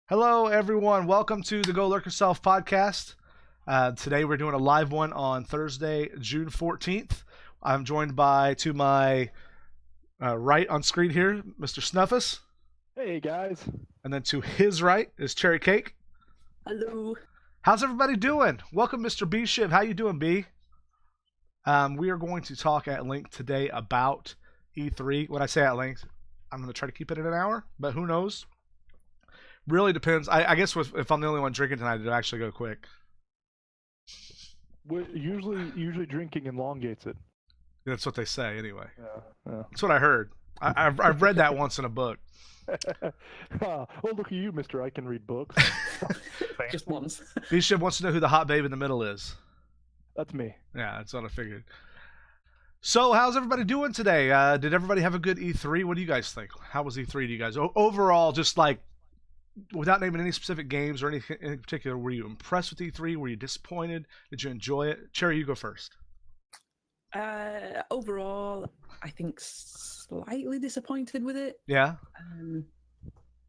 Hello, everyone. Welcome to the Go Lurk Yourself podcast. Today we're doing a live one on Thursday, June 14th. I'm joined by, to my right on screen here, Mr. Snuffus. Hey, guys. And then to his right is Cherry Cake. Hello. How's everybody doing? Welcome, Mr. B Shiv. How you doing, B? We are going to talk at length today about E3. When I say at length, I'm going to try to keep it in an hour, but who knows? Really depends. I guess if I'm the only one drinking tonight, it'll actually go quick. Usually drinking elongates it. That's what they say, anyway. Yeah. That's what I heard. I've read that once in a book. Well, look at you, Mister. I can read books. Just once. Bishop wants to know who the hot babe in the middle is. That's me. Yeah, that's what I figured. So, how's everybody doing today? Did everybody have a good E3? What do you guys think? How was E3 to you guys? Overall, just like, without naming any specific games or anything in particular, were you impressed with E3? Were you disappointed? Did you enjoy it? Cherry, you go first. Overall, I think slightly disappointed with it. Yeah?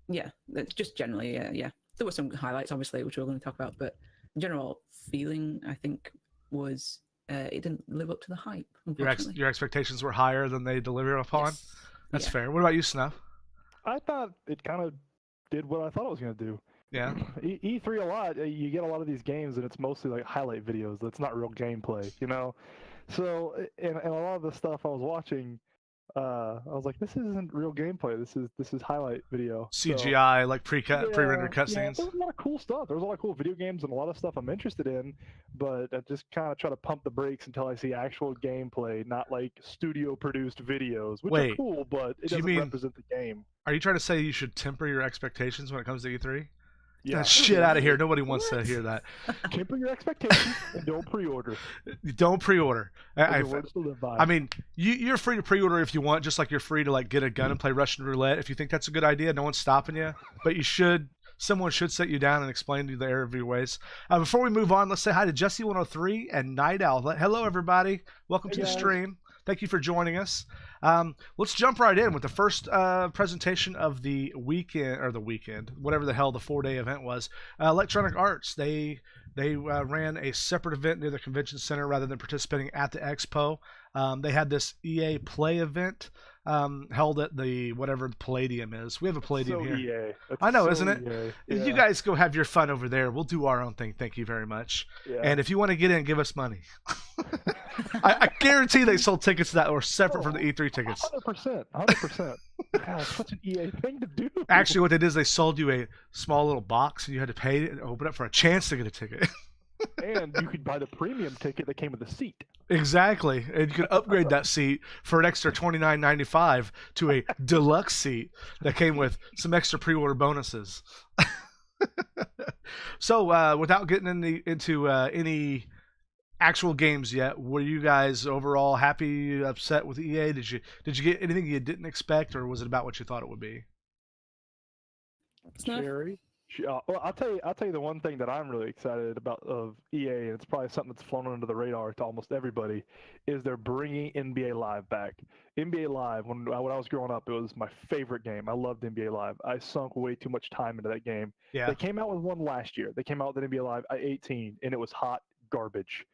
Yeah, just generally, yeah. There were some highlights, obviously, which we're going to talk about, but general feeling, I think, was it didn't live up to the hype, unfortunately. Your expectations were higher than they delivered upon? Yes. That's Yeah. fair. What about you, Snuff? I thought it kind of did what I thought it was going to do. Yeah? E3 a lot. You get a lot of these games, and it's mostly like highlight videos. That's not real gameplay, you know? So, and a lot of the stuff I was watching, I was like, this isn't real gameplay. This is highlight video. CGI, like pre-rendered Yeah, cutscenes? there was a lot of cool stuff. There was a lot of cool video games and a lot of stuff I'm interested in, but I just kind of try to pump the brakes until I see actual gameplay, not like studio-produced videos, which Wait, are cool, but it do you doesn't mean- represent the game. Are you trying to say you should temper your expectations when it comes to E3? That shit out of here. Nobody wants to hear that. Temper your expectations and don't pre-order. Don't pre-order. Those are words to live by. I mean, you're free to pre-order if you want, just like you're free to like get a gun and play Russian roulette if you think that's a good idea. No one's stopping you, but someone should sit you down and explain to you the error of your ways. Before we move on, let's say hi to Jesse103 and Night Owl. Hello, everybody. Welcome to the stream. Thank you for joining us. Let's jump right in with the first presentation of the weekend, whatever the hell the 4-day event was. Electronic Arts, they ran a separate event near the convention center rather than participating at the expo. They had this EA Play event held at the whatever the Palladium is. We have a Palladium here. EA. I know, isn't it? Yeah. You guys go have your fun over there. We'll do our own thing. Thank you very much. Yeah. And if you want to get in, give us money. I guarantee they sold tickets that were separate from the E3 tickets. 100%. God, it's such an EA thing to do. Actually, what they did is they sold you a small little box, and you had to pay and open up for a chance to get a ticket. And you could buy the premium ticket that came with a seat. Exactly, and you could upgrade that seat for an extra $29.95 to a deluxe seat that came with some extra pre-order bonuses. So, without getting into any actual games yet, were you guys overall happy, upset with EA? Did you get anything you didn't expect, or was it about what you thought it would be? Sherry? Well, I'll tell you the one thing that I'm really excited about of EA, and it's probably something that's flown under the radar to almost everybody, is they're bringing NBA Live back. NBA Live, when I was growing up, it was my favorite game. I loved NBA Live. I sunk way too much time into that game. Yeah. They came out with one last year. They came out with an NBA Live 18, and it was hot garbage.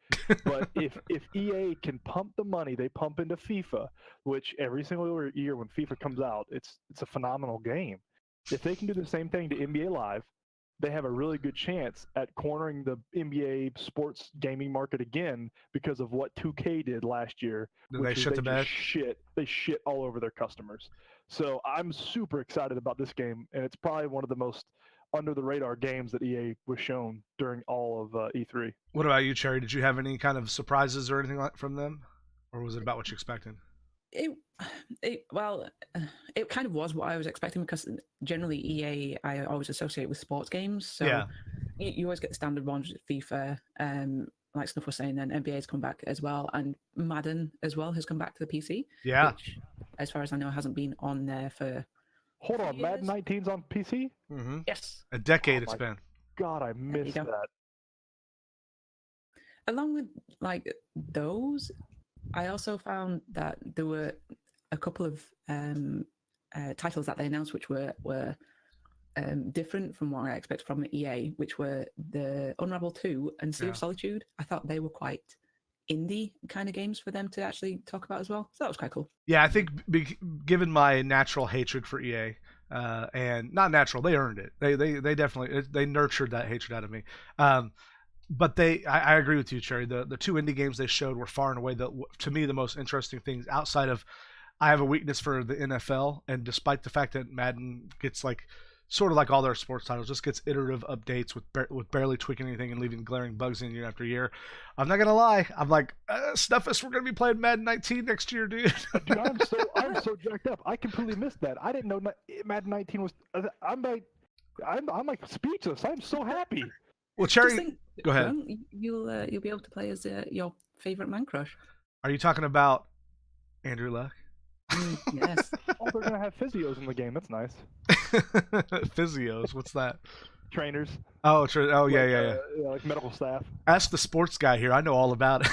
But if EA can pump the money they pump into FIFA, which every single year when FIFA comes out, it's a phenomenal game. If they can do the same thing to NBA Live, they have a really good chance at cornering the NBA sports gaming market again because of what 2K did last year. Then they shit the bed. They shit all over their customers. So I'm super excited about this game, and it's probably one of the most under the radar games that EA was shown during all of E3. What about you, Cherry? Did you have any kind of surprises or anything from them, or was it about what you expected? It kind of was what I was expecting, because generally EA I always associate with sports games. So yeah. You always get the standard ones, FIFA, like Snuff was saying, then NBA's come back as well, and Madden as well has come back to the PC. Yeah. Which, as far as I know, hasn't been on there for. Hold on, Madden 19's on PC? Mm-hmm. Yes. A decade it's been. God, I missed that. Along with like those, I also found that there were a couple of titles that they announced which were different from what I expected from EA, which were the Unravel 2 and Sea of Solitude. I thought they were quite indie kind of games for them to actually talk about as well. So that was quite cool. Yeah, I think given my natural hatred for EA, and not natural, they earned it. They definitely they nurtured that hatred out of me. But I agree with you, Cherry. The two indie games they showed were far and away, to me, the most interesting things outside of, I have a weakness for the NFL, and despite the fact that Madden gets like, sort of like all their sports titles, just gets iterative updates with barely tweaking anything and leaving glaring bugs in year after year. I'm not gonna lie, I'm like, Snuffus, we're gonna be playing Madden 19 next year, dude. Dude, I'm so jacked up. I completely missed that. I didn't know Madden 19 was. I'm like speechless. I'm so happy. Well, Cherry, go ahead. You'll be able to play as your favorite man crush. Are you talking about Andrew Luck? Yes. Oh, they're gonna have physios in the game. That's nice. Physios? What's that? Trainers. Oh, yeah. Like medical staff. Ask the sports guy here. I know all about it.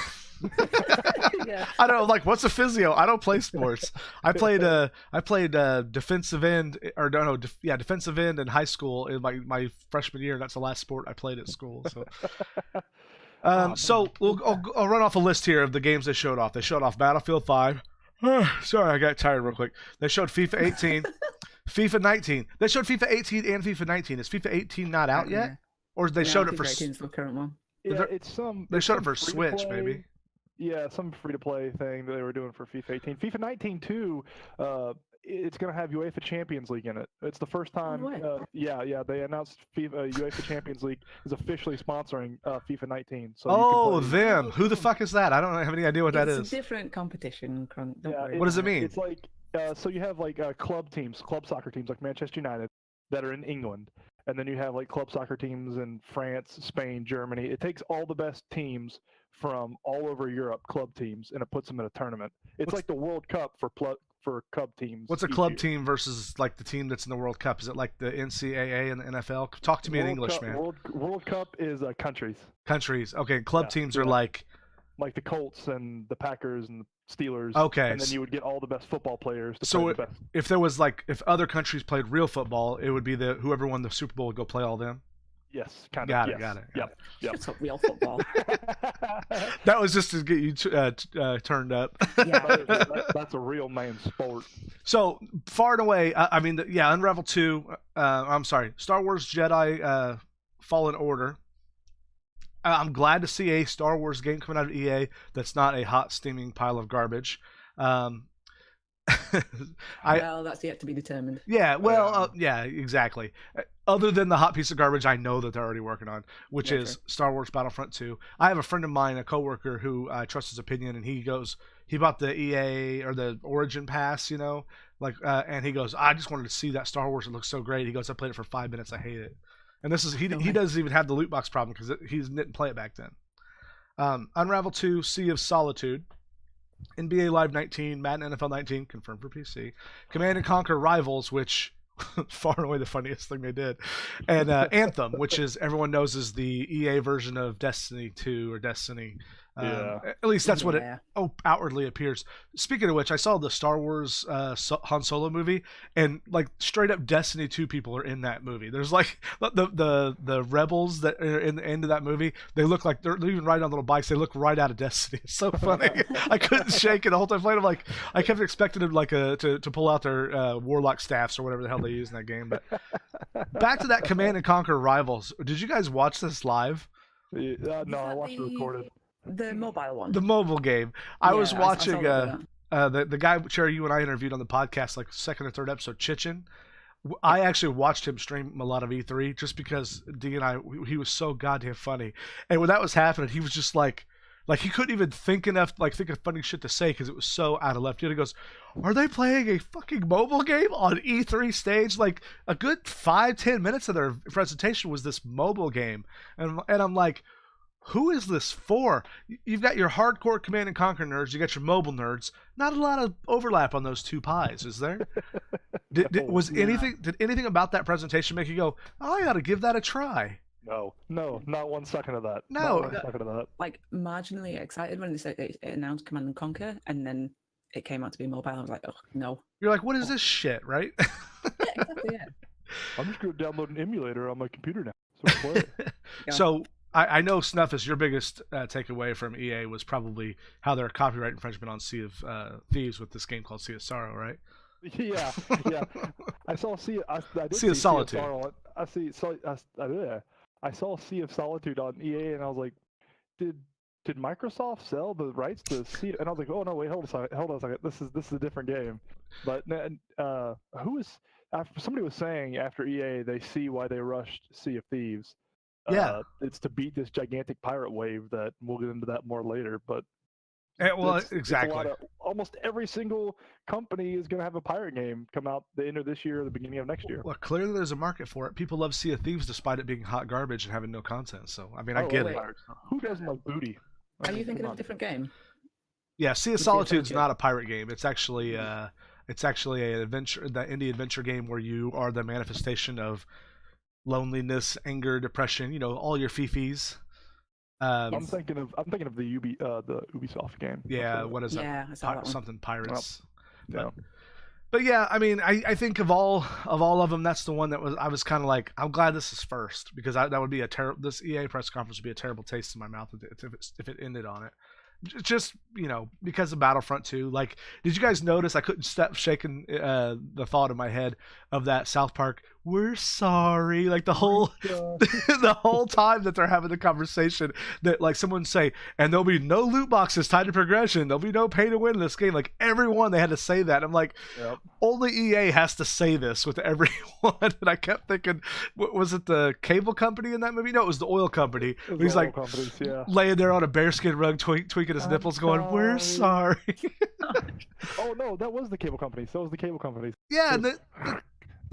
Yeah. I don't like what's a physio. I don't play sports. I played defensive end defensive end in high school in my freshman year. That's the last sport I played at school. So, I'll run off a list here of the games they showed off. They showed off Battlefield 5. Sorry, I got tired real quick. They showed FIFA 18, FIFA 19. They showed FIFA 18 and FIFA 19. Is FIFA 18 not out yet, or they showed it for? 18 is the current one. Yeah, it's some. They showed it for Switch, maybe. Yeah, some free-to-play thing that they were doing for FIFA 18. FIFA 19 too. It's going to have UEFA Champions League in it. It's the first time. They announced UEFA Champions League is officially sponsoring FIFA 19. So them. Who the fuck is that? I don't have any idea what that is. It's a different competition. What does it mean? It's like so you have like club soccer teams like Manchester United that are in England, and then you have like club soccer teams in France, Spain, Germany. It takes all the best teams from all over Europe, club teams, and it puts them in a tournament. It's like the World Cup for club teams. What's a each club year. team versus like the team that's in the World Cup? Is it like the NCAA and the NFL? Talk to me in World English, Cup, man. World Cup is countries, Countries. Okay, club Yeah, teams are yeah. like like the Colts and the Packers and the Steelers. okay. And then you would get all the best football players to So play the best. if there was like if other countries played real football, it would be the whoever won the Super Bowl would go play all them. Yes, kind of. Got it. Yes. Got it. Yep. Yep. It's not real football. That was just to get you turned up. Yeah. That's a real man sport. So far and away, I mean, Unravel 2. I'm sorry, Star Wars Jedi Fallen Order. I'm glad to see a Star Wars game coming out of EA that's not a hot steaming pile of garbage. Well, that's yet to be determined. Yeah, well, yeah, exactly. Other than the hot piece of garbage I know that they're already working on, which Yeah, is true. Star Wars Battlefront 2. I have a friend of mine, a coworker, who I trust his opinion, and he bought the EA or the Origin Pass, and he goes, I just wanted to see that Star Wars. It looks so great. He goes, I played it for 5 minutes. I hate it. And this is he Okay. doesn't even have the loot box problem because he didn't play it back then. Unravel 2, Sea of Solitude. NBA Live 19, Madden NFL 19, confirmed for PC. Command and Conquer Rivals, which far and away the funniest thing they did, and Anthem, which is everyone knows is the EA version of Destiny 2 or Destiny. Yeah. At least that's what it Yeah. outwardly appears. Speaking of which, I saw the Star Wars Han Solo movie, and like straight up Destiny 2 people are in that movie. There's like the rebels that are in the end of that movie. They look like they're even riding on little bikes. They look right out of Destiny. It's so funny. I couldn't shake it the whole time playing. I'm like, I kept expecting them like to pull out their warlock staffs or whatever the hell they use in that game. But back to that Command and Conquer Rivals. Did you guys watch this live? No, Is I that watched it recorded. The mobile one. The mobile game. I was Yeah, watching saw that. the guy, Cherry, you and I interviewed on the podcast, like second or third episode, Chichin. I actually watched him stream a lot of E3 just because D and I, he was so goddamn funny. And when that was happening, he was just like he couldn't even think of funny shit to say because it was so out of left field. He goes, "Are they playing a fucking mobile game on E3 stage?" Like a good 5-10 minutes of their presentation was this mobile game, and I'm like, who is this for? You've got your hardcore Command and Conquer nerds, you got your mobile nerds. Not a lot of overlap on those two pies, is there? Did anything about that presentation make you go, oh, I ought to give that a try? No, not 1 second of that. No. Not 1 second of that. Like marginally excited when they said it announced Command and Conquer, and then it came out to be mobile. I was like, oh no. You're like, what is this shit, right? Yeah, exactly. Yeah. I'm just going to download an emulator on my computer now. So play it. Yeah. So I know, Snuffus, your biggest takeaway from EA was probably how they're copyright infringement on Sea of Thieves with this game called Sea of Sorrow, right? Yeah. I saw Sea. I did Sea of see Solitude. I saw Sea of Solitude on EA, and I was like, did Microsoft sell the rights to Sea? And I was like, oh no, wait, hold on a second. This is a different game. But somebody was saying after EA they see why they rushed Sea of Thieves. Yeah. It's to beat this gigantic pirate wave that we'll get into that more later. But Well, it's a exactly. lot of, almost every single company is going to have a pirate game come out the end of this year or the beginning of next year. Well, clearly there's a market for it. People love Sea of Thieves despite it being hot garbage and having no content. So, I mean, I get love it. pirates. Who doesn't love booty? Are you thinking of a different game? Yeah, Sea of Sea of Solitude's Solitude. not a pirate game. It's actually an adventure, the indie adventure game where you are the manifestation of loneliness, anger, depression. All your fifis. I'm thinking of the Ubisoft game. Yeah, what is that? Yeah, I saw that one. Something pirates. Yeah. But yeah, I mean, I think of all of them, that's the one that I was kind of like, I'm glad this is first because that would be this EA press conference would be a terrible taste in my mouth if it ended on it. Just because of Battlefront 2. Like, did you guys notice? I couldn't stop shaking the thought in my head of that South Park. We're sorry. Like the whole the whole time that they're having the conversation, that like someone say, and there'll be no loot boxes tied to progression. There'll be no pay to win in this game. Like everyone, they had to say that. I'm like, Yep. only EA has to say this with everyone. And I kept thinking, was it the cable company in that movie? No, it was the oil company. It was He's all like companies, yeah. laying there on a bearskin rug, tweaking his I'm nipples, going, "We're sorry." Oh no, that was the cable company. So was the cable company. Yeah,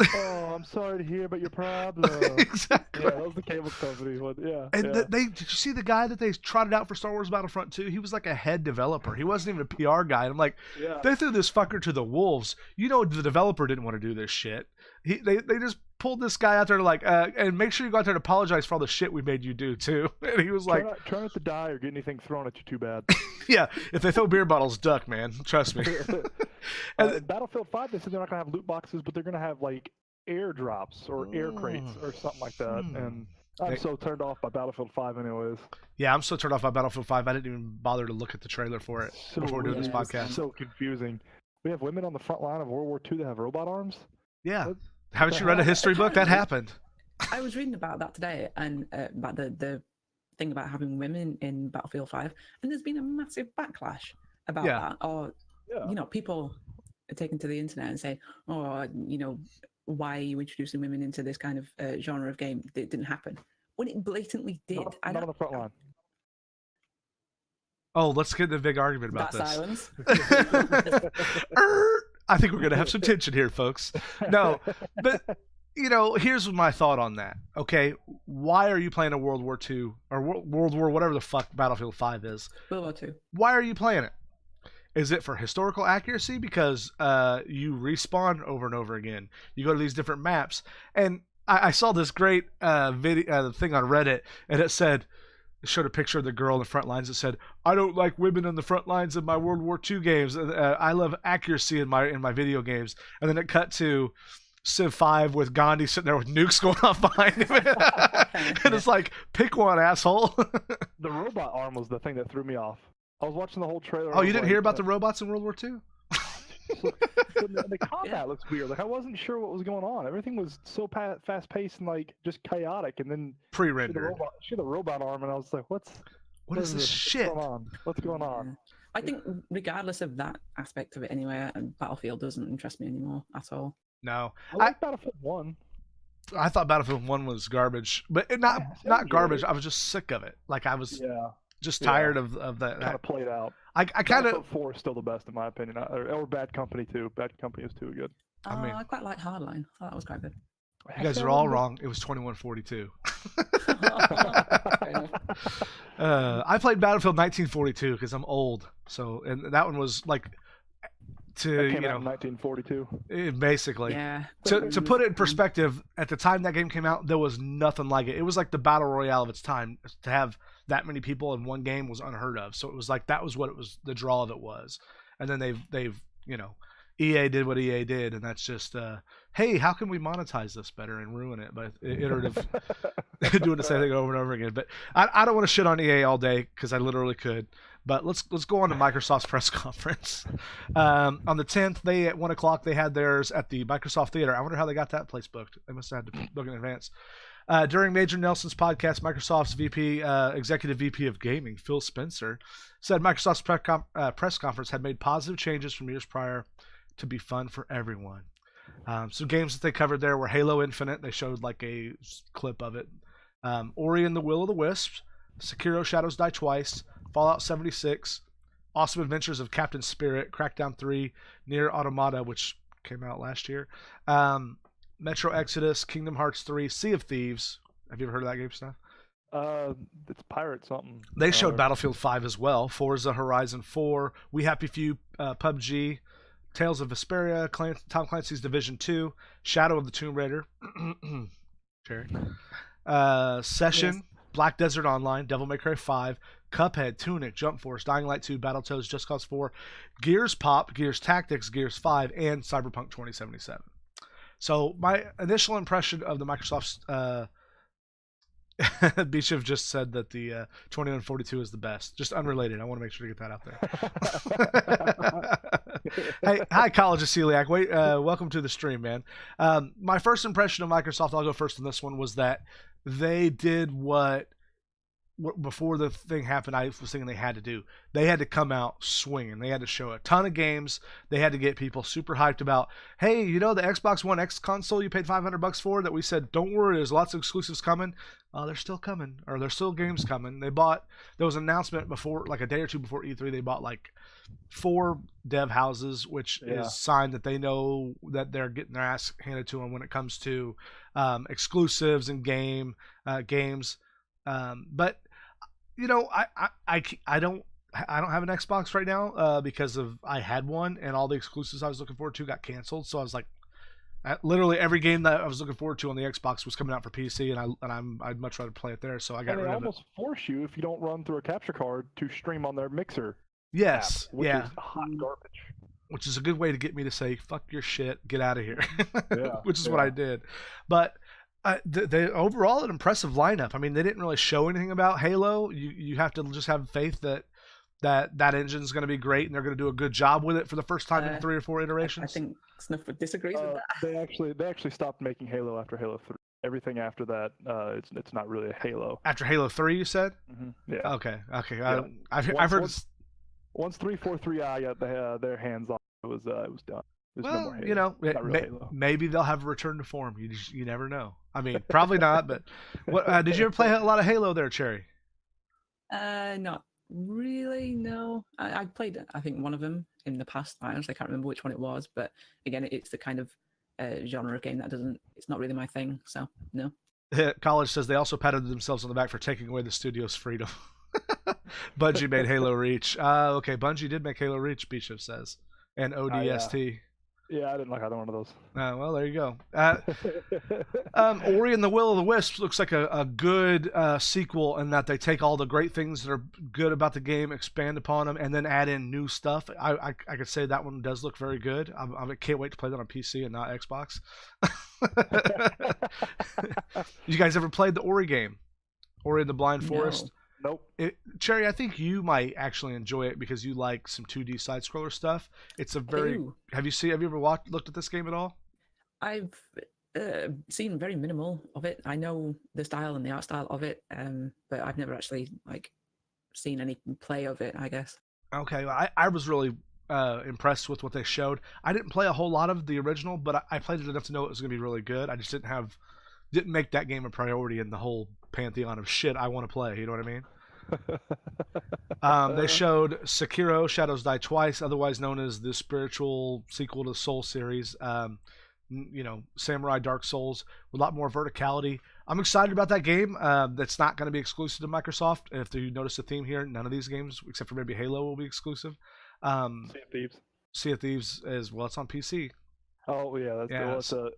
Oh, I'm sorry to hear about your problem. Exactly. Yeah, that was the cable company. Yeah. And Yeah. did you see the guy that they trotted out for Star Wars Battlefront 2? He was like a head developer. He wasn't even a PR guy. And I'm like, Yeah. they threw this fucker to the wolves. You know, the developer didn't want to do this shit. They just pulled this guy out there to like, and make sure you go out there and apologize for all the shit we made you do too. And he was like, Try not to die or get anything thrown at you too bad. yeah, if they throw beer bottles, duck, man. Trust me. In Battlefield 5, they said they're not going to have loot boxes, but they're going to have like airdrops or air crates or something like that. And I'm so turned off by Battlefield 5 anyways. Yeah, I'm so turned off by Battlefield 5. I didn't even bother to look at the trailer for it before doing this podcast. So confusing. We have women on the front line of World War II that have robot arms. Yeah. Haven't you read a history book? That happened. I was reading about that today, and about the thing about having women in Battlefield 5, and there's been a massive backlash about that. Or, people are taken to the internet and say, oh, why are you introducing women into this kind of genre of game? It didn't happen. When it blatantly did. Not on the front line. Oh, let's get into a big argument about that this. Silence. I think we're going to have some tension here, folks. No, but, here's my thought on that. Okay, why are you playing a World War II or World War whatever the fuck Battlefield 5 is? World War II. Why are you playing it? Is it for historical accuracy? Because you respawn over and over again. You go to these different maps. And I saw this great video thing on Reddit, and it showed a picture of the girl in the front lines that said, I don't like women in the front lines of my World War II games. I love accuracy in my video games. And then it cut to Civ 5 with Gandhi sitting there with nukes going off behind him. And it's like, pick one, asshole. The robot arm was the thing that threw me off. I was watching the wole trailer. Oh, you didn't hear about the robots in World War II? The combat looks weird. Like I wasn't sure what was going on. Everything was so fast paced and like just chaotic. And then pre-rendered. She had a robot arm, and I was like, "What is this shit? What's going on?" I think regardless of that aspect of it, anyway, Battlefield doesn't interest me anymore at all. No, I like Battlefield 1. I thought Battlefield 1 was garbage, but not garbage. I was just sick of it. Like I was. Just tired of that. Kind of played out. I kind of 4 is still the best in my opinion. Or Bad Company too. Bad Company is too good. I quite like Hardline. I thought that was quite good. You guys are all wrong. It was 2142. I played Battlefield 1942 because I'm old. And that one was like that came out in 1942. Basically. Yeah. To put it in perspective, at the time that game came out, there was nothing like it. It was like the battle royale of its time. To have that many people in one game was unheard of. So it was like that was what it was. The draw of it was. And then they've EA did what EA did, and that's just hey, how can we monetize this better and ruin it by iterative doing the same thing over and over again. But I don't want to shit on EA all day because I literally could. But let's go on to Microsoft's press conference. On the 10th, they at 1:00 they had theirs at the Microsoft Theater. I wonder how they got that place booked. They must have had to book in advance. During Major Nelson's podcast, Microsoft's executive VP of Gaming, Phil Spencer, said Microsoft's press conference had made positive changes from years prior to be fun for everyone. Some games that they covered there were Halo Infinite. They showed like a clip of it. Ori and the Will of the Wisps, Sekiro Shadows Die Twice, Fallout 76, Awesome Adventures of Captain Spirit, Crackdown 3, Nier Automata, which came out last year, Metro Exodus, Kingdom Hearts 3, Sea of Thieves. Have you ever heard of that game, Steph? It's Pirate something. They showed Battlefield 5 as well, Forza Horizon 4, We Happy Few, PUBG, Tales of Vesperia, Tom Clancy's Division 2, Shadow of the Tomb Raider, Cherry, Session, yes. Black Desert Online, Devil May Cry 5, Cuphead, Tunic, Jump Force, Dying Light 2, Battletoads, Just Cause 4, Gears Pop, Gears Tactics, Gears 5, and Cyberpunk 2077. So my initial impression of the Microsoft's Bishev just said that the 2142 is the best. Just unrelated. I want to make sure to get that out there. Hey, hi, College of Celiac. Welcome to the stream, man. My first impression of Microsoft, I'll go first on this one, was that they did what before the thing happened, I was thinking they had to do. They had to come out swinging. They had to show a ton of games. They had to get people super hyped about, hey, you know the Xbox One X console you paid $500 for that we said, don't worry, there's lots of exclusives coming. They're still coming, or there's still games coming. There was an announcement before, like a day or two before E3, they bought like 4 dev houses, which is a sign that they know that they're getting their ass handed to them when it comes to exclusives and games. But you know, I don't have an Xbox right now because I had one and all the exclusives I was looking forward to got canceled. So I was like, literally every game that I was looking forward to on the Xbox was coming out for PC, and I'd much rather play it there. So I got rid of it. They almost force you if you don't run through a capture card to stream on their Mixer. Yes, app, which is hot garbage. Which is a good way to get me to say, fuck your shit, get out of here. Yeah, which is what I did. But they overall an impressive lineup. I mean, they didn't really show anything about Halo. You have to just have faith that engine's going to be great and they're going to do a good job with it for the first time in 3 or 4 iterations. I think Snuff disagrees with that. They actually stopped making Halo after Halo 3. Everything after that, it's not really a Halo. After Halo 3, you said? Mm-hmm. Yeah. Okay. Yeah. I've heard. Once 343i got their hands on it, was done. There's no more Halo. You know, maybe they'll have a return to form. You never know. I mean, probably not. But what did you ever play a lot of Halo there, Cherry? Not really. No, I played I think one of them in the past. I honestly can't remember which one it was. But again, it's the kind of genre of game that it's not really my thing. So no. College says they also patted themselves on the back for taking away the studio's freedom. Bungie made Halo Reach. Okay, Bungie did make Halo Reach, Bishop says. And ODST. Yeah, I didn't like either one of those. Well, there you go. Ori and the Will of the Wisps looks like a good sequel in that they take all the great things that are good about the game, expand upon them, and then add in new stuff. I could say that one does look very good. I can't wait to play that on PC and not Xbox. You guys ever played the Ori game? Ori and the Blind Forest? Nope. Cherry, I think you might actually enjoy it because you like some 2D side scroller stuff. It's a very. Have you ever looked at this game at all? I've seen very minimal of it. I know the style and the art style of it, but I've never actually seen any play of it, I guess. Okay, I was really impressed with what they showed. I didn't play a whole lot of the original, but I played it enough to know it was going to be really good. I just didn't make that game a priority in the whole pantheon of shit I want to play. You know what I mean? They showed Sekiro: Shadows Die Twice, otherwise known as the spiritual sequel to the Soul series. Samurai Dark Souls with a lot more verticality. I'm excited about that game. That's not going to be exclusive to Microsoft. If you notice a theme here, none of these games, except for maybe Halo, will be exclusive. Sea of Thieves is it's on PC. Oh yeah, it's an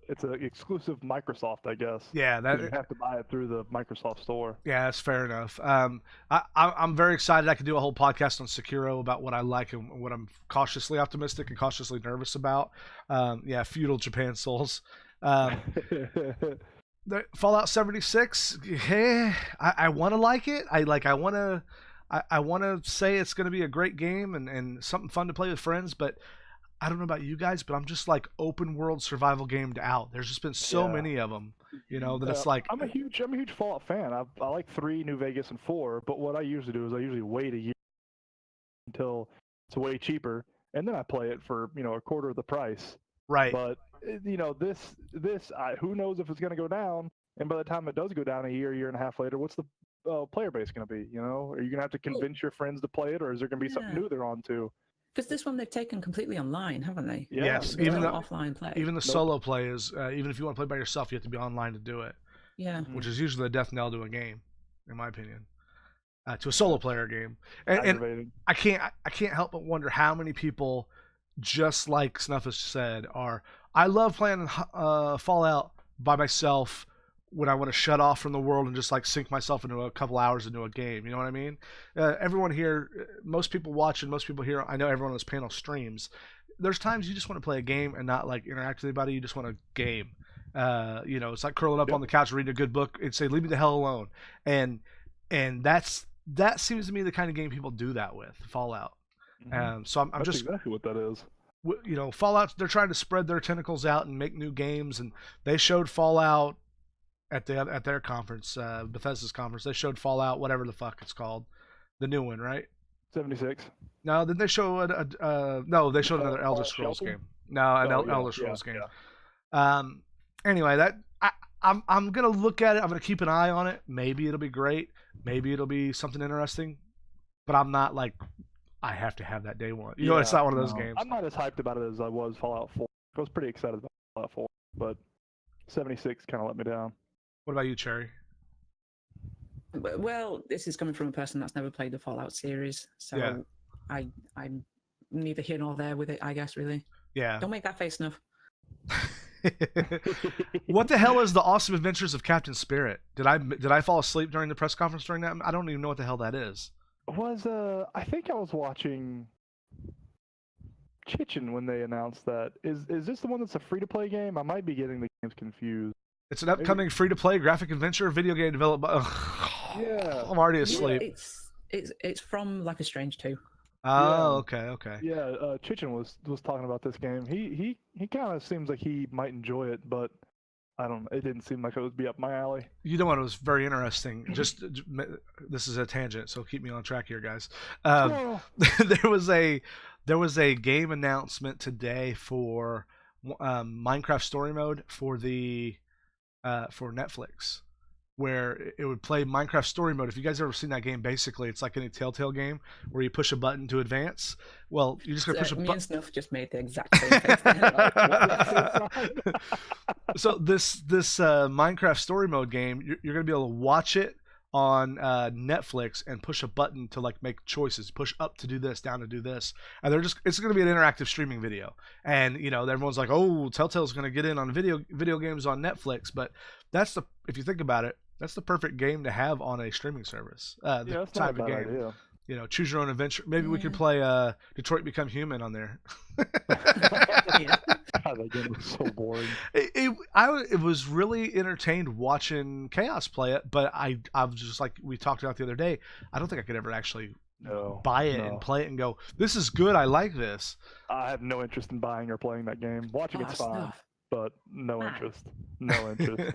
exclusive Microsoft, I guess. Yeah, you have to buy it through the Microsoft Store. Yeah, that's fair enough. I'm very excited. I could do a whole podcast on Sekiro about what I like and what I'm cautiously optimistic and cautiously nervous about. Feudal Japan Souls. Fallout 76. I want to like it. I want to say it's going to be a great game and something fun to play with friends, but I don't know about you guys, but I'm just like open world survival gamed out. There's just been so many of them, that it's like. I'm a huge Fallout fan. I like 3, New Vegas, and 4. But what I usually do is I usually wait a year until it's way cheaper, and then I play it for a quarter of the price. Right. But this who knows if it's going to go down? And by the time it does go down a year and a half later, what's the player base going to be? Are you going to have to convince your friends to play it, or is there going to be something new they're on to? Because this one they've taken completely online, haven't they? Yeah. Yes, even the offline play. Even the solo play is even if you want to play by yourself, you have to be online to do it. Yeah. Which is usually a death knell to a game, in my opinion, to a solo player game. And I can't help but wonder how many people, just like Snuffus said, I love playing Fallout by myself when I want to shut off from the world and just sink myself into a couple hours into a game. You know what I mean? Everyone here, most people watching, most people here, I know everyone on this panel streams. There's times you just want to play a game and not interact with anybody. You just want a game. It's like curling up on the couch reading a good book and say, leave me the hell alone. And that seems to me the kind of game people do that with, Fallout. Mm-hmm. So I'm That's just exactly what that is. Fallout, they're trying to spread their tentacles out and make new games, and they showed Fallout at their conference, Bethesda's conference. They showed Fallout, whatever the fuck it's called, the new one, right? 76. No, did they show no? They showed another Elder Fallout Scrolls Shelter? game. No, an Oh, yeah, Elder Scrolls yeah, game. yeah. Anyway, I'm gonna look at it. I'm gonna keep an eye on it. Maybe it'll be great. Maybe it'll be something interesting. But I'm not like I have to have that day one. You know, it's not one of those no. games. I'm not as hyped about it as I was Fallout 4. I was pretty excited about Fallout 4, but 76 kind of let me down. What about you, Cherry? Well, this is coming from a person that's never played the Fallout series, so Yeah. I'm neither here nor there with it. I guess really. Yeah. Don't make that face enough. What the hell is the Awesome Adventures of Captain Spirit? Did I fall asleep during the press conference during that? I don't even know what the hell that is. I think I was watching Chichen when they announced that. Is this the one that's a free to play game? I might be getting the games confused. It's an upcoming free-to-play graphic adventure video game developed by. Yeah. I'm already Yeah, asleep. it's from Life is Strange 2. Oh, okay. Yeah, Chichen was talking about this game. He kind of seems like he might enjoy it, but I don't know. It didn't seem like it would be up my alley. You know what was very interesting? This is a tangent, so keep me on track here, guys. Oh. there was a game announcement today for Minecraft Story Mode for Netflix, where it would play Minecraft Story Mode. If you guys ever seen that game, basically it's like any Telltale game where you push a button to advance. Well, you just gotta push a Me button. and Snuff just made the exact same face. Like, So this Minecraft Story Mode game, you're gonna be able to watch it on Netflix and push a button to like make choices, push up to do this, down to do this, and it's going to be an interactive streaming video. And you know, everyone's like, oh, Telltale's going to get in on video games on Netflix, but if you think about it, that's the perfect game to have on a streaming service. Yeah, that's not a bad idea. You know, choose your own adventure. Maybe we could play Detroit Become Human on there. yeah. God, that game was so boring. It was really entertained watching Chaos play it, but I was just like we talked about the other day. I don't think I could ever actually buy it and play it and go, this is good. I like this. I have no interest in buying or playing that game. Watching it's fine, Snuff. but no interest. No interest.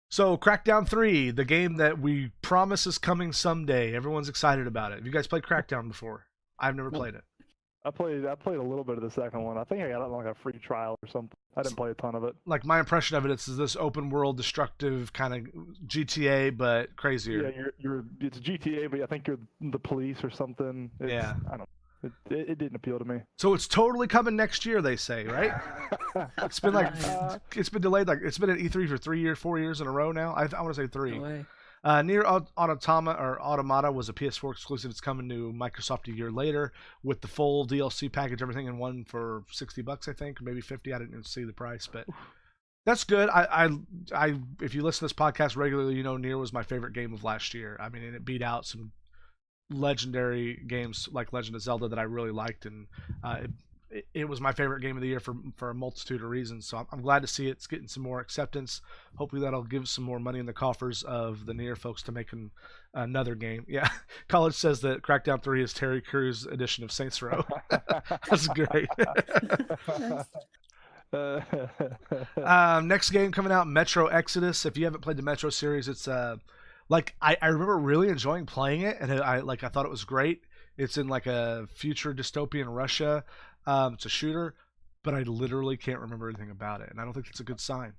So Crackdown 3, the game that we promise is coming someday. Everyone's excited about it. Have you guys played Crackdown before? I've never played it. I played a little bit of the second one. I think I got it on like a free trial or something. I didn't play a ton of it. Like my impression of it is this open world destructive kind of GTA but crazier. Yeah, it's GTA, but I think you're the police or something. Yeah. I don't know. It didn't appeal to me. So it's totally coming next year, they say, right? It's been like it's been delayed. Like it's been at E3 for 4 years in a row now. I want to say 3. No way. Near Automata was a PS4 exclusive. It's coming to Microsoft a year later with the full DLC package, everything in one for $60, I think, maybe 50. I didn't even see the price, but that's good. I if you listen to this podcast regularly, you know Nier was my favorite game of last year. I mean, and it beat out some legendary games like Legend of Zelda that I really liked, and it was my favorite game of the year for a multitude of reasons. So I'm glad to see it's getting some more acceptance. Hopefully that'll give some more money in the coffers of the Nier folks to make another game. Yeah, College says that Crackdown 3 is Terry Crews' edition of Saints Row. That's great. Next game coming out, Metro Exodus. If you haven't played the Metro series, it's like I remember really enjoying playing it, and I thought it was great. It's in like a future dystopian Russia. It's a shooter, but I literally can't remember anything about it, and I don't think it's a good sign.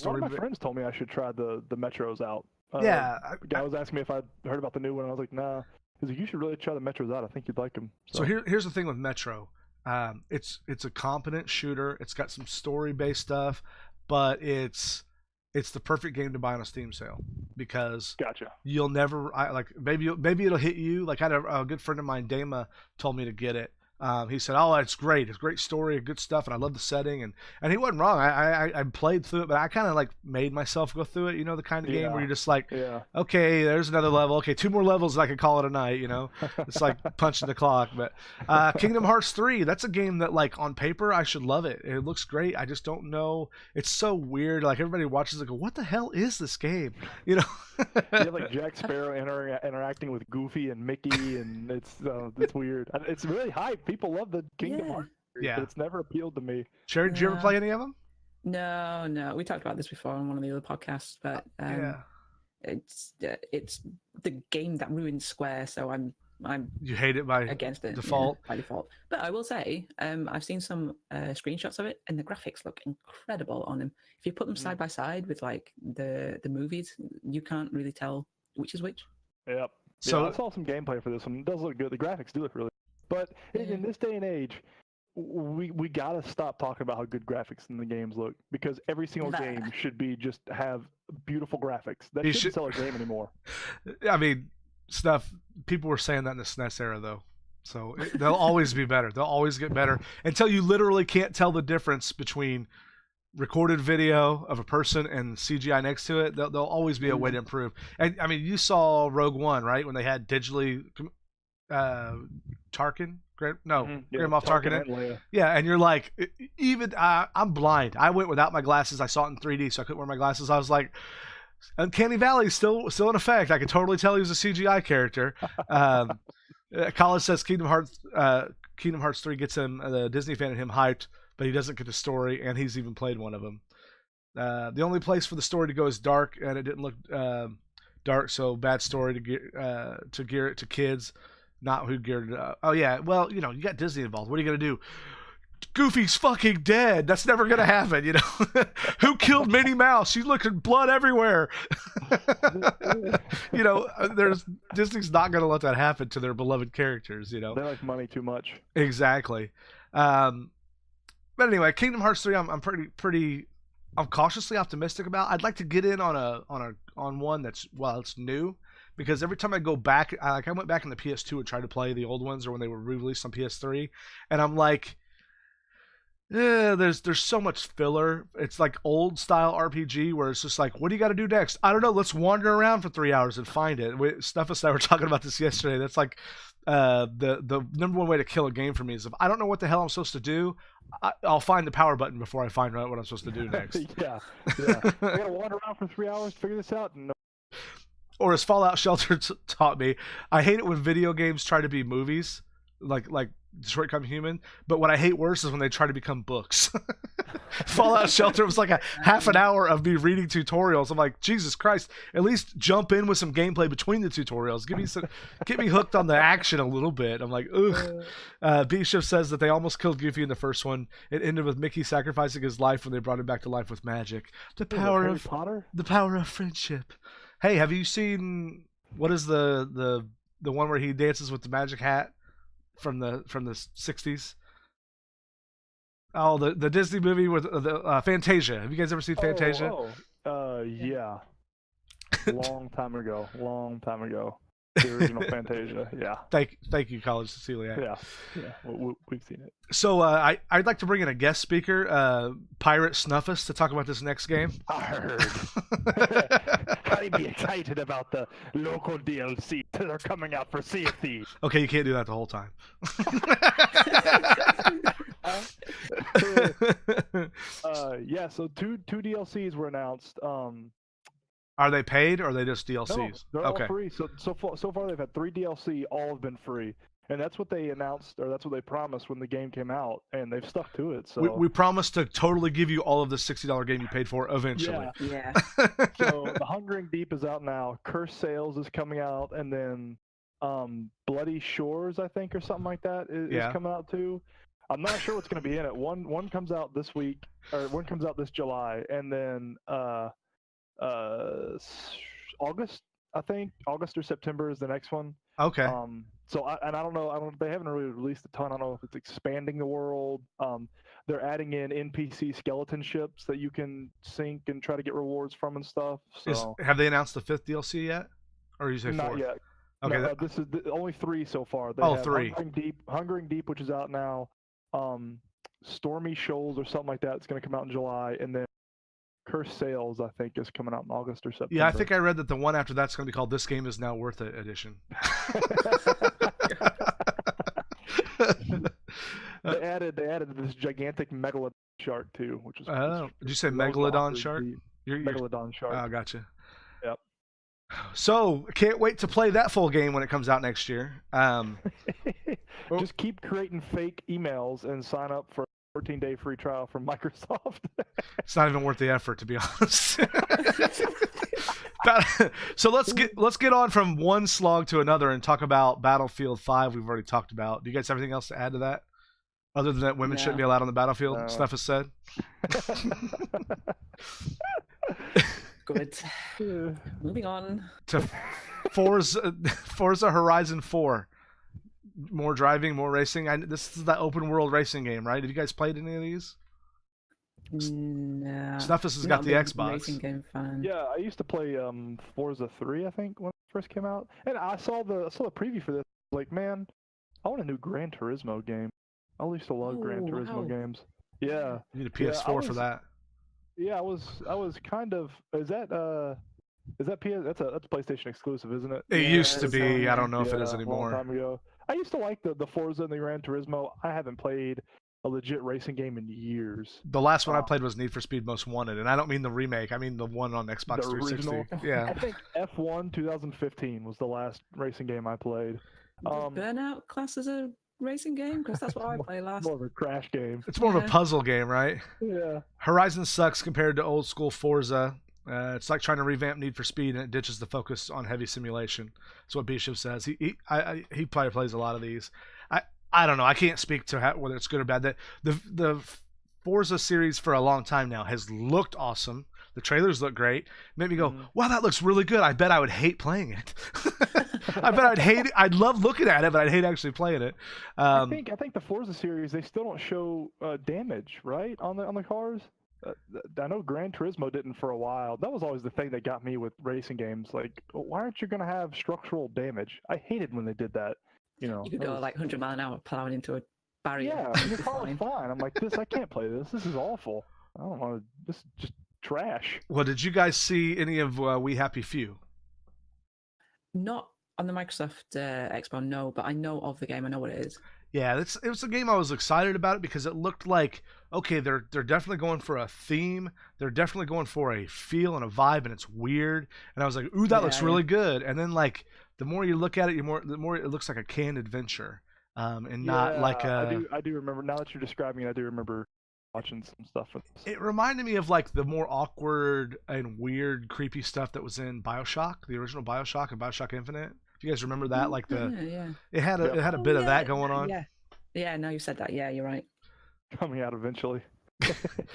One of my friends told me I should try the Metros out. Yeah, the guy was asking me if I'd heard about the new one. I was like, nah. He's like, you should really try the Metros out. I think you'd like them. So here's the thing with Metro. It's a competent shooter. It's got some story-based stuff, but it's the perfect game to buy on a Steam sale because gotcha. You'll never maybe it'll hit you. Like I had a good friend of mine, Dama, told me to get it. He said, "Oh, it's great. It's great story, good stuff, and I love the setting." And he wasn't wrong. I played through it, but I kind of like made myself go through it. You know, the kind of game where you're just like, okay, there's another level. Okay, 2 more levels, and I can call it a night. You know, it's like punching the clock. But Kingdom Hearts 3, that's a game that like on paper I should love it. It looks great. I just don't know. It's so weird. Like everybody watches it, go, "What the hell is this game?" You know. You have like Jack Sparrow interacting with Goofy and Mickey, and it's weird. It's really hype. People love the Kingdom Hearts, yeah. but it's never appealed to me. Sherry, did you ever play any of them? No. We talked about this before on one of the other podcasts, but Yeah. it's the game that ruined Square, so I'm You hate it by against it default. by default. But I will say, I've seen some screenshots of it, and the graphics look incredible on them. If you put them side by side with like the movies, you can't really tell which is which. Yep. So I saw some gameplay for this one. It does look good. The graphics do look really good. But in this day and age, we gotta stop talking about how good graphics in the games look, because every single game should be just have beautiful graphics. That shouldn't sell a game anymore. I mean, stuff. People were saying that in the SNES era, though. So they'll always be better. They'll always get better until you literally can't tell the difference between recorded video of a person and CGI next to it. There'll always be a way to improve. And I mean, you saw Rogue One, right? When they had digitally Tarkin. Grand Moff Tarkin. Yeah, and you're like, even I'm blind. I went without my glasses. I saw it in 3D, so I couldn't wear my glasses. I was like, Uncanny Valley is still in effect. I could totally tell he was a CGI character. Colin says Kingdom Hearts 3 gets him, the Disney fan in him, hyped, but he doesn't get the story, and he's even played one of them. The only place for the story to go is dark, and it didn't look dark, so bad story to gear it to kids. Not who geared it up. Oh, yeah. Well, you got Disney involved. What are you going to do? Goofy's fucking dead. That's never going to happen, Who killed Minnie Mouse? She's looking blood everywhere. Disney's not going to let that happen to their beloved characters, They like money too much. Exactly. But anyway, Kingdom Hearts 3, I'm I'm cautiously optimistic about. I'd like to get in on one that's, it's new. Because every time I go back, I went back in the PS2 and tried to play the old ones or when they were re-released on PS3, and I'm like, there's so much filler. It's like old style RPG where it's just like, what do you got to do next? I don't know. Let's wander around for 3 hours and find it. Steffes and I were talking about this yesterday. That's like the number one way to kill a game for me is if I don't know what the hell I'm supposed to do, I'll find the power button before I find out what I'm supposed to do next. yeah. I gotta wander around for 3 hours to figure this out. Or as Fallout Shelter taught me, I hate it when video games try to be movies, like Detroit Become Human. But what I hate worse is when they try to become books. Fallout Shelter was like a half an hour of me reading tutorials. I'm like, Jesus Christ! At least jump in with some gameplay between the tutorials. Get me hooked on the action a little bit. I'm like, ugh. B-Shift says that they almost killed Goofy in the first one. It ended with Mickey sacrificing his life when they brought him back to life with magic. The power of friendship. Hey, have you seen what is the one where he dances with the magic hat from the 60s? Oh, the Disney movie with the Fantasia. Have you guys ever seen Fantasia? Yeah. Long time ago. The original Fantasia. Yeah. Thank you, College Cecilia. Yeah. We've seen it. So I'd like to bring in a guest speaker, Pirate Snuffus, to talk about this next game. I heard. I'd be excited about the local DLC that are coming out for Sea of Thieves. Okay, you can't do that the whole time. So two DLCs were announced. Are they paid or are they just DLCs? No, they're all free. So far they've had 3 DLC, all have been free. And that's what they announced, or that's what they promised when the game came out, and they've stuck to it. So we promised to totally give you all of the $60 game you paid for eventually. Yeah. So The Hungering Deep is out now. Cursed Sails is coming out, and then Bloody Shores, I think, or something like that is coming out too. I'm not sure what's going to be in it. One comes out this week, or one comes out this July, and then August, I think. August or September is the next one. Okay. I don't know. They haven't really released a ton. I don't know if it's expanding the world. They're adding in NPC skeleton ships that you can sink and try to get rewards from and stuff. So have they announced the 5th DLC yet, or you say 4? Not yet. Okay. No, this is only 3 so far. They have 3. Hungering Deep, which is out now. Stormy Shoals or something like that. It's going to come out in July, and then Cursed Sails, I think, is coming out in August or September. Yeah, I think I read that the one after that's going to be called "This Game Is Now Worth It" edition. They added this gigantic megalodon shark too, which is. Did you say megalodon shark? Megalodon shark. Oh, gotcha. Yep. So can't wait to play that full game when it comes out next year. Just keep creating fake emails and sign up for 14-day free trial from Microsoft. It's not even worth the effort, to be honest. So let's get on from one slog to another and talk about Battlefield 5. We've already talked about. Do you guys have anything else to add to that? Other than that, women shouldn't be allowed on the battlefield. No. Stuff is said. Good. Moving on. To Forza Horizon 4. More driving, more racing. This is that open world racing game, right? Have you guys played any of these? No. Snuffus has Not got a the big Xbox. Racing game fan. Yeah, I used to play Forza 3, I think, when it first came out, and I saw the preview for this. Like, man, I want a new Gran Turismo game. I used to love Gran Oh, Turismo wow. games. Yeah, You need a Yeah, PS4 I for was- that. yeah, I was kind of. Is that PS? That's a PlayStation exclusive, isn't it? It Yeah, used to it's be. I don't know if it Yeah, is a long anymore. time ago. I used to like the Forza and the Gran Turismo. I haven't played a legit racing game in years. The last one I Oh. played was Need for Speed Most Wanted, and I don't mean the remake. I mean the one on Xbox The 360. original? I Yeah. think F1 2015 was the last racing game I played. Does Burnout class as a racing game? Because that's what I played last. More of a crash game. It's more of a Yeah. puzzle game, right? Yeah. Horizon sucks compared to old school Forza. It's like trying to revamp Need for Speed, and it ditches the focus on heavy simulation. That's what Bishop says. He probably plays a lot of these. I don't know. I can't speak to whether it's good or bad. The Forza series for a long time now has looked awesome. The trailers look great. Made me go, wow, that looks really good. I bet I would hate playing it. I bet I'd hate it. I'd love looking at it, but I'd hate actually playing it. I think the Forza series, they still don't show damage, right, on the cars. I know Gran Turismo didn't for a while. That was always the thing that got me with racing games. Like, why aren't you gonna have structural damage? I hated when they did that. You know, You could that go was- like 100 mile an hour plowing into a barrier. yeah, It'd the be car was fine. fine. I'm like, I can't play this. This is awful. I don't want to. This is just trash. Well, did you guys see any of We Happy Few? Not on the Microsoft Expo, no, but I know of the game. I know what it is. Yeah, it was a game I was excited about it because it looked like, okay, they're definitely going for a theme. They're definitely going for a feel and a vibe, and it's weird. And I was like, ooh, that looks Yeah, really good. And then like the more you look at it, the more it looks like a canned adventure, and not like a. I do remember now that you're describing it. I do remember watching some stuff with this. It reminded me of like the more awkward and weird, creepy stuff that was in BioShock, the original BioShock and BioShock Infinite. If you guys remember that, like Yeah. it had a Yeah. bit of Oh, that going on. Yeah. Yeah, no, you said that. Yeah, you're right. Coming out eventually.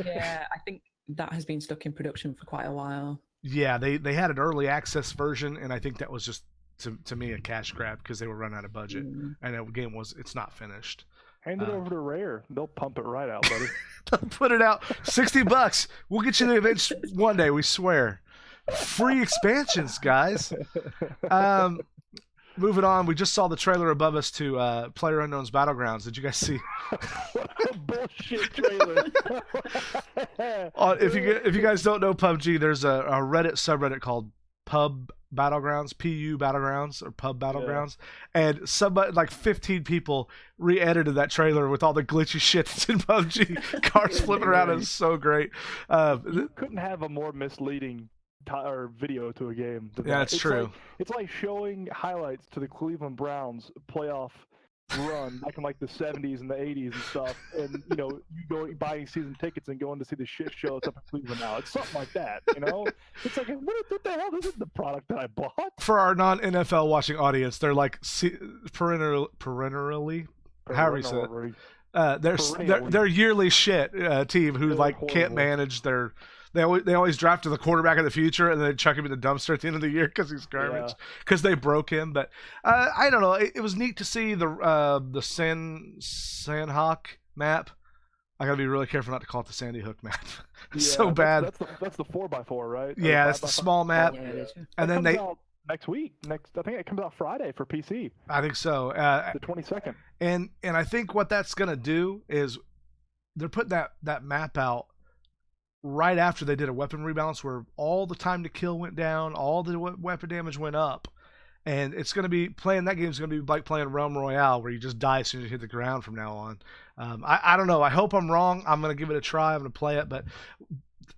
Yeah, I think that has been stuck in production for quite a while. Yeah, they had an early access version, and I think that was just to me a cash grab because they were running out of budget, Mm. and the game it's not finished. Hand it over to Rare. They'll pump it right out, buddy. Put it out, $60. We'll get you the events one day. We swear. Free expansions, guys. Moving on, we just saw the trailer above us to PlayerUnknown's Battlegrounds. Did you guys see? What a bullshit trailer. If you guys don't know PUBG, there's a Reddit subreddit called Pub Battlegrounds, PU Battlegrounds, or Pub Battlegrounds, and somebody like 15 people re-edited that trailer with all the glitchy shit that's in PUBG. Cars flipping around is so great. You couldn't have a more misleading or video to a game. Than Yeah, that. it's true. It's like showing highlights to the Cleveland Browns playoff run back in like the 70s and the 80s and stuff, and you know, you go buying season tickets and going to see the shit show that's up in Cleveland now. It's something like that, you know. It's like, what the hell? This is the product that I bought. For our non-NFL watching audience, they're like perennially. However you say it. They're yearly shit team who They're like horrible. can't manage their. They always draft to the quarterback of the future and then chuck him in the dumpster at the end of the year because he's garbage because they broke him. But I don't know. It was neat to see the Sandhawk map. I gotta be really careful not to call it the Sandy Hook map. It's so bad. That's the 4x4, right? Yeah, that's the small map. Yeah, it is. And then That they, comes out next week. I think it comes out Friday for PC, I think so. the 22nd. And I think what that's gonna do is they're putting that map out right after they did a weapon rebalance where all the time to kill went down, all the weapon damage went up, and it's going to be playing that game is going to be like playing Realm Royale where you just die as soon as you hit the ground from now on. I don't know. I hope I'm wrong. I'm going to give it a try. I'm going to play it, but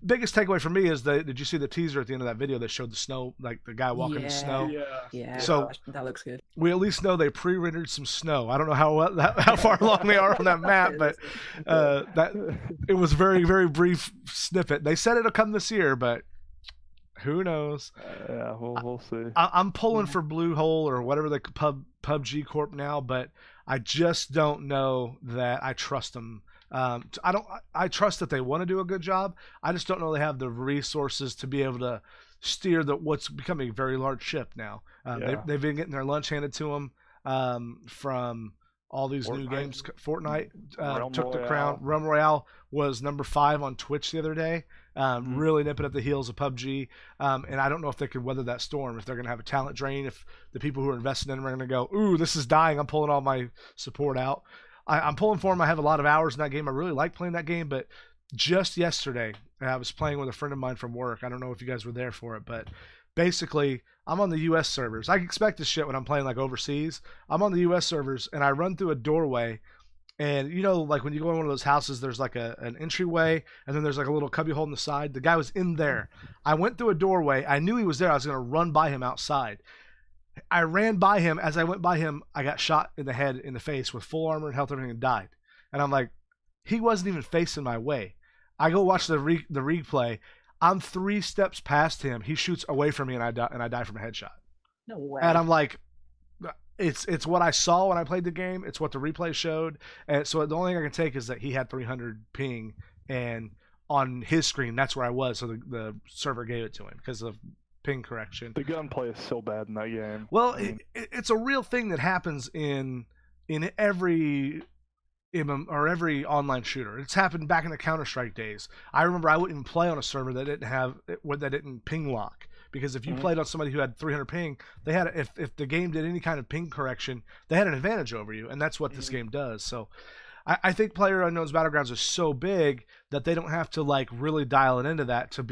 biggest takeaway for me is did you see the teaser at the end of that video that showed the snow, like the guy walking in the snow? Yeah. So that looks good. we at least know they pre-rendered some snow. I don't know how far along they are on that map, but that it was very, very brief snippet. They said it'll come this year, but who knows? Yeah, we'll see. I'm pulling for Bluehole or whatever the PUBG Corp now, but I just don't know that I trust them. I trust that they want to do a good job. I just don't know they have the resources to be able to steer what's becoming a very large ship now. They've been getting their lunch handed to them from all these new games. Fortnite took the crown. Realm Royale was number 5 on Twitch the other day. Really nipping at the heels of PUBG, and I don't know if they can weather that storm, if they're going to have a talent drain, if the people who are invested in them are going to go, ooh, this is dying, I'm pulling all my support out. I'm pulling for them. I have a lot of hours in that game. I really like playing that game, but just yesterday I was playing with a friend of mine from work. I don't know if you guys were there for it, but basically I'm on the US servers. I expect this shit when I'm playing like overseas. I'm on the US servers and I run through a doorway. And you know, like when you go in one of those houses, there's like an entryway, and then there's like a little cubby hole in the side. The guy was in there. I went through a doorway. I knew he was there. I was going to run by him outside. I ran by him. As I went by him, I got shot in the head, in the face, with full armor and health, everything, and died. And I'm like, he wasn't even facing my way. I go watch the replay. I'm 3 steps past him. He shoots away from me, and I die from a headshot. No way. And I'm like, it's what I saw when I played the game. It's what the replay showed. And so the only thing I can take is that he had 300 ping, and on his screen, that's where I was. So the server gave it to him because of ping correction. The gunplay is so bad in that game. Well, it's a real thing that happens in every every online shooter. It's happened back in the Counter-Strike days. I remember I wouldn't even play on a server that didn't ping lock. Because if you played on somebody who had 300 ping, they had if the game did any kind of ping correction, they had an advantage over you, and that's what this game does. So, I think PlayerUnknown's Battlegrounds is so big that they don't have to like really dial it into that to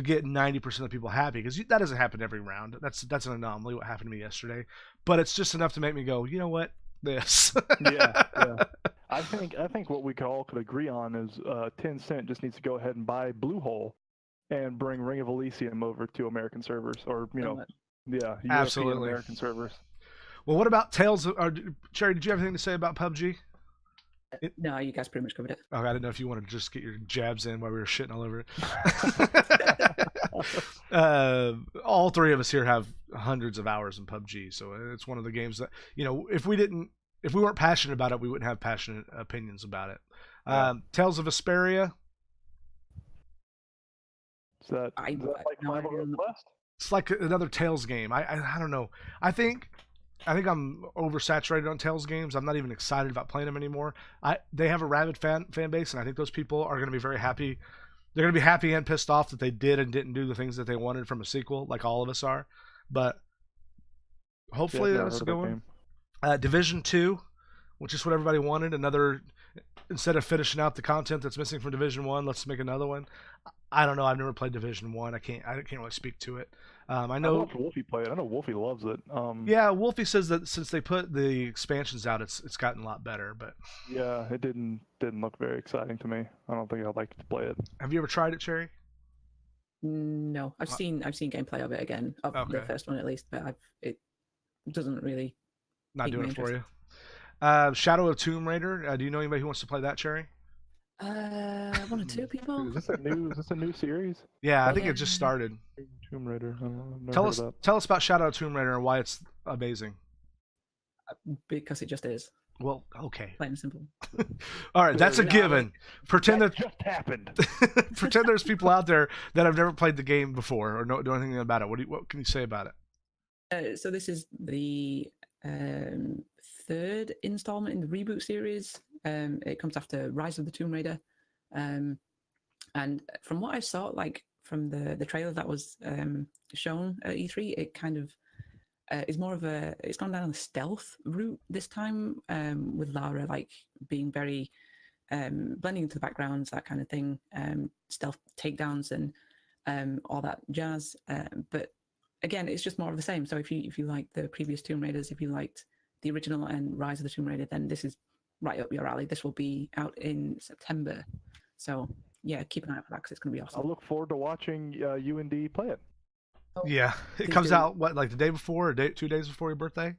get 90% of people happy, because that doesn't happen every round. That's an anomaly. What happened to me yesterday, but it's just enough to make me go, you know what, this. yeah. I think what we all could agree on is Tencent just needs to go ahead and buy Bluehole and bring Ring of Elysium over to American servers, or European Absolutely. American servers. Well, what about Tales? Cherry, did you have anything to say about PUBG? No, you guys pretty much covered it. Okay, I didn't know if you wanted to just get your jabs in while we were shitting all over it. All 3 of us here have hundreds of hours in PUBG, so it's one of the games that, you know, if we weren't passionate about it, we wouldn't have passionate opinions about it. Tales of Vesperia. Is that like Final Quest? It's like another Tales game. I don't know. I think I'm oversaturated on Tales games. I'm not even excited about playing them anymore. They have a rabid fan base, and I think those people are going to be very happy. They're going to be happy and pissed off that they did and didn't do the things that they wanted from a sequel, like all of us are. But hopefully that's a good one. Division 2, which is what everybody wanted. Instead of finishing out the content that's missing from Division 1, let's make another one. I don't know. I've never played Division 1. I can't really speak to it. I know Wolfie played. I know Wolfie loves it. Yeah, Wolfie says that since they put the expansions out, it's gotten a lot better. But yeah, it didn't look very exciting to me. I don't think I'd like to play it. Have you ever tried it, Cherry? No, I've seen gameplay of it again, of the first one at least, but it doesn't really. Not doing it for you. Shadow of Tomb Raider. Do you know anybody who wants to play that, Cherry? 1 or 2 people. Is this a new series? Yeah, I think it just started. Tomb Raider. Tell us about Shadow of Tomb Raider and why it's amazing. Because it just is. Well, okay. Plain and simple. All right, that's a given. Pretend that just happened. Pretend there's people out there that have never played the game before or know anything about it. What can you say about it? So this is the 3rd installment in the reboot series. It comes after Rise of the Tomb Raider, and from what I saw, like from the trailer that was shown at E3, it kind of is more of it's gone down the stealth route this time, with Lara like being very blending into the backgrounds, that kind of thing, stealth takedowns and all that jazz. But again, it's just more of the same. So if you like the previous Tomb Raiders, if you liked the original and Rise of the Tomb Raider, then this is right up your alley. This will be out in September, so yeah, keep an eye out for that because it's going to be I awesome. look forward to watching you and D play it. Yeah, it Please comes do. out what, like the day before, or 2 days before your birthday.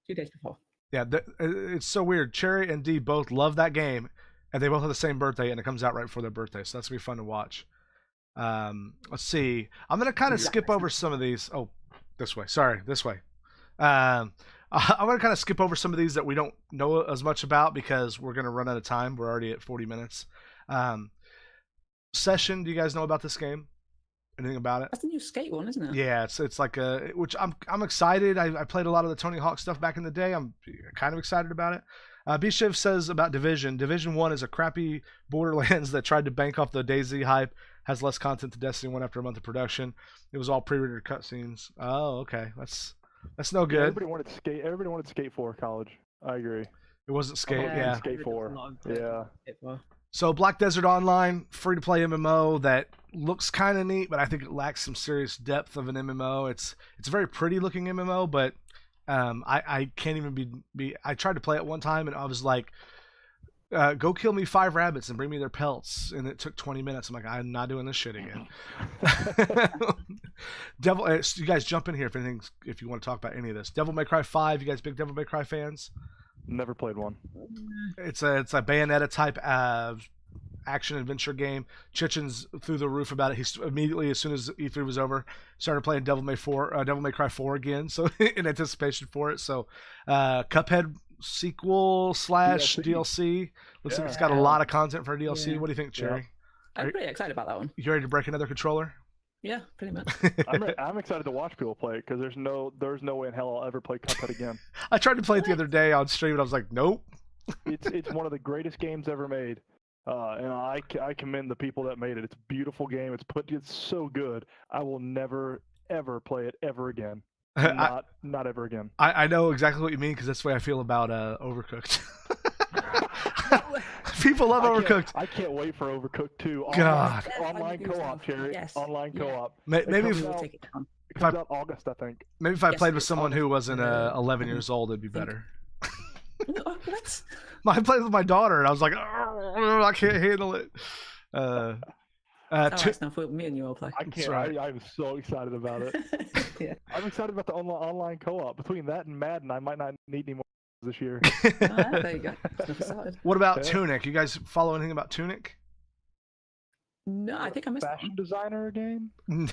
2 days before. Yeah, it's so weird. Cherry and D both love that game, and they both have the same birthday, and it comes out right before their birthday, so that's gonna be fun to watch. Let's see. I'm gonna kind of Yeah. skip over some of these. Oh, this way. Sorry, this way. I'm gonna kind of skip over some of these that we don't know as much about because we're gonna run out of time. We're already at 40 minutes. Session. Do you guys know about this game? Anything about it? That's the new skate one, isn't it? Yeah, it's like a, which I'm excited. I played a lot of the Tony Hawk stuff back in the day. I'm kind of excited about it. B-Shiv says about Division. Division 1 is a crappy Borderlands that tried to bank off the DayZ hype. Has less content than Destiny 1 after a month of production. It was all pre-rendered cutscenes. Oh, okay. That's no good. Everybody wanted Skate. Everybody wanted Skate 4 college. I agree. It wasn't Skate. Yeah. Yeah. Skate 4. Yeah. Skate 4. So Black Desert Online, free-to-play MMO that looks kind of neat, but I think it lacks some serious depth of an MMO. It's a very pretty-looking MMO, but I can't even be. I tried to play it one time, and I was like, "Go kill me 5 rabbits and bring me their pelts," and it took 20 minutes. I'm like, I'm not doing this shit again. You guys jump in here if you want to talk about any of this. Devil May Cry 5. You guys big Devil May Cry fans? Never played one. It's a Bayonetta type action adventure game. Chichen's through the roof about it. He's immediately, as soon as E3 was over, started playing Devil May Cry 4 again. So in anticipation for it. So Cuphead sequel / DLC. Looks like it's got a lot of content for a DLC. Yeah. What do you think, Cherry? I'm pretty excited about that one. You ready to break another controller? Yeah, pretty much. I'm excited to watch people play it because there's no way in hell I'll ever play Cuphead again. I tried to play it the other day on stream, and I was like, nope. It's one of the greatest games ever made, and I commend the people that made it. It's a beautiful game. It's so good. I will never ever play it ever again. Not ever again. I know exactly what you mean because that's the way I feel about Overcooked. People love Overcooked. I can't wait for Overcooked 2. God. Online co-op, Cherry. Yes. Online co-op. Maybe It if, comes out- Take it down. It comes out August, I think. maybe if I Yes, played with it's someone who August. wasn't 11 years old, it'd be better. Oh, what? I played with my daughter, and I was like, "Oh, I can't handle it." All right, now for me and you will play. I can't. right. I'm so excited about it. Yeah. I'm excited about the online co-op. Between that and Madden, I might not need any more this year. There you go. Never started. What about Yeah. Tunic? You guys follow anything about Tunic? No, I think I missed that Fashion one. designer game?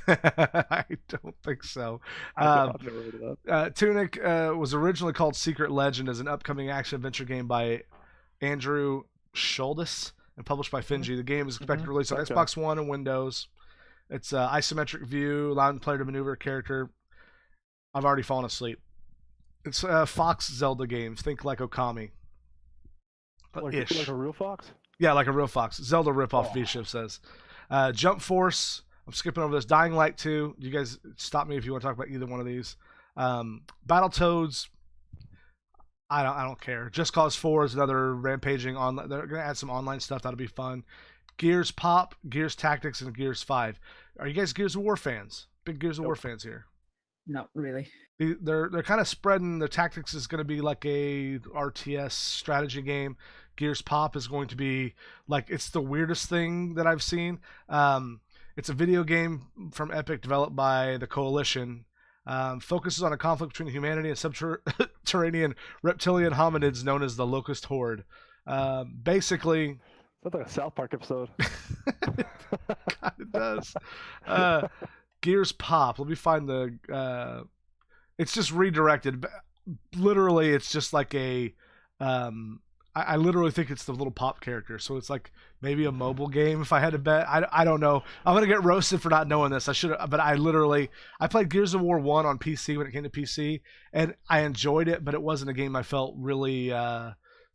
I don't think so. I've never heard of that. Tunic was originally called Secret Legend as an upcoming action adventure game by Andrew Schuldes and published by Finji. The game is expected to release on Okay. Xbox One and Windows. It's isometric view, allowing the player to maneuver a character. I've already fallen asleep. It's Fox Zelda games. Think like Okami. Like a real fox? Yeah, like a real Fox. Zelda ripoff, Oh. V-Shift says. Jump Force. I'm skipping over this. Dying Light 2. You guys stop me if you want to talk about either one of these. Battletoads. I don't care. Just Cause 4 is another rampaging online. They're gonna add some online stuff. That'll be fun. Gears Pop, Gears Tactics, and Gears 5. Are you guys Gears of War fans? Big Gears of War fans here. Not really. They're kind of spreading. The Tactics is going to be like a RTS strategy game. Gears Pop is going to be like, it's the weirdest thing that I've seen. It's a video game from Epic developed by the Coalition. Focuses on a conflict between humanity and subterranean reptilian hominids known as the Locust Horde. Basically, Sounds like a South Park episode. it does. Gears Pop. Let me find the. It's just redirected. Literally, it's just like a. I literally think it's the little Pop character. So it's like maybe a mobile game. If I had to bet, I don't know. I'm gonna get roasted for not knowing this. I should, but I played Gears of War 1 on PC when it came to PC, and I enjoyed it. But it wasn't a game I felt really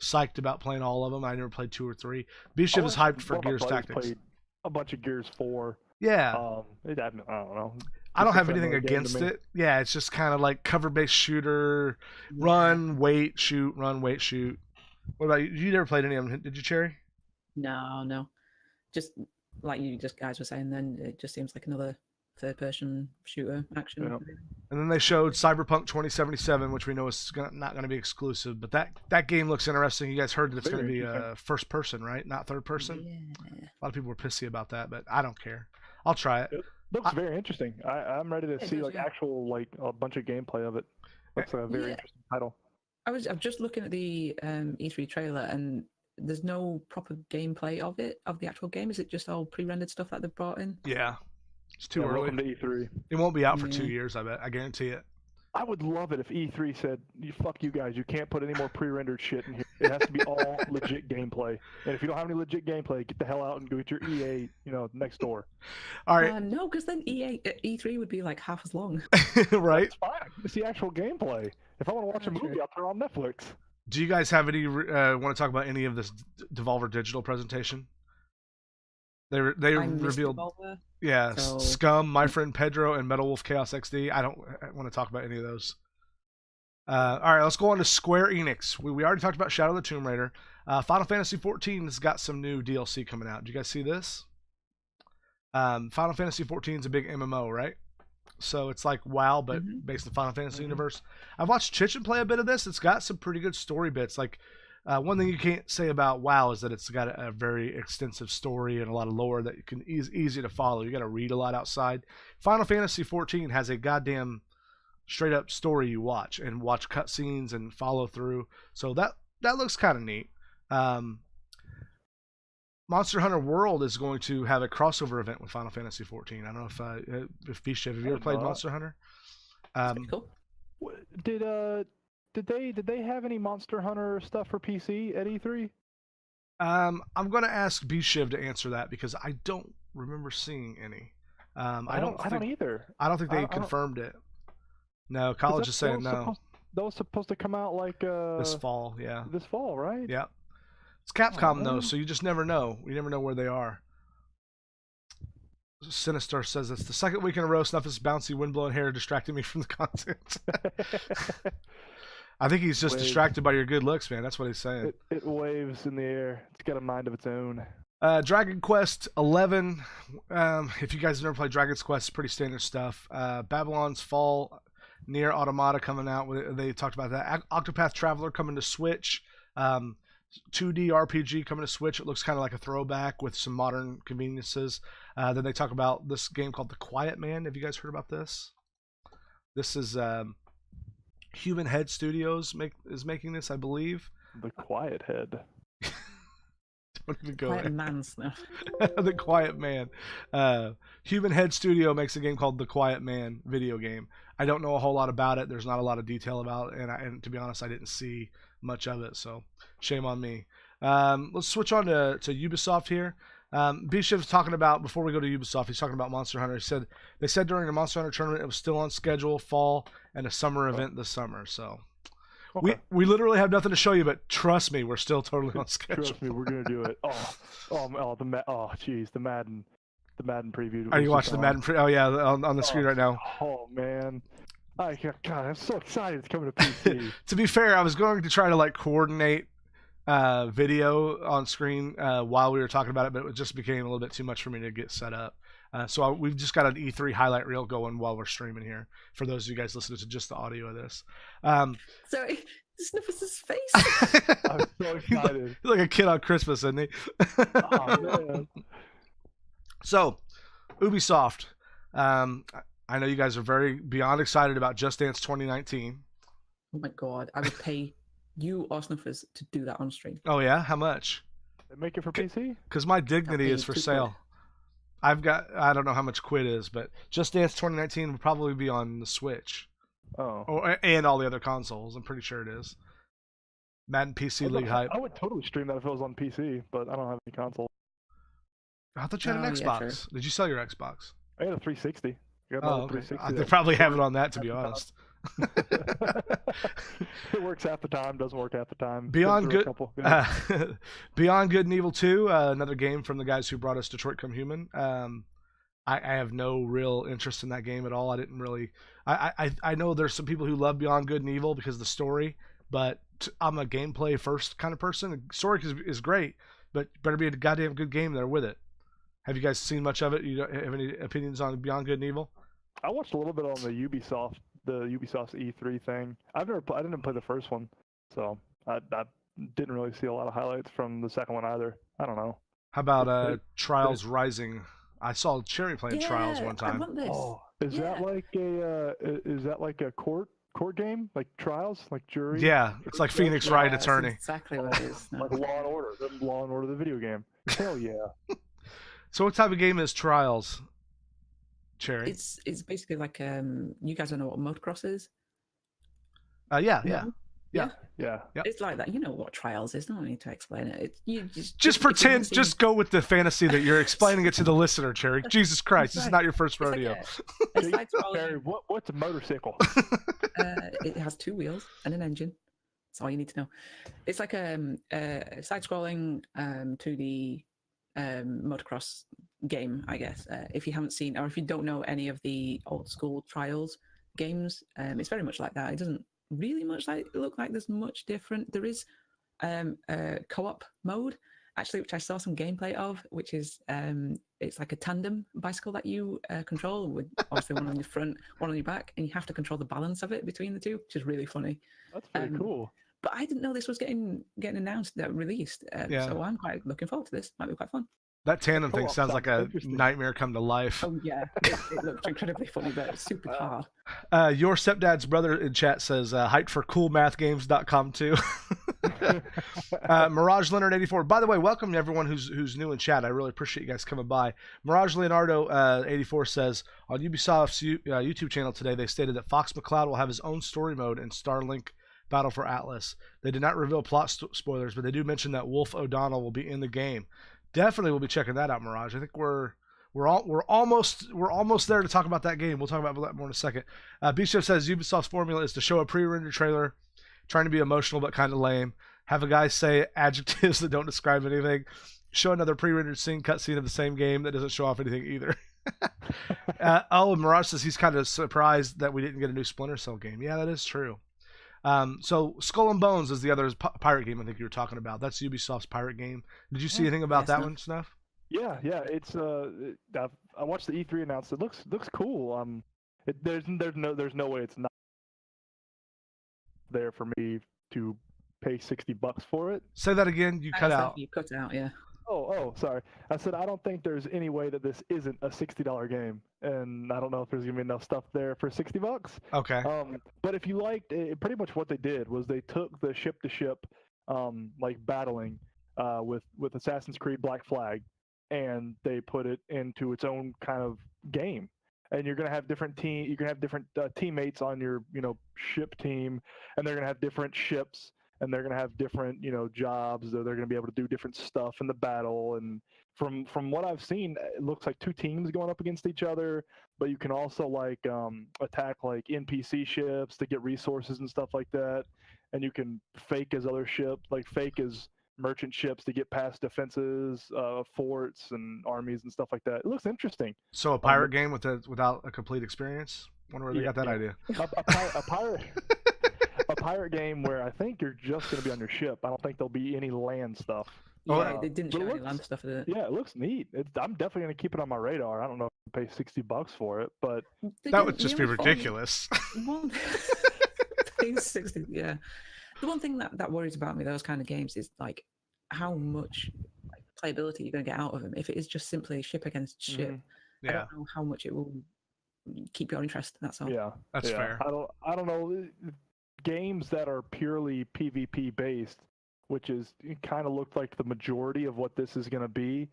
psyched about playing all of them. I never played 2 or 3. B-Shiv is hyped for One of my Gears buddies Tactics. played a bunch of Gears 4. Yeah. I don't know. I don't Just have a anything similar game to against me. it. Yeah, it's just kind of like cover-based shooter, run, wait, shoot, run, wait, shoot. What about you? You never played any of them, did you, Cherry? No. Just like you just guys were saying then, it just seems like another third-person shooter action. Yeah. And then they showed Cyberpunk 2077, which we know is not going to be exclusive, but that game looks interesting. You guys heard that it's going to be first person, right? Not third person? Yeah. A lot of people were pissy about that, but I don't care. I'll try it. It looks very interesting. I'm ready to see does, like yeah. actual like a bunch of gameplay of it. Looks like a very Yeah. interesting title. I'm just looking at the E3 trailer, and there's no proper gameplay of the actual game. Is it just all pre-rendered stuff that they've brought in? Yeah. It's too early. Welcome to E3. It won't be out for 2 Yeah. years, I bet. I guarantee it. I would love it if E3 said, "Fuck you guys, you can't put any more pre-rendered shit in here. It has to be all legit gameplay. And if you don't have any legit gameplay, get the hell out and go get your EA, next door." All right. No, because then E3 would be like half as long. Right? It's fine. It's the actual gameplay. If I want to watch a That's movie, right. I'll turn on Netflix. Do you guys have any want to talk about any of this Devolver Digital presentation? They I missed revealed, Devolver. yeah, so- Scum, My Friend Pedro, and Metal Wolf Chaos XD. I don't want to talk about any of those. All right, let's go on to Square Enix. We already talked about Shadow of the Tomb Raider. Final Fantasy XIV has got some new DLC coming out. Did you guys see this? Final Fantasy XIV is a big MMO, right? So it's like WoW, but Mhm. based in the Final Fantasy Mhm. universe. I've watched Chichin play a bit of this. It's got some pretty good story bits. Like one thing you can't say about WoW is that it's got a very extensive story and a lot of lore that you can easy to follow. You got to read a lot outside. Final Fantasy XIV has a goddamn straight up story you watch and watch cutscenes and follow through. So that looks kind of neat. Monster Hunter World is going to have a crossover event with Final Fantasy XIV. I don't know if Bishev, have you ever played Monster Hunter? Pretty cool. Did they have any Monster Hunter stuff for PC at E3? I'm going to ask Bishev to answer that because I don't remember seeing any. I don't either. I don't think they I don't- confirmed it. No, college is saying no. That was supposed to come out like This fall, yeah. this fall, right? Yeah. It's Capcom though, man. so you just never know. You never know where they are. Sinistar says it's the second week in a row Snuff's bouncy windblown hair distracting me from the content. I think he's just Waves. distracted by your good looks, man. That's what he's saying. It waves in the air. It's got a mind of its own. Dragon Quest 11. If you guys have never played Dragon's Quest, it's pretty standard stuff. Babylon's Fall, Nier Automata coming out. They talked about that. Octopath Traveler coming to Switch. 2D RPG coming to Switch. It looks kind of like a throwback with some modern conveniences. Then they talk about this game called The Quiet Man. Have you guys heard about this? This is Human Head Studios is making this, I believe. The Quiet Head. Don't even go Quiet there. man stuff. The Quiet Man. Human Head Studio makes a game called The Quiet Man video game. I don't know a whole lot about it. There's not a lot of detail about it, and to be honest, I didn't see much of it, so shame on me. Let's switch on to Ubisoft here. Bishop's talking about, before we go to Ubisoft, he's talking about Monster Hunter. They said during the Monster Hunter tournament it was still on schedule, fall, and a summer event this summer. So Okay. we literally have nothing to show you, but trust me, we're still totally on schedule. Trust me, we're gonna do it. Jeez, the Madden preview. Are you was watching the just Madden? Oh yeah, on the screen right now. Oh man, God, I'm so excited it's coming to PC. To be fair, I was going to try to coordinate video on screen while we were talking about it, but it just became a little bit too much for me to get set up. So we've just got an E3 highlight reel going while we're streaming here. For those of you guys listening to just the audio of this, Sorry, Sniffus' face. I'm so excited. he's like a kid on Christmas, isn't he? Oh man. So, Ubisoft. I know you guys are very beyond excited about Just Dance 2019. Oh my god, I would pay you or Snuffers to do that on stream. Oh yeah, how much? They make it for PC? Because my dignity That'd is be for $2. sale. I don't know how much quid is, but Just Dance 2019 will probably be on the Switch Oh. and all the other consoles. I'm pretty sure it is. Madden PC League hype. I would totally stream that if it was on PC, but I don't have any console. I thought you had an Oh, yeah, Xbox. sure. Did you sell your Xbox? I had a 360. I got Oh, another okay. 360 They that probably have it works on that, to be half the honest. It works half the time, doesn't work half the time. Beyond Been through a Good, couple, yeah. Beyond Good and Evil 2, another game from the guys who brought us Detroit Become Human. I have no real interest in that game at all. I didn't really. I know there's some people who love Beyond Good and Evil because of the story, but I'm a gameplay first kind of person. Story is great, but better be a goddamn good game there with it. Have you guys seen much of it? You don't have any opinions on Beyond Good and Evil? I watched a little bit on the Ubisoft the Ubisoft's E3 thing. I didn't play the first one, so I didn't really see a lot of highlights from the second one either. I don't know. How about Trials Rising? I saw Cherry playing Trials one I time. want this. Oh, is that like a court game, like Trials, like jury? Yeah, it's like Phoenix Wright That's Attorney. exactly what it is. Like Law and Order, the video game. Hell yeah! So what type of game is Trials, Cherry? It's basically like you guys don't know what motocross is? Yeah. Yeah. Yeah. Yep. It's like that. You know what Trials is. No need to explain it. You Just if you pretend. haven't seen- Just go with the fantasy that you're explaining it to the listener, Cherry. Jesus Christ, this is right. not your first It's like rodeo. a side-scrolling- Barry, what's a motorcycle? it has 2 wheels and an engine. That's all you need to know. It's like a side-scrolling 2D motocross game, I guess. If you haven't seen, or if you don't know any of the old school Trials games, it's very much like that. It doesn't really look like there's much different. There is a co-op mode actually, which I saw some gameplay of, which is it's like a tandem bicycle that you control with obviously one on your front, one on your back, and you have to control the balance of it between the two, which is really funny. That's pretty cool. But I didn't know this was getting announced, released. Yeah. So I'm quite looking forward to this. Might be quite fun. That tandem thing Co-op sounds like a sounds interesting. nightmare come to life. Oh yeah, it looks incredibly funny, but it's super hard. Your stepdad's brother in chat says hyped for coolmathgames.com too. Mirage Leonard 84. By the way, welcome to everyone who's new in chat. I really appreciate you guys coming by. Mirage Leonardo 84 says on Ubisoft's YouTube channel today they stated that Fox McCloud will have his own story mode in Starlink Battle for Atlas. They did not reveal plot spoilers, but they do mention that Wolf O'Donnell will be in the game. Definitely, we'll be checking that out, Mirage. I think we're almost there to talk about that game. We'll talk about that more in a second. Bishop says Ubisoft's formula is to show a pre-rendered trailer, trying to be emotional but kind of lame. Have a guy say adjectives that don't describe anything. Show another pre-rendered cutscene of the same game that doesn't show off anything either. Mirage says he's kind of surprised that we didn't get a new Splinter Cell game. Yeah, that is true. So Skull and Bones is the other pirate game I think you were talking about. That's Ubisoft's pirate game. Did you see anything about that one, Snuff? Yeah. It's I watched the E3 announcement. It looks cool. There's no way it's not there for me to pay $60 for it. Say that again. You cut out. You cut out, yeah. Oh, sorry. I said I don't think there's any way that this isn't a $60 game, and I don't know if there's gonna be enough stuff there for $60. Okay. But if you liked it, pretty much what they did was they took the ship-to-ship, like battling, with Assassin's Creed Black Flag, and they put it into its own kind of game. And you're gonna have different teammates on your ship team, and they're gonna have different ships. And they're going to have different, jobs. They're going to be able to do different stuff in the battle. And from what I've seen, it looks like 2 teams going up against each other. But you can also attack like NPC ships to get resources and stuff like that. And you can fake as other ships, like fake as merchant ships to get past defenses, forts and armies and stuff like that. It looks interesting. So a pirate game without a complete experience? Wonder where they got that idea. A pirate game where I think you're just going to be on your ship. I don't think there'll be any land stuff. Yeah, they didn't show any land stuff. Did it? Yeah, it looks neat. I'm definitely going to keep it on my radar. I don't know if I pay $60 for it, but that would just be ridiculous. Paying 60, yeah. The one thing that worries about me, those kind of games, is like how much playability you're going to get out of them. If it is just simply ship against ship, I don't know how much it will keep your interest. That's all. Yeah, that's fair. I don't know. Games that are purely PvP based, which is kind of looked like the majority of what this is going to be.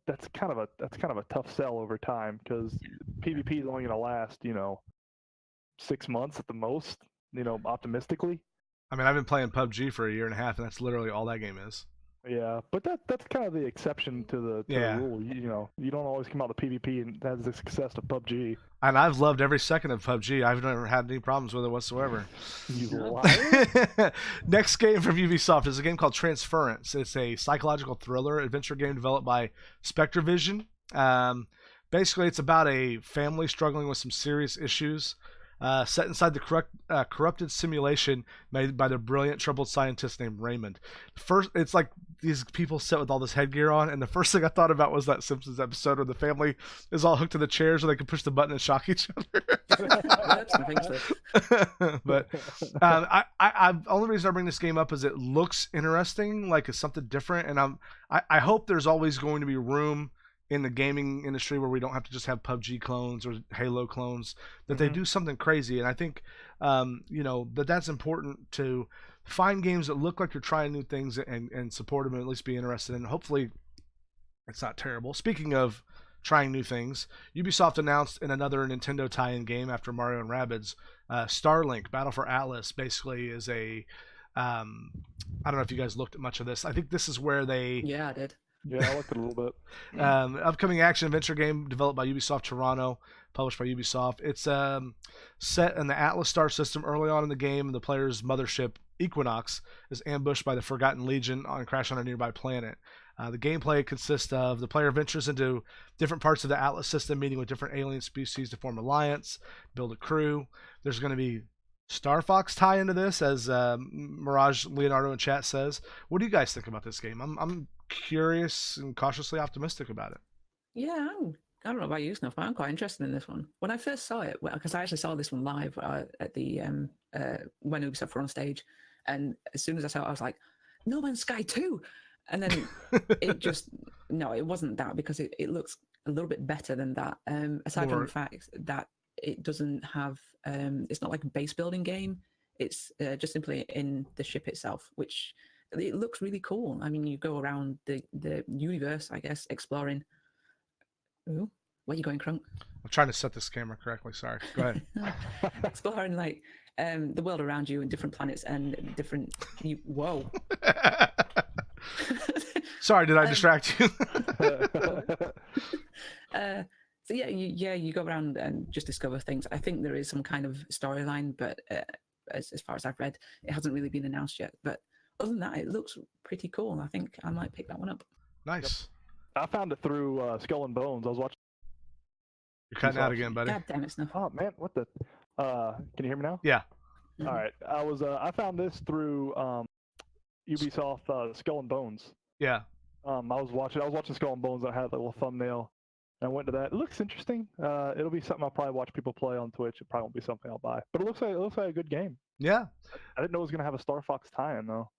That's kind of a tough sell over time, because PvP is only going to last 6 months at the most. Optimistically. I mean, I've been playing PUBG for a year and a half, and that's literally all that game is. Yeah, but that's kind of the exception to the rule. You don't always come out the PvP and has the success of PUBG. And I've loved every second of PUBG. I've never had any problems with it whatsoever. You liar. Next game from Ubisoft is a game called Transference. It's a psychological thriller adventure game developed by SpectreVision. Basically, it's about a family struggling with some serious issues. set inside the corrupted simulation made by the brilliant troubled scientist named Raymond. First, it's like these people sit with all this headgear on, and the first thing I thought about was that Simpsons episode where the family is all hooked to the chairs, so they can push the button and shock each other. But only reason I bring this game up is it looks interesting, like it's something different, and I hope there's always going to be room in the gaming industry where we don't have to just have PUBG clones or Halo clones, that they do something crazy. And I think, that's important to find games that look like you're trying new things and support them and at least be interested in. Hopefully it's not terrible. Speaking of trying new things, Ubisoft announced in another Nintendo tie-in game after Mario and Rabbids, Starlink Battle for Atlas basically is a, I don't know if you guys looked at much of this. I think this is where they... Yeah, I did. Yeah, I looked at it a little bit. Upcoming action adventure game developed by Ubisoft Toronto, published by Ubisoft. It's set in the Atlas star system. Early on in the game, the player's mothership Equinox is ambushed by the Forgotten Legion and crash on a nearby planet. The gameplay consists of the player ventures into different parts of the Atlas system, meeting with different alien species to form alliance, build a crew. There's going to be Star Fox tie into this, as Mirage Leonardo in chat says. What do you guys think about this game? I'm curious and cautiously optimistic about it. Yeah, I don't know about you, Snuff, but I'm quite interested in this one. When I first saw it, because I actually saw this one live at the when Ubisoft were on stage, and as soon as I saw it, I was like, No Man's Sky 2! And then it just, no, it wasn't that, because it looks a little bit better than that. Aside from the fact that it doesn't have, it's not like a base building game. It's just simply in the ship itself, which it looks really cool. I mean, you go around the universe, I guess, exploring. Ooh, where are you going, Crunk? I'm trying to set this camera correctly. Sorry. Go ahead. Exploring like the world around you and different planets and different. Whoa. Sorry, did I distract you? So you go around and just discover things. I think there is some kind of storyline, but as far as I've read, it hasn't really been announced yet. But other than that, it looks pretty cool. I think I might pick that one up. Nice. I found it through Skull and Bones. I was watching. You're cutting out again, buddy. God damn it, Snuff. Oh man, what the? Can you hear me now? Yeah. Mhm. All right. I found this through Ubisoft Skull and Bones. Yeah. I was watching Skull and Bones. I had a little thumbnail, and I went to that. It looks interesting. It'll be something I'll probably watch people play on Twitch. It probably won't be something I'll buy, but it looks like a good game. Yeah. I didn't know it was gonna have a Star Fox tie-in though.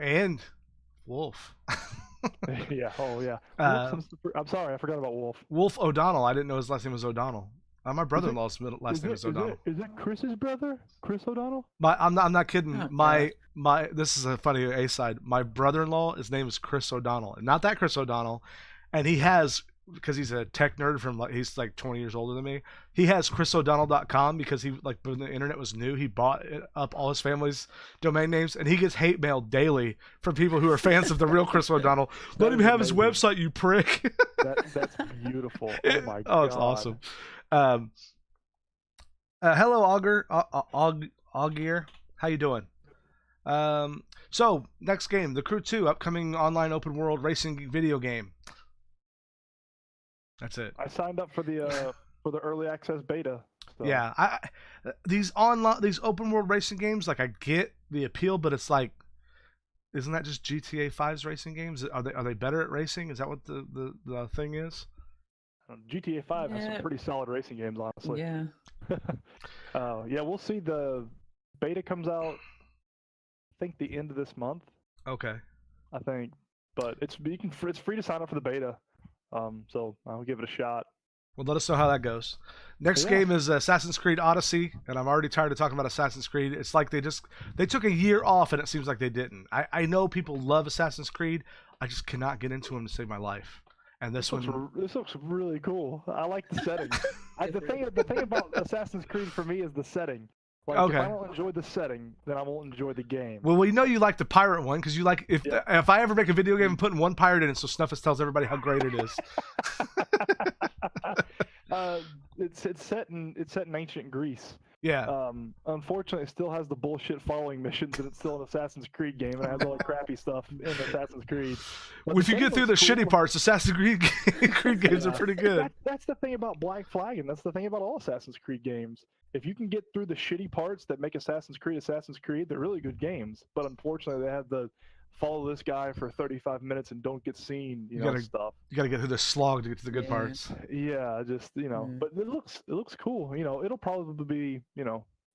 And Wolf. Yeah. Oh yeah. I'm sorry, I forgot about Wolf. Wolf O'Donnell. I didn't know his last name was O'Donnell. My brother-in-law's last name is O'Donnell. Is it Chris's brother? Chris O'Donnell? I'm not kidding. Oh, My this is a funny A-side. My brother-in-law, his name is Chris O'Donnell, not that Chris O'Donnell, and he has, because he's a tech nerd he's like 20 years older than me. He has ChrisO'Donnell.com because he, like, when the internet was new, he bought up all his family's domain names, and he gets hate mail daily from people who are fans of the real Chris O'Donnell. Let him have his website, you prick. That's beautiful. Oh my god. Oh, it's awesome. Hello, Augur. Augur. How you doing? So next game, The Crew 2, upcoming online open world racing video game. That's it. I signed up for the early access beta. So. Yeah, these open world racing games, like, I get the appeal, but it's like, isn't that just GTA 5's racing games? Are they better at racing? Is that what the thing is? GTA 5 has some pretty solid racing games, honestly. Yeah. Yeah, we'll see. The beta comes out, I think, the end of this month. Okay. I think, but it's free to sign up for the beta. So I'll give it a shot. Well, let us know how that goes. Next game is Assassin's Creed Odyssey, and I'm already tired of talking about Assassin's Creed. It's like they took a year off, and it seems like they didn't. I know people love Assassin's Creed. I just cannot get into them to save my life. And this looks really cool. I like the setting. The thing about Assassin's Creed for me is the setting. Like, if I don't enjoy the setting, then I won't enjoy the game. Well, we know you like the pirate one, because you like, if I ever make a video game, I'm putting one pirate in it so Snuffus tells everybody how great it is. It's set in ancient Greece. Yeah. Unfortunately, it still has the bullshit following missions, and it's still an Assassin's Creed game, and it has all the crappy stuff in Assassin's Creed. But If you the game get through the looks shitty cool. parts, Assassin's Creed, Creed games are Yeah. pretty good. That's the thing about Black Flag, and that's the thing about all Assassin's Creed games. If you can get through the shitty parts that make Assassin's Creed, they're really good games. But unfortunately, they have the follow this guy for 35 minutes and don't get seen, You gotta- stuff. You got to get through the slog to get to the good Yeah. parts. Yeah, just Mm. but it looks cool. It'll probably be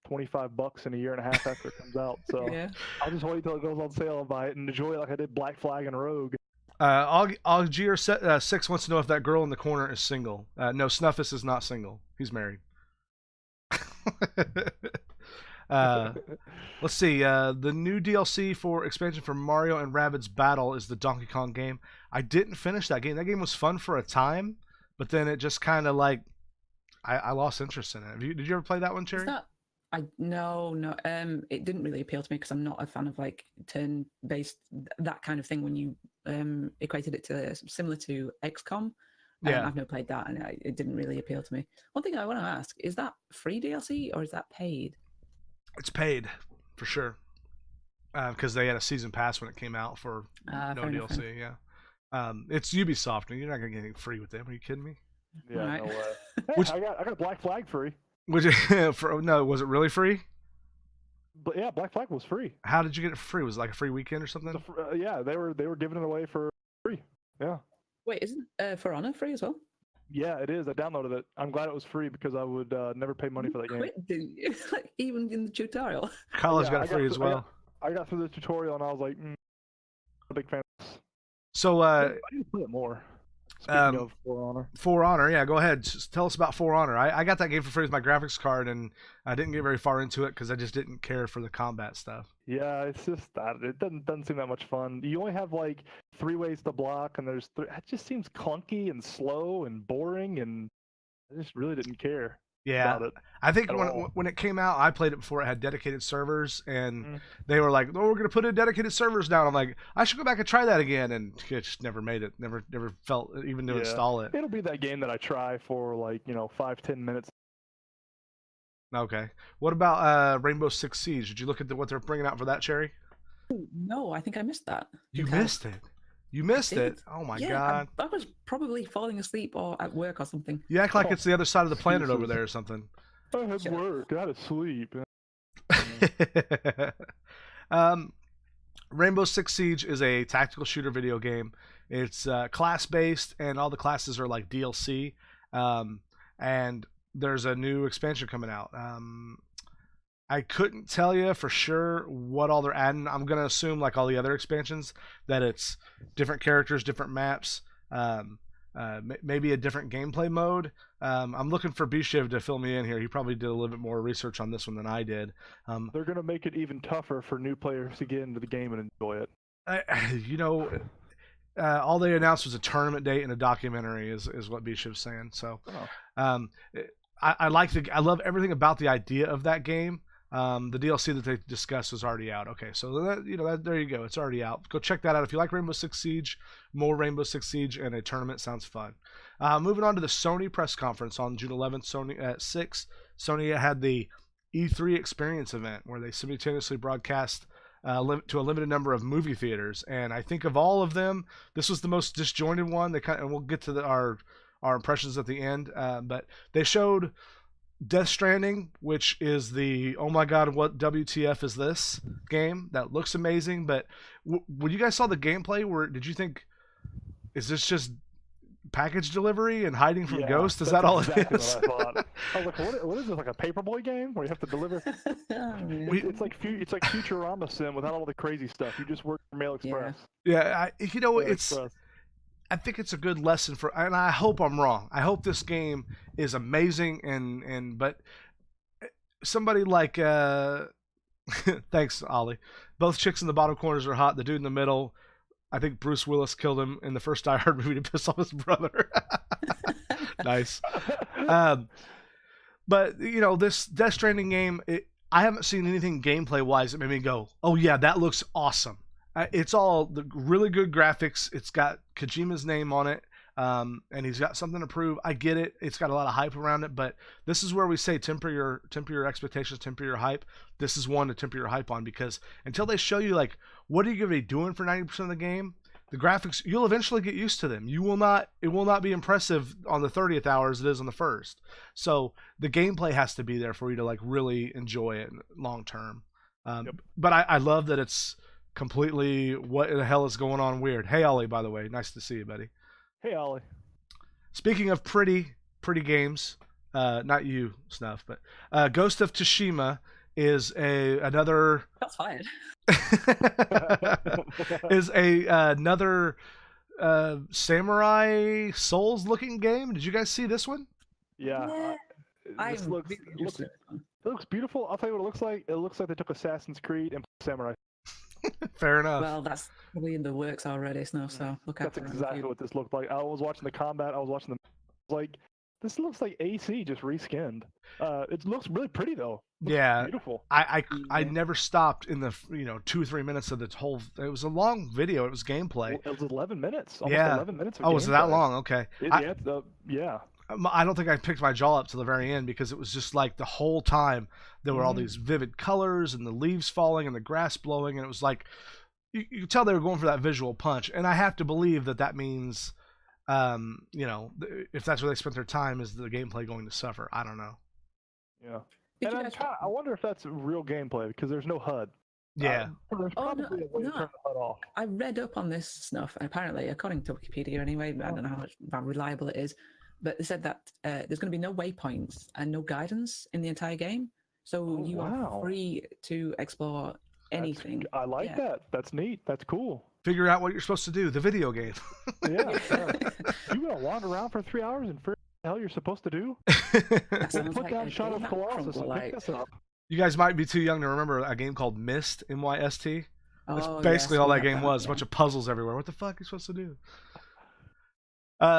$25 in a year and a half after it comes out. So Yeah. I'll just wait till it goes on sale and buy it and enjoy it like I did Black Flag and Rogue. Algier 6 wants to know if that girl in the corner is single. No, Snuffus is not single. He's married. Let's see. The new DLC for expansion for Mario and Rabbids Battle is the Donkey Kong game. I didn't finish that game. That game was fun for a time, but then it just kind of like I lost interest in it. Did you ever play that one, Cherry? Is that? No. It didn't really appeal to me because I'm not a fan of like turn-based that kind of thing. When you equated it to similar to XCOM, Yeah. I've never played that, and it didn't really appeal to me. One thing I want to ask is that free DLC or is that paid? It's paid for sure because they had a season pass when it came out for no Fair enough, fair DLC. Yeah. It's Ubisoft, and you're not gonna get anything free with them. Are you kidding me? Yeah, Right. no way. Hey, Which- I got Black Flag free. Was it really free? But yeah, Black Flag was free. How did you get it for free? Was it like a free weekend or something? Yeah, they were giving it away for free. Yeah. Wait, isn't For Honor free as well? Yeah, it is. I downloaded it. I'm glad it was free because I would never pay money for that game. Quit, didn't you? Like, even in the tutorial. College Yeah, got I it free as well. I got through the tutorial and I was like, a big fan. So, I need to play it more. Speaking of For Honor. For Honor, yeah, go ahead. Just tell us about For Honor. I got that game for free with my graphics card, and I didn't get very far into it because I just didn't care for the combat stuff. Yeah, it's just that it doesn't seem that much fun. You only have like 3 ways to block, and there's it just seems clunky and slow and boring, and I just really didn't care Yeah, about it. I think at all. when it came out, I played it before it had dedicated servers, and Mhm. they were like, "Oh, we're gonna put in dedicated servers now." I'm like, I should go back and try that again, and it just never made it. Never felt even to Yeah. install it. It'll be that game that I try for like 5-10 minutes. Okay. What about Rainbow Six Siege? Did you look at what they're bringing out for that, Cherry? No, I think I missed that. You Didn't I? missed it. You missed did. it. Oh my Yeah, god. I was probably falling asleep or at work or something. You act like Oh, it's the other side of the planet over Jesus. there or something. I had Shut up. work. I had to sleep. Rainbow Six Siege is a tactical shooter video game. It's class based, and all the classes are like DLC. And there's a new expansion coming out. I couldn't tell you for sure what all they're adding. I'm gonna assume, like all the other expansions, that it's different characters, different maps, maybe a different gameplay mode. I'm looking for Bishiv to fill me in here. He probably did a little bit more research on this one than I did. They're gonna make it even tougher for new players to get into the game and enjoy it. All they announced was a tournament date and a documentary, is what Bishiv's saying. So, I love everything about the idea of that game. The DLC that they discussed is already out. Okay, so there you go. It's already out. Go check that out if you like Rainbow Six Siege. More Rainbow Six Siege and a tournament sounds fun. Moving on to the Sony press conference on June 11th. Sony at 6. Sony had the E3 Experience event where they simultaneously broadcast to a limited number of movie theaters, and I think of all of them, this was the most disjointed one. And we'll get to our impressions at the end, but they showed Death Stranding, which is the oh my god, what WTF is this game that looks amazing. But when you guys saw the gameplay, did you think, is this just package delivery and hiding from ghosts? Is that's that all exactly it is? what I thought. I was like, what is this, like a Paperboy game where you have to deliver? Oh, man. It's like Futurama Sim without all the crazy stuff. You just work for Mail Express. Yeah, Mail it's. Express. I think it's a good lesson and I hope I'm wrong. I hope this game is amazing, but somebody like thanks, Ollie. Both chicks in the bottom corners are hot. The dude in the middle, I think Bruce Willis killed him in the first Die Hard movie to piss off his brother. Nice. But this Death Stranding game, I haven't seen anything gameplay wise that made me go, oh yeah, that looks awesome. It's all the really good graphics. It's got Kojima's name on it. and he's got something to prove. I get it; it's got a lot of hype around it, but this is where we say temper your expectations, temper your hype. This is one to temper your hype on, because until they show you like what are you going to be doing for 90% of the game, the graphics you'll eventually get used to them. It will not be impressive on the 30th hour as it is on the first. So the gameplay has to be there for you to like really enjoy it long term. But I love that it's completely what the hell is going on weird. Hey Ollie, by the way, nice to see you, buddy. Hey Ollie. Speaking of pretty games, not you, Snuff, but Ghost of Tsushima is another. That's fired. is another samurai Souls looking game. Did you guys see this one? Yeah. This looks beautiful. I'll tell you what it looks like. It looks like they took Assassin's Creed and Samurai. Fair enough. Well, that's probably in the works already, Snuff, so look out. That's exactly what this looked like. I was watching the combat. I was watching like, this looks like AC just reskinned. It looks really pretty though. Yeah, beautiful. I never stopped in the 2 or 3 minutes of the whole. It was a long video. It was gameplay. It was 11 minutes. Almost yeah. 11 minutes. Of was it that long? Okay. Yeah. I don't think I picked my jaw up to the very end, because it was just like the whole time there were all these vivid colors and the leaves falling and the grass blowing, and it was like you could tell they were going for that visual punch. And I have to believe that means, if that's where they spent their time, is the gameplay going to suffer? I don't know. Yeah. And I wonder if that's real gameplay, because there's no HUD. Yeah. There's probably a way to turn the HUD off. I read up on this stuff, and apparently, according to Wikipedia anyway, I don't know how reliable it is, but they said that there's going to be no waypoints and no guidance in the entire game. So you are free to explore anything. I like that. That's neat. That's cool. Figure out what you're supposed to do. The video game. Yeah. You gotta wander around for 3 hours and figure out what the hell you're supposed to do. Put down Shadow of Colossus and pick this up. You guys might be too young to remember a game called Myst, M-Y-S-T. That's Oh, basically yes, all that yeah, game was. A bunch of puzzles everywhere. What the fuck are you supposed to do?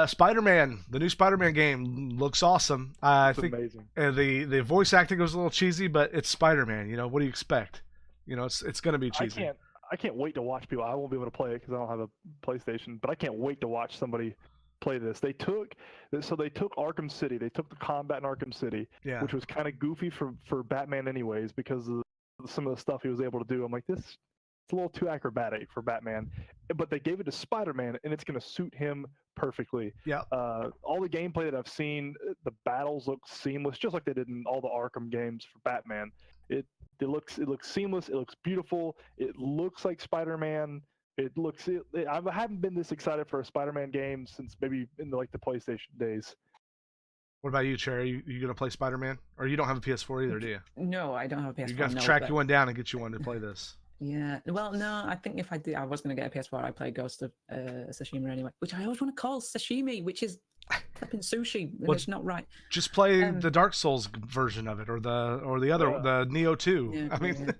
Spider-Man, the new Spider-Man game looks awesome. I think amazing. The voice acting was a little cheesy, but it's Spider-Man. What do you expect? It's going to be cheesy. I can't wait to watch people. I won't be able to play it because I don't have a PlayStation, but I can't wait to watch somebody play this. They took Arkham City. They took the combat in Arkham City, which was kind of goofy for Batman anyways, because of some of the stuff he was able to do. I'm like, it's a little too acrobatic for Batman, but they gave it to Spider-Man, and it's going to suit him perfectly. Yeah. All the gameplay that I've seen, the battles look seamless, just like they did in all the Arkham games for Batman. It looks seamless. It looks beautiful. It looks like Spider-Man. I haven't been this excited for a Spider-Man game since maybe in the PlayStation days. What about you, Cherry? You gonna play Spider-Man, or you don't have a PS4 either, do you? No, I don't have a PS4. You got to track you one down and get you one to play this. Yeah, well, no, I think if I did, I was going to get a PS4. I'd play Ghost of Tsushima anyway, which I always want to call sashimi, which is flipping sushi. And it's not right. Just play the Dark Souls version of it, or the other, the Neo 2. Yeah, I mean,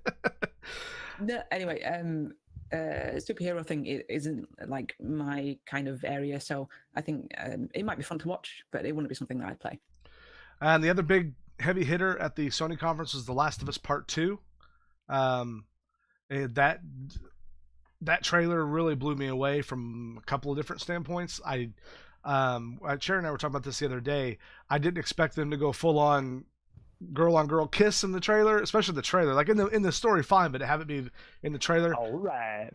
no, anyway, superhero thing isn't like my kind of area, so I think it might be fun to watch, but it wouldn't be something that I'd play. And the other big heavy hitter at the Sony conference was The Last of Us Part 2. That trailer really blew me away from a couple of different standpoints. Cherry and I were talking about this the other day. I didn't expect them to go full on girl kiss in the trailer, especially the trailer. Like in the story, fine, but to have it be in the trailer. All right.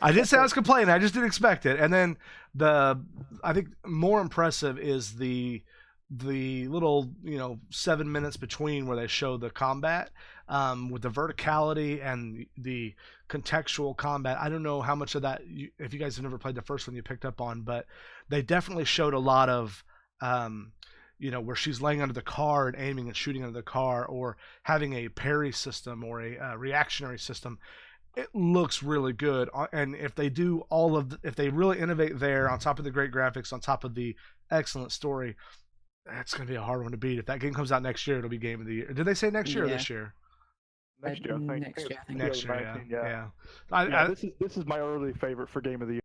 I did say I was complaining. I just didn't expect it. And then I think more impressive is the little 7 minutes between where they show the combat, with the verticality and the contextual combat. I don't know how much of that, if you guys have never played the first one, you picked up on, but they definitely showed a lot of where she's laying under the car and aiming and shooting under the car, or having a parry system or a reactionary system. It looks really good, and if they do if they really innovate there, on top of the great graphics, on top of the excellent story, that's going to be a hard one to beat. If that game comes out next year, it'll be game of the year. Did they say next year or this year? Next year, I think. Next year, I think. Yeah. This is my early favorite for game of the year.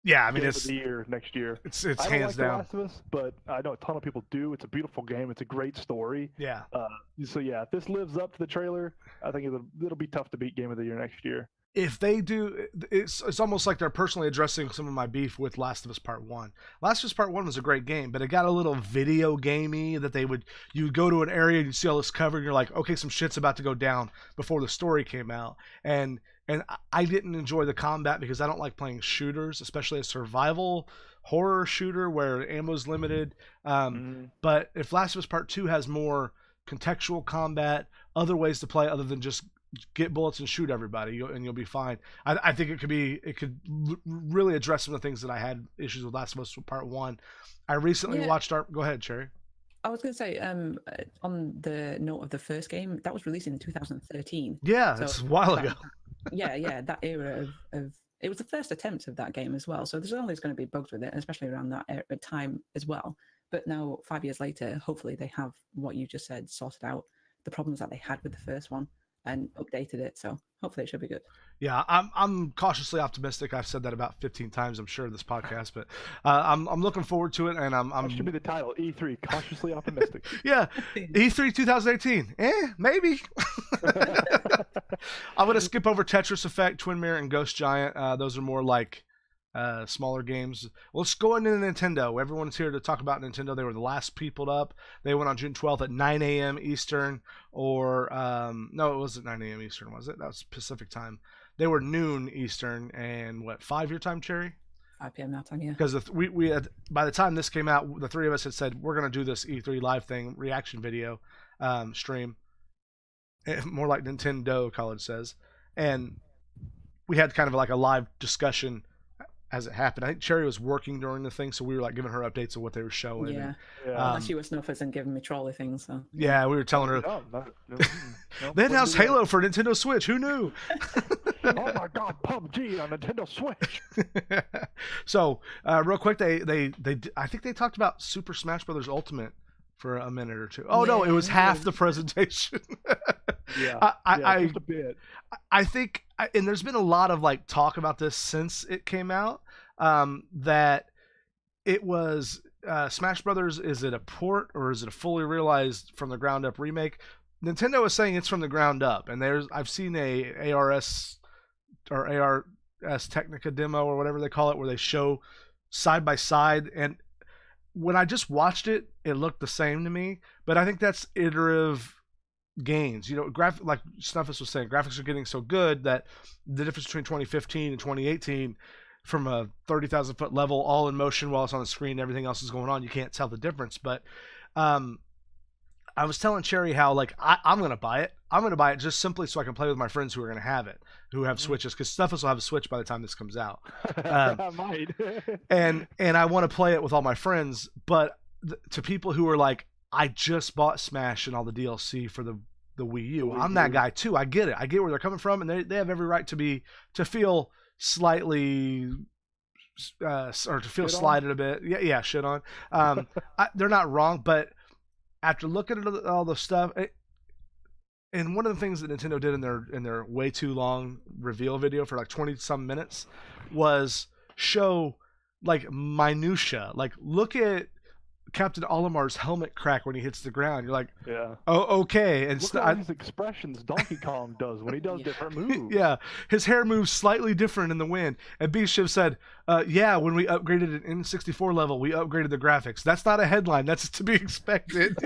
Yeah, I mean, game of the year next year. It's I don't hands down. The Last of Us, but I know a ton of people do. It's a beautiful game. It's a great story. Yeah. So yeah, if this lives up to the trailer, I think it'll be tough to beat game of the year next year. if they do, it's almost like they're personally addressing some of my beef with Last of Us Part 1. Last of Us Part 1 was a great game, but it got a little video gamey that you would go to an area and you see all this cover and you're like, okay, some shit's about to go down before the story came out. And I didn't enjoy the combat because I don't like playing shooters, especially a survival horror shooter where ammo's limited. But if Last of Us Part 2 has more contextual combat, other ways to play other than just get bullets and shoot everybody, and you'll be fine. I think it could really address some of the things that I had issues with Last of Us Part 1. I recently watched Go ahead, Cherry. I was going to say, on the note of the first game, that was released in 2013. Yeah, So it's a while ago. that era of it was the first attempt of that game as well. So there's always going to be bugs with it, especially around that time as well. But now, 5 years later, hopefully they have what you just said sorted out, the problems that they had with the first one, and updated it. So hopefully it should be good. Yeah, I'm cautiously optimistic. I've said that about 15 times, I'm sure, this podcast, but I'm looking forward to it, and That should be the title, E3, cautiously optimistic. Yeah, E3 2018. Maybe. I'm gonna skip over Tetris Effect, Twin Mirror, and Ghost Giant. Those are more like smaller games. Let's go into Nintendo. Everyone's here to talk about Nintendo. They were the last people up. They went on June 12th at 9 a.m. Eastern, or no, it wasn't 9 a.m. Eastern, was it? That was Pacific time. They were noon Eastern, and 5 your time, Cherry? 5 p.m. now time, yeah. Because we had, by the time this came out, the three of us had said we're gonna do this E3 live thing, reaction video stream, more like Nintendo College says, and we had kind of like a live discussion as it happened. I think Cherry was working during the thing, so we were like giving her updates of what they were showing. Yeah. Unless you were snuffers and giving me trolley things. So. Yeah, we were telling her. They announced Halo for Nintendo Switch. Who knew? Oh my God, PUBG on Nintendo Switch. So, real quick, they I think they talked about Super Smash Bros. Ultimate for a minute or two. Oh no, it was half the presentation. Just a bit. I think, and there's been a lot of like talk about this since it came out, that it was Smash Brothers. Is it a port or is it a fully realized from the ground up remake? Nintendo is saying it's from the ground up, and I've seen a ARS Technica demo or whatever they call it, where they show side by side, and when I just watched it, it looked the same to me. But I think that's iterative gains. Like Snuffus was saying, graphics are getting so good that the difference between 2015 and 2018, from a 30,000 foot level, all in motion while it's on the screen, everything else is going on, you can't tell the difference. But I was telling Cherry how like I'm gonna buy it. I'm gonna buy it just simply so I can play with my friends who are gonna have it, who have Switches, because Snuffus will have a Switch by the time this comes out. I might. and I want to play it with all my friends. But to people who are like, I just bought Smash and all the DLC for the Wii U. I'm that guy too. I get it. I get where they're coming from, and they have every right to feel slightly or to feel slighted a bit. Yeah, shit on. They're not wrong, but after looking at all the stuff, and one of the things that Nintendo did in their way too long reveal video for like 20 some minutes was show like minutia. Like, look at Captain Olimar's helmet crack when he hits the ground. You're like, oh, okay. And look at all these expressions Donkey Kong does when he does different moves. Yeah, his hair moves slightly different in the wind. And B-Shiv said, yeah, when we upgraded it in N64 level, we upgraded the graphics. That's not a headline. That's to be expected.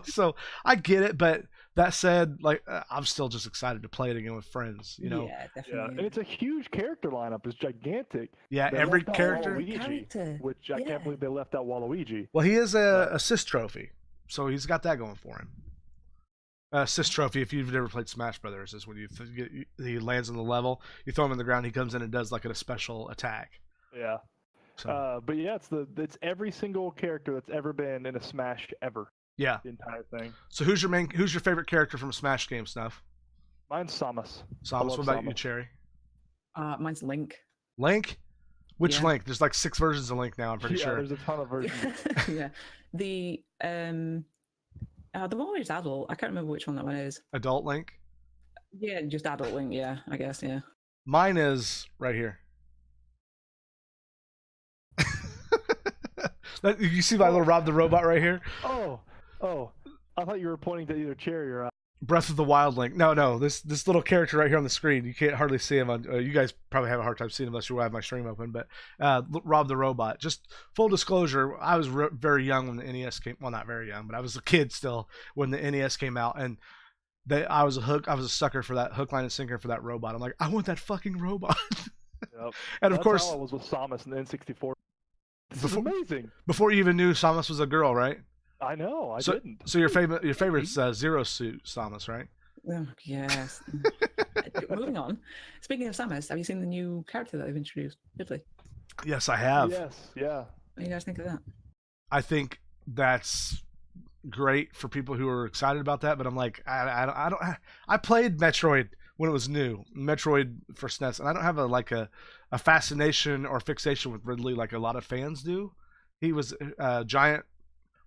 So I get it, but that said, like, I'm still just excited to play it again with friends. Yeah, definitely. And it's a huge character lineup. It's gigantic. Yeah, every character. Which I can't believe they left out Waluigi. Well, he is a assist trophy, so he's got that going for him. Assist trophy, if you've never played Smash Brothers, is when he lands on the level, you throw him in the ground, he comes in and does like a special attack. Yeah. So. But yeah, it's every single character that's ever been in a Smash ever. Yeah. The entire thing. So who's your favorite character from a Smash game, Snuff? Mine's Samus. What about you, Cherry? Mine's Link. Link? Which Link? There's like 6 versions of Link now, I'm pretty sure. There's a ton of versions. Yeah. The one where he's adult, I can't remember which one that one is. Adult Link? Yeah, just adult Link, yeah, I guess, yeah. Mine is right here. You see my little Rob the Robot right here? Oh, I thought you were pointing to either Cherry or I. Breath of the Wild Link. No. This little character right here on the screen. You can't hardly see him. You guys probably have a hard time seeing him unless you have my stream open. But Rob the Robot. Just full disclosure, I was very young when the NES came. Well, not very young, but I was a kid still when the NES came out, and I was a sucker for that hook, line, and sinker for that robot. I'm like, I want that fucking robot. Yep. And of That's course, how I was with Samus in the N64. This is amazing. before you even knew Samus was a girl, right? I know. I So, didn't. so your favorite's Zero Suit Samus, right? Oh, yes. Moving on. Speaking of Samus, have you seen the new character that they've introduced? Ridley. Yes, I have. Yes. Yeah. What do you guys think of that? I think that's great for people who are excited about that, but I'm like, I played Metroid when it was new, Metroid for SNES, and I don't have a fascination or fixation with Ridley like a lot of fans do. He was a giant,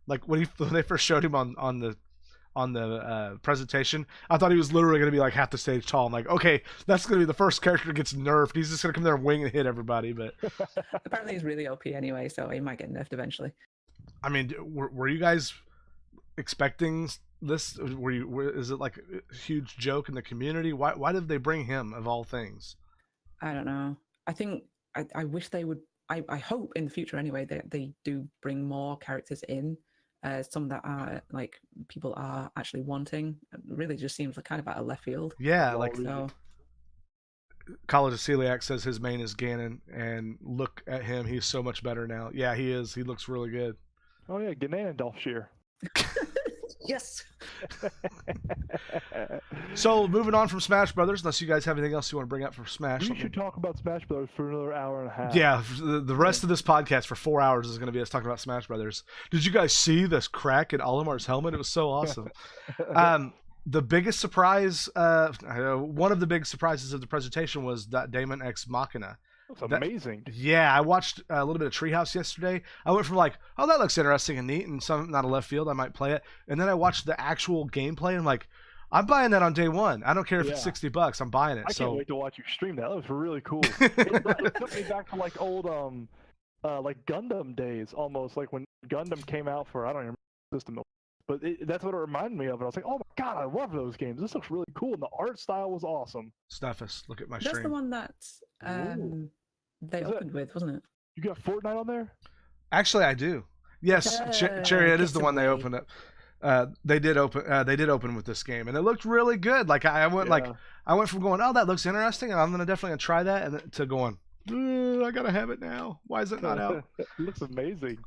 like when they first showed him on the presentation, I thought he was literally going to be like half the stage tall. I'm like, okay, that's going to be the first character that gets nerfed. He's just going to come there and wing and hit everybody. But Apparently he's really OP anyway, so he might get nerfed eventually. I mean, were you guys expecting this? Is it like a huge joke in the community? Why did they bring him of all things? I don't know. I think I wish they would. I hope in the future anyway that they do bring more characters in. Some that are like people are actually wanting. It really just seems like kind of out of left field. Yeah, like So College of Celiac says his main is Ganon, and look at him, he's so much better now. Yeah, he is. He looks really good. Oh yeah, Ganondorf Shear. yes. So moving on from Smash Brothers, unless you guys have anything else you want to bring up from Smash. We should talk about Smash Brothers for another hour and a half. Yeah, the rest of this podcast for 4 hours is going to be us talking about Smash Brothers. Did you guys see this crack in Olimar's helmet? It was so awesome. The biggest surprise, one of the big surprises of the presentation was that Daemon X Machina. That's amazing. Yeah, I watched a little bit of Treehouse yesterday. I went from like, oh, that looks interesting and neat, and some not a left field, I might play it. And then I watched the actual gameplay, and I'm like, I'm buying that on day one. I don't care if it's $60. I'm buying it. I can't wait to watch you stream that. That was really cool. It took me back to like old like Gundam days, almost like when Gundam came out for I don't even remember the system. But that's what it reminded me of. And I was like, oh my god, I love those games. This looks really cool, and the art style was awesome. Stuffus, look at my That's stream. the one that they opened with, wasn't it? You got Fortnite on there? Actually, I do. Yes, Cherry, it is the one they opened up. They did open with this game, and it looked really good. Like I went from going, oh, that looks interesting, and I'm definitely gonna try that, and then to going, I gotta have it now. Why is it not out? It looks amazing.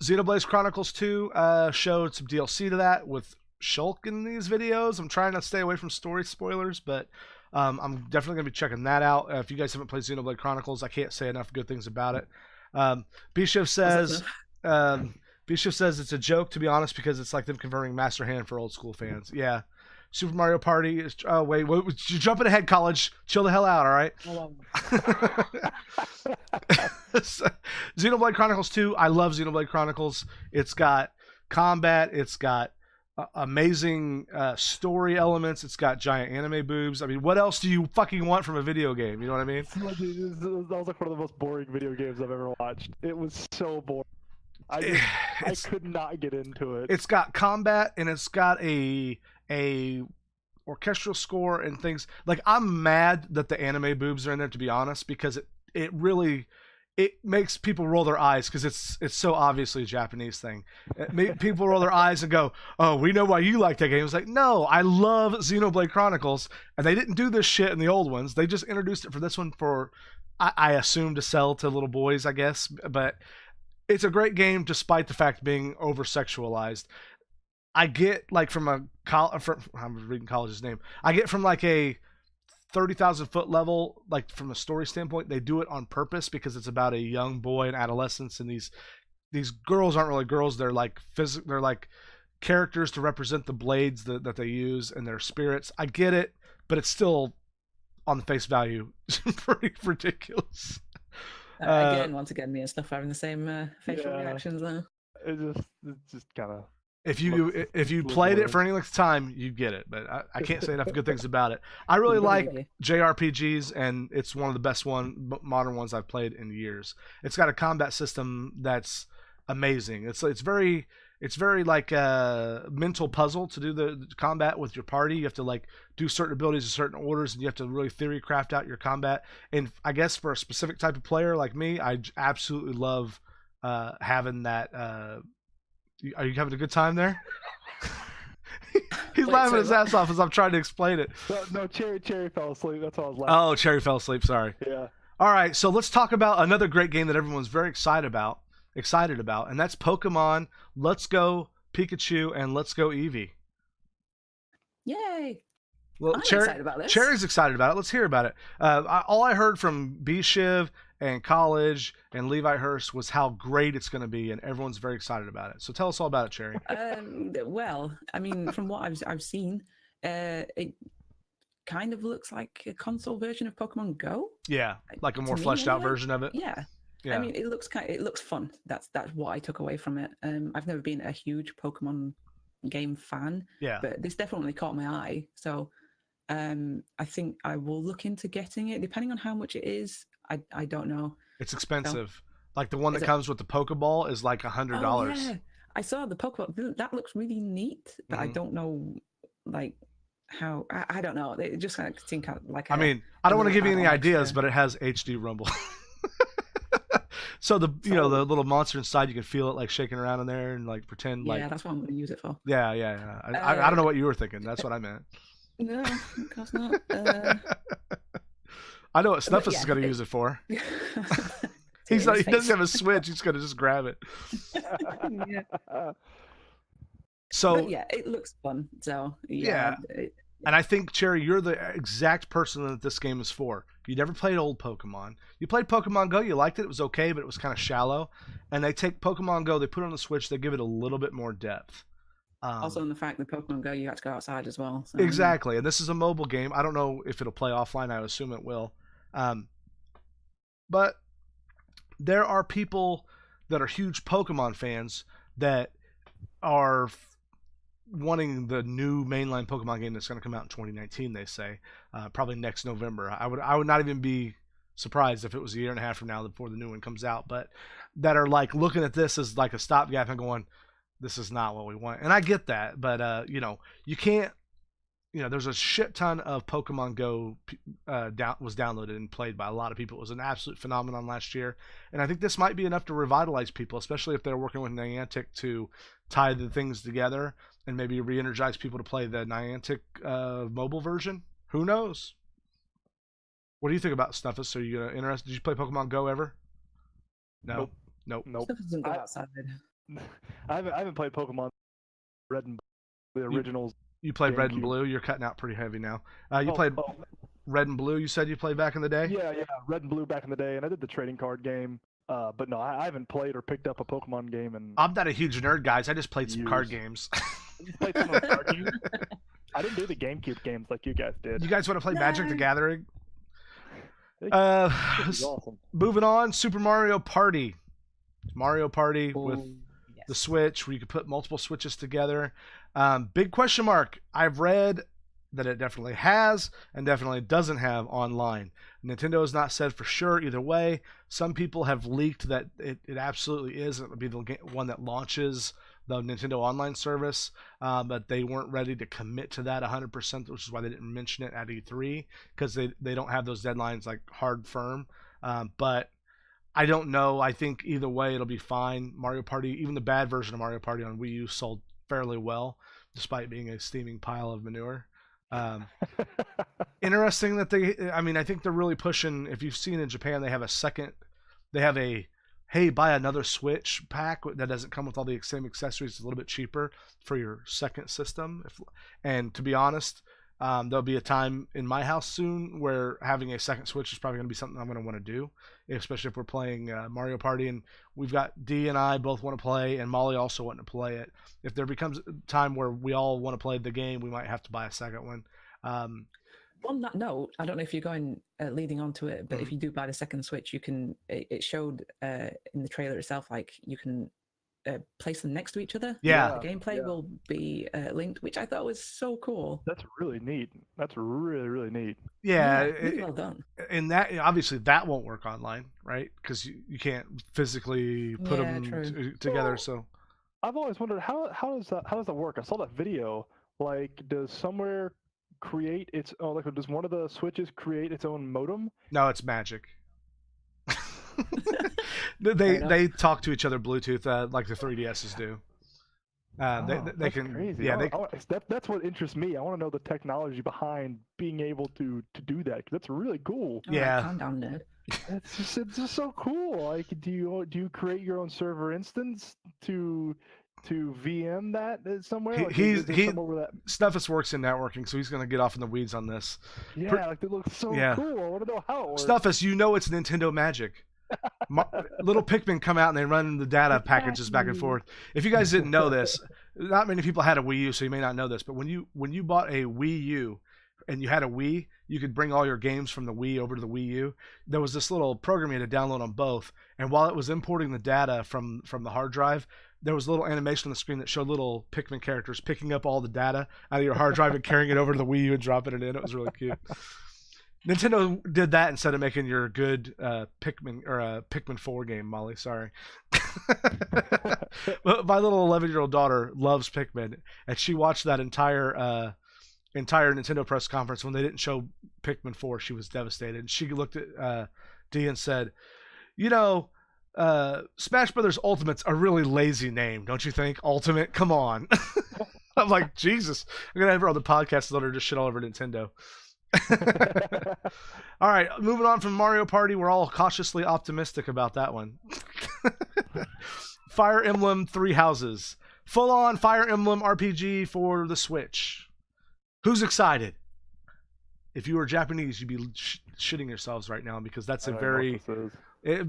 Xenoblade Chronicles 2 showed some DLC to that with Shulk in these videos. I'm trying to stay away from story spoilers, but I'm definitely going to be checking that out. If you guys haven't played Xenoblade Chronicles, I can't say enough good things about it. Bischoff says it's a joke, to be honest, because it's like them converting Master Hand for old school fans. Yeah. Super Mario Party is... Oh, wait, you're jumping ahead, College. Chill the hell out, all right? Xenoblade Chronicles 2. I love Xenoblade Chronicles. It's got combat. It's got amazing story elements. It's got giant anime boobs. I mean, what else do you fucking want from a video game? You know what I mean? That was like one of the most boring video games I've ever watched. It was so boring. I could not get into it. It's got combat, and it's got a orchestral score and things. Like, I'm mad that the anime boobs are in there, to be honest, because it really makes people roll their eyes, because it's so obviously a Japanese thing. People roll their eyes and go, oh, we know why you like that game. It's like, no, I love Xenoblade Chronicles, and they didn't do this shit in the old ones. They just introduced it for this one for, I assume, to sell to little boys, I guess. But it's a great game despite the fact being over-sexualized. I get, like, I'm reading College's name. I get from, like, a 30,000 foot level, like, from a story standpoint, they do it on purpose because it's about a young boy and adolescence, and these girls aren't really girls. They're like they're like characters to represent the blades that they use and their spirits. I get it, but it's still, on the face value, pretty ridiculous. Once again, me and stuff having the same facial reactions there. It's just kind of. If you played it for any length of time, you get it. But I can't say enough good things about it. I really like JRPGs, and it's one of the best modern ones I've played in years. It's got a combat system that's amazing. It's very it's very like a mental puzzle to do the combat with your party. You have to like do certain abilities in certain orders, and you have to really theory craft out your combat. And I guess for a specific type of player like me, absolutely love having that. Are you having a good time there? He's Wait, laughing so his ass off as I'm trying to explain it. No, Cherry fell asleep. That's why I was laughing. Oh, Cherry fell asleep. Sorry. Yeah. All right, so let's talk about another great game that everyone's very excited about, and that's Pokemon Let's Go Pikachu and Let's Go Eevee. Yay! Well, I'm excited about this. Cherry's excited about it. Let's hear about it. All I heard from B Shiv and College and Levi Hurst was how great it's going to be, and everyone's very excited about it. So tell us all about it, Cherry. Well, I mean, from what I've seen, it kind of looks like a console version of Pokemon Go. Yeah, like a To more me, fleshed out anyway. version of it. Yeah. Yeah. I mean, it looks fun. That's what I took away from it. I've never been a huge Pokemon game fan, Yeah. but this definitely caught my eye. So, I think I will look into getting it, depending on how much it is. I don't know. It's expensive. Like the one Is that it- comes with the Pokeball is like $100. Oh, yeah. I saw the Pokemon. That looks really neat, but I Mhm. don't know, like how. I don't know. It just kind of seemed like. I mean, I don't want to little give you any add-on ideas, extra. but it has HD Rumble. So the the little monster inside, you can feel it like shaking around in there and like pretend Yeah, like that's what I'm going to use it for. yeah. I don't know what you were thinking. That's what I meant. No, of course not. I know what Snuffus yeah, is going to it- use it for. He He doesn't have a Switch. He's going to just grab it. Yeah. So But yeah, it looks fun. So yeah, and I think, Cherry, you're the exact person that this game is for. You never played old Pokemon. You played Pokemon Go. You liked it. It was okay, but it was kind of shallow. And they take Pokemon Go, they put it on the Switch, they give it a little bit more depth. also in the fact that Pokemon Go, you have to go outside as well. So, Exactly. And this is a mobile game. I don't know if it'll play offline. I would assume it will. But there are people that are huge Pokemon fans that are wanting the new mainline Pokemon game that's going to come out in 2019. They say probably next November. I would not even be surprised if it was a year and a half from now before the new one comes out. But that are like looking at this as like a stopgap and going, this is not what we want. And I get that, but you can't. There's a shit ton of Pokemon Go was downloaded and played by a lot of people. It was an absolute phenomenon last year, and I think this might be enough to revitalize people, especially if they're working with Niantic to tie the things together and maybe re-energize people to play the Niantic mobile version. Who knows? What do you think about Snuffus? Are you interested? Did you play Pokemon Go ever? No. Nope. Nope. Stuff doesn't go I- outside. I haven't played Pokemon Red and Blue, the originals. You played Red and GameCube. Blue. You're cutting out pretty heavy now. You Oh, played oh, Red and Blue. You said you played back in the day. yeah, Red and Blue back in the day, and I did the trading card game. But no, I haven't played or picked up a Pokemon game in. I'm not a huge nerd, guys. I just played some card Years. games. You played some of the card games? I didn't do the GameCube games like you guys did. You guys want to play Magic the No. Gathering? It was awesome. Moving on, Super Mario Party. Mario Party with Oh, yes. the Switch, where you could put multiple Switches together. Big question mark. I've read that it definitely has and definitely doesn't have online. Nintendo has not said for sure either way. Some people have leaked that it absolutely is. It would be the one that launches the Nintendo Online service, but they weren't ready to commit to that 100%, which is why they didn't mention it at E3, because they don't have those deadlines like hard firm. But I don't know. I think either way it'll be fine. Mario Party, even the bad version of Mario Party on Wii U sold fairly well, despite being a steaming pile of manure. Interesting that I think they're really pushing. If you've seen in Japan, they have a hey, buy another Switch pack that doesn't come with all the same accessories. It's a little bit cheaper for your second system. And to be honest, there'll be a time in my house soon where having a second Switch is probably going to be something I'm going to want to do, especially if we're playing Mario Party and we've got D and I both want to play, and Molly also wanting to play it. If there becomes a time where we all want to play the game, we might have to buy a second one. On that note, I don't know if you're going leading on to it, but Mm-hmm. if you do buy the second Switch, you can. It showed in the trailer itself, like you can place them next to each other. Yeah. The gameplay Yeah. will be linked, which I thought was so cool. That's really neat. That's really, really neat. Yeah, really well done. and that obviously that won't work online, right? Because you can't physically put Yeah, them true. together. Well, So I've always wondered how does that work? I saw that video. Like, does somewhere create its own? Like, does one of the switches create its own modem? No, it's magic. Fair enough. They talk to each other Bluetooth like the 3DSs do. They Oh, they that's can crazy. yeah I they wanna- I wanna- that's what interests me. I want to know the technology behind being able to do that. 'Cause that's really cool. All right, yeah. calm down, nerd. It's just so cool. Like, do you create your own server instance to VM that somewhere? Like, is there somewhere where that? Snuffus works in networking, so he's going to get off in the weeds on this. Yeah, like that looks so yeah. cool. I want to know how it works. Snuffus, you know it's Nintendo magic. Little Pikmin come out and they run the data packages back and forth. If you guys didn't know this, not many people had a Wii U, so you may not know this. But when you bought a Wii U and you had a Wii, you could bring all your games from the Wii over to the Wii U. There was this little program you had to download on both, and while it was importing the data from the hard drive, there was a little animation on the screen that showed little Pikmin characters picking up all the data out of your hard drive and carrying it over to the Wii U and dropping it in. It was really cute. Nintendo did that instead of making your good Pikmin or Pikmin 4 game, Molly. Sorry. But my little 11-year-old daughter loves Pikmin, and she watched that entire Nintendo press conference when they didn't show Pikmin 4. She was devastated. She looked at Dee and said, "You know, Smash Brothers Ultimate's a really lazy name, don't you think? Ultimate, come on." I'm like, Jesus, I'm gonna have her on the podcast and let her just shit all over Nintendo. All right, moving on from Mario Party, we're all cautiously optimistic about that one. Fire Emblem Three Houses, full-on Fire Emblem RPG for the Switch. Who's excited? If you were Japanese, you'd be shitting yourselves right now because that's a very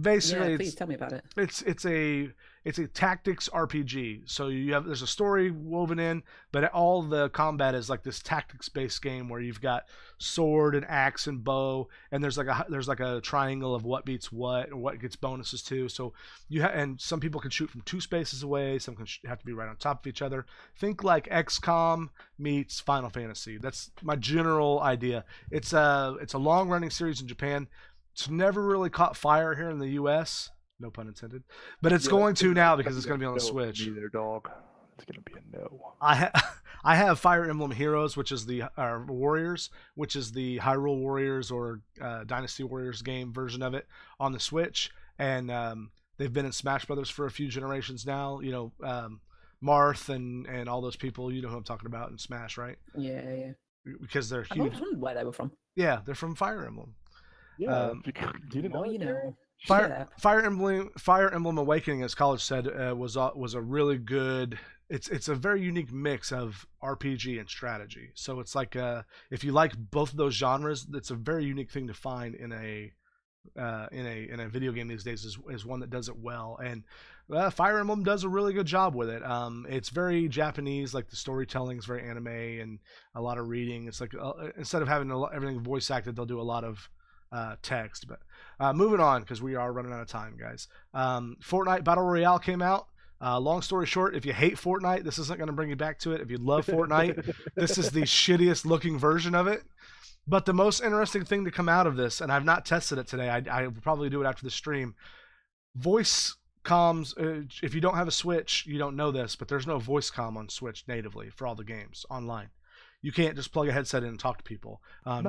basically Yeah, please tell me about it. it's a tactics RPG. So there's a story woven in, but all the combat is like this tactics based game where you've got sword and axe and bow, and there's like a triangle of what beats what and what gets bonuses to. So and some people can shoot from 2 spaces away, some can have to be right on top of each other. Think like XCOM meets Final Fantasy. That's my general idea. It's a long running series in Japan. It's never really caught fire here in the U.S. No pun intended. But it's going to now because it's going to be on the Switch. Neither, dog. It's going to be a no. I have Fire Emblem Heroes, which is the Warriors, which is the Hyrule Warriors or Dynasty Warriors game version of it on the Switch, and they've been in Smash Brothers for a few generations now. You know, Marth and all those people. You know who I'm talking about in Smash, right? Yeah. Because they're I huge. was wondering where they were from. Yeah, they're from Fire Emblem. Yeah, you didn't know. You know. Fire Emblem Awakening, as College said, was a really good. It's a very unique mix of RPG and strategy. So it's like if you like both of those genres, it's a very unique thing to find in a video game these days. Is one that does it well, and Fire Emblem does a really good job with it. It's very Japanese, like the storytelling is very anime and a lot of reading. It's like instead of having everything voice acted, they'll do a lot of text. But moving on because we are running out of time, guys. Fortnite Battle Royale came out. Long story short, if you hate Fortnite, this isn't going to bring you back to it. If you love Fortnite, this is the shittiest looking version of it. But the most interesting thing to come out of this, and I've not tested it today, I will probably do it after the stream. Voice comms, if you don't have a Switch, you don't know this, but there's no voice comm on Switch natively for all the games online. You can't just plug a headset in and talk to people. No,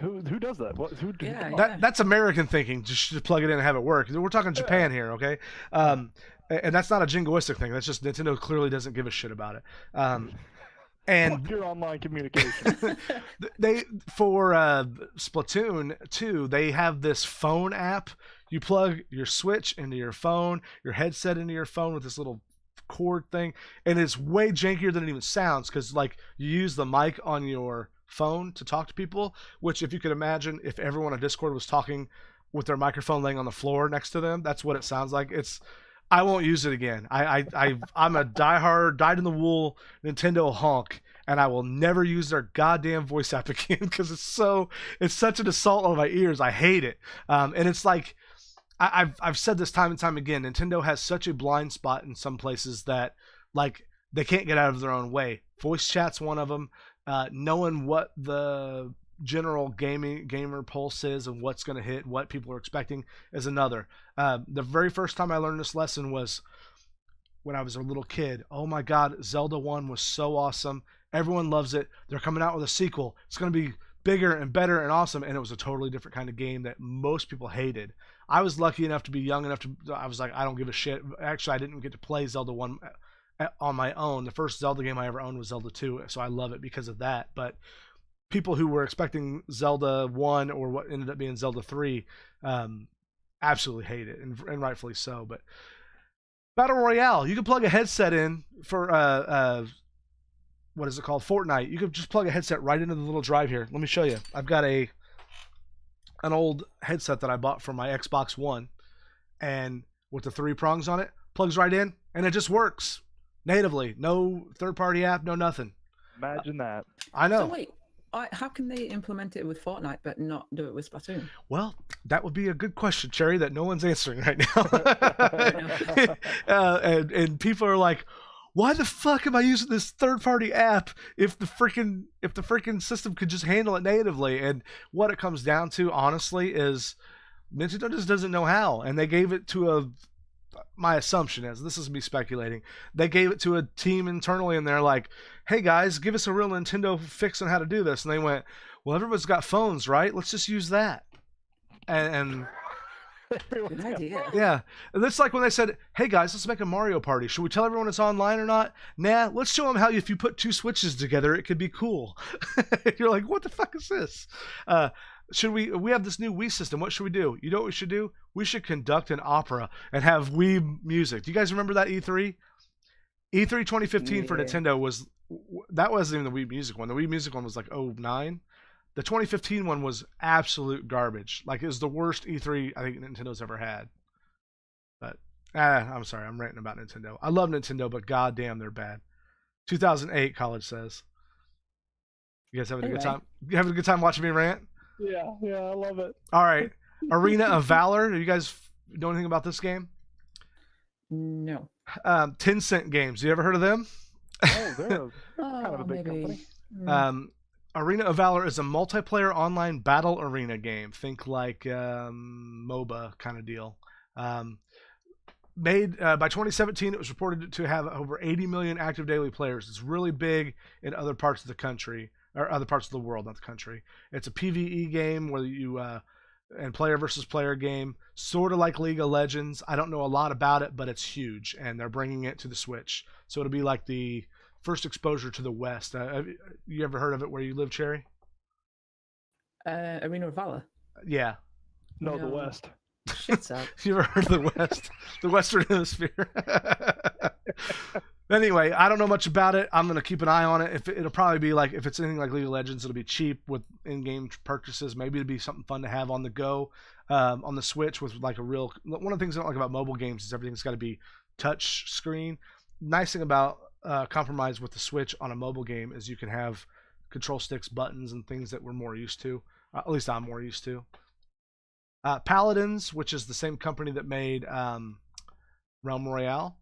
who does that? That's American thinking. Just plug it in and have it work. We're talking Japan here, okay? And that's not a jingoistic thing. That's just Nintendo clearly doesn't give a shit about it. And fuck your online communication. They for Splatoon 2, they have this phone app. You plug your Switch into your phone, your headset into your phone with this little cord thing, and it's way jankier than it even sounds because like you use the mic on your phone to talk to people, which if you could imagine if everyone on Discord was talking with their microphone laying on the floor next to them, that's what it sounds like. I won't use it again. I'm a diehard, dyed-in-the-wool Nintendo honk, and I will never use their goddamn voice app again because it's such an assault on my ears. I hate it. And it's like I've said this time and time again. Nintendo has such a blind spot in some places that like they can't get out of their own way. Voice chat's one of them. Knowing what the general gamer pulse is and what's going to hit, what people are expecting is another. The very first time I learned this lesson was when I was a little kid. Oh my God, Zelda 1 was so awesome. Everyone loves it. They're coming out with a sequel. It's going to be bigger and better and awesome. And it was a totally different kind of game that most people hated. I was lucky enough to be young enough to, I was like, I don't give a shit. Actually, I didn't get to play Zelda 1 on my own. The first Zelda game I ever owned was Zelda 2. So I love it because of that. But people who were expecting Zelda 1 or what ended up being Zelda 3 absolutely hate it, and rightfully so. But Battle Royale, you can plug a headset in for what is it called? Fortnite. You could just plug a headset right into the little drive here. Let me show you. I've got an old headset that I bought for my Xbox One, and with the 3 prongs on it, plugs right in, and it just works natively. No third-party app, no nothing. Imagine that. I know. So wait, how can they implement it with Fortnite but not do it with Splatoon? Well, that would be a good question, Cherry, that no one's answering right now. And people are like, why the fuck am I using this third-party app if the freaking system could just handle it natively? And what it comes down to, honestly, is Nintendo just doesn't know how. And they gave it to my assumption is, this is me speculating, they gave it to a team internally and they're like, hey guys, give us a real Nintendo fix on how to do this. And they went, well, everyone's got phones, right? Let's just use that. And Good idea. yeah, and it's like when they said, hey guys, let's make a Mario Party. Should we tell everyone it's online or not? Nah, let's show them how if you put 2 Switches together, it could be cool. You're like, what the fuck is this? We have this new Wii system. What should we do? You know what we should do? We should conduct an opera and have Wii music. Do you guys remember that E3? E3 2015 for Nintendo that wasn't even the Wii Music one. The Wii Music one was like 09. The 2015 one was absolute garbage. Like, it was the worst E3 I think Nintendo's ever had. But I'm sorry, I'm ranting about Nintendo. I love Nintendo, but goddamn, they're bad. 2008, College says. You guys having a good time? You having a good time watching me rant? Yeah, I love it. All right. Arena of Valor. Do you guys know anything about this game? No. Tencent Games. You ever heard of them? Oh, they're kind of a big maybe. company. Arena of Valor is a multiplayer online battle arena game. Think like MOBA kind of deal. Made by 2017, it was reported to have over 80 million active daily players. It's really big in other parts of the country, or other parts of the world, not the country. It's a PvE game where you and player versus player game, sort of like League of Legends. I don't know a lot about it, but it's huge, and they're bringing it to the Switch. So it'll be like the first exposure to the West. You ever heard of it where you live, Cherry? Arena of Valor. Yeah. No, the West. Shit's up. You ever heard of the West? The Western Hemisphere. Anyway, I don't know much about it. I'm gonna keep an eye on it. It'll probably be like, if it's anything like League of Legends, it'll be cheap with in-game purchases. Maybe it'll be something fun to have on the go, on the Switch with like a real. One of the things I don't like about mobile games is everything's got to be touch screen. Nice thing about compromise with the Switch on a mobile game is you can have control sticks, buttons, and things that we're more used to. At least I'm more used to. Paladins, which is the same company that made Realm Royale,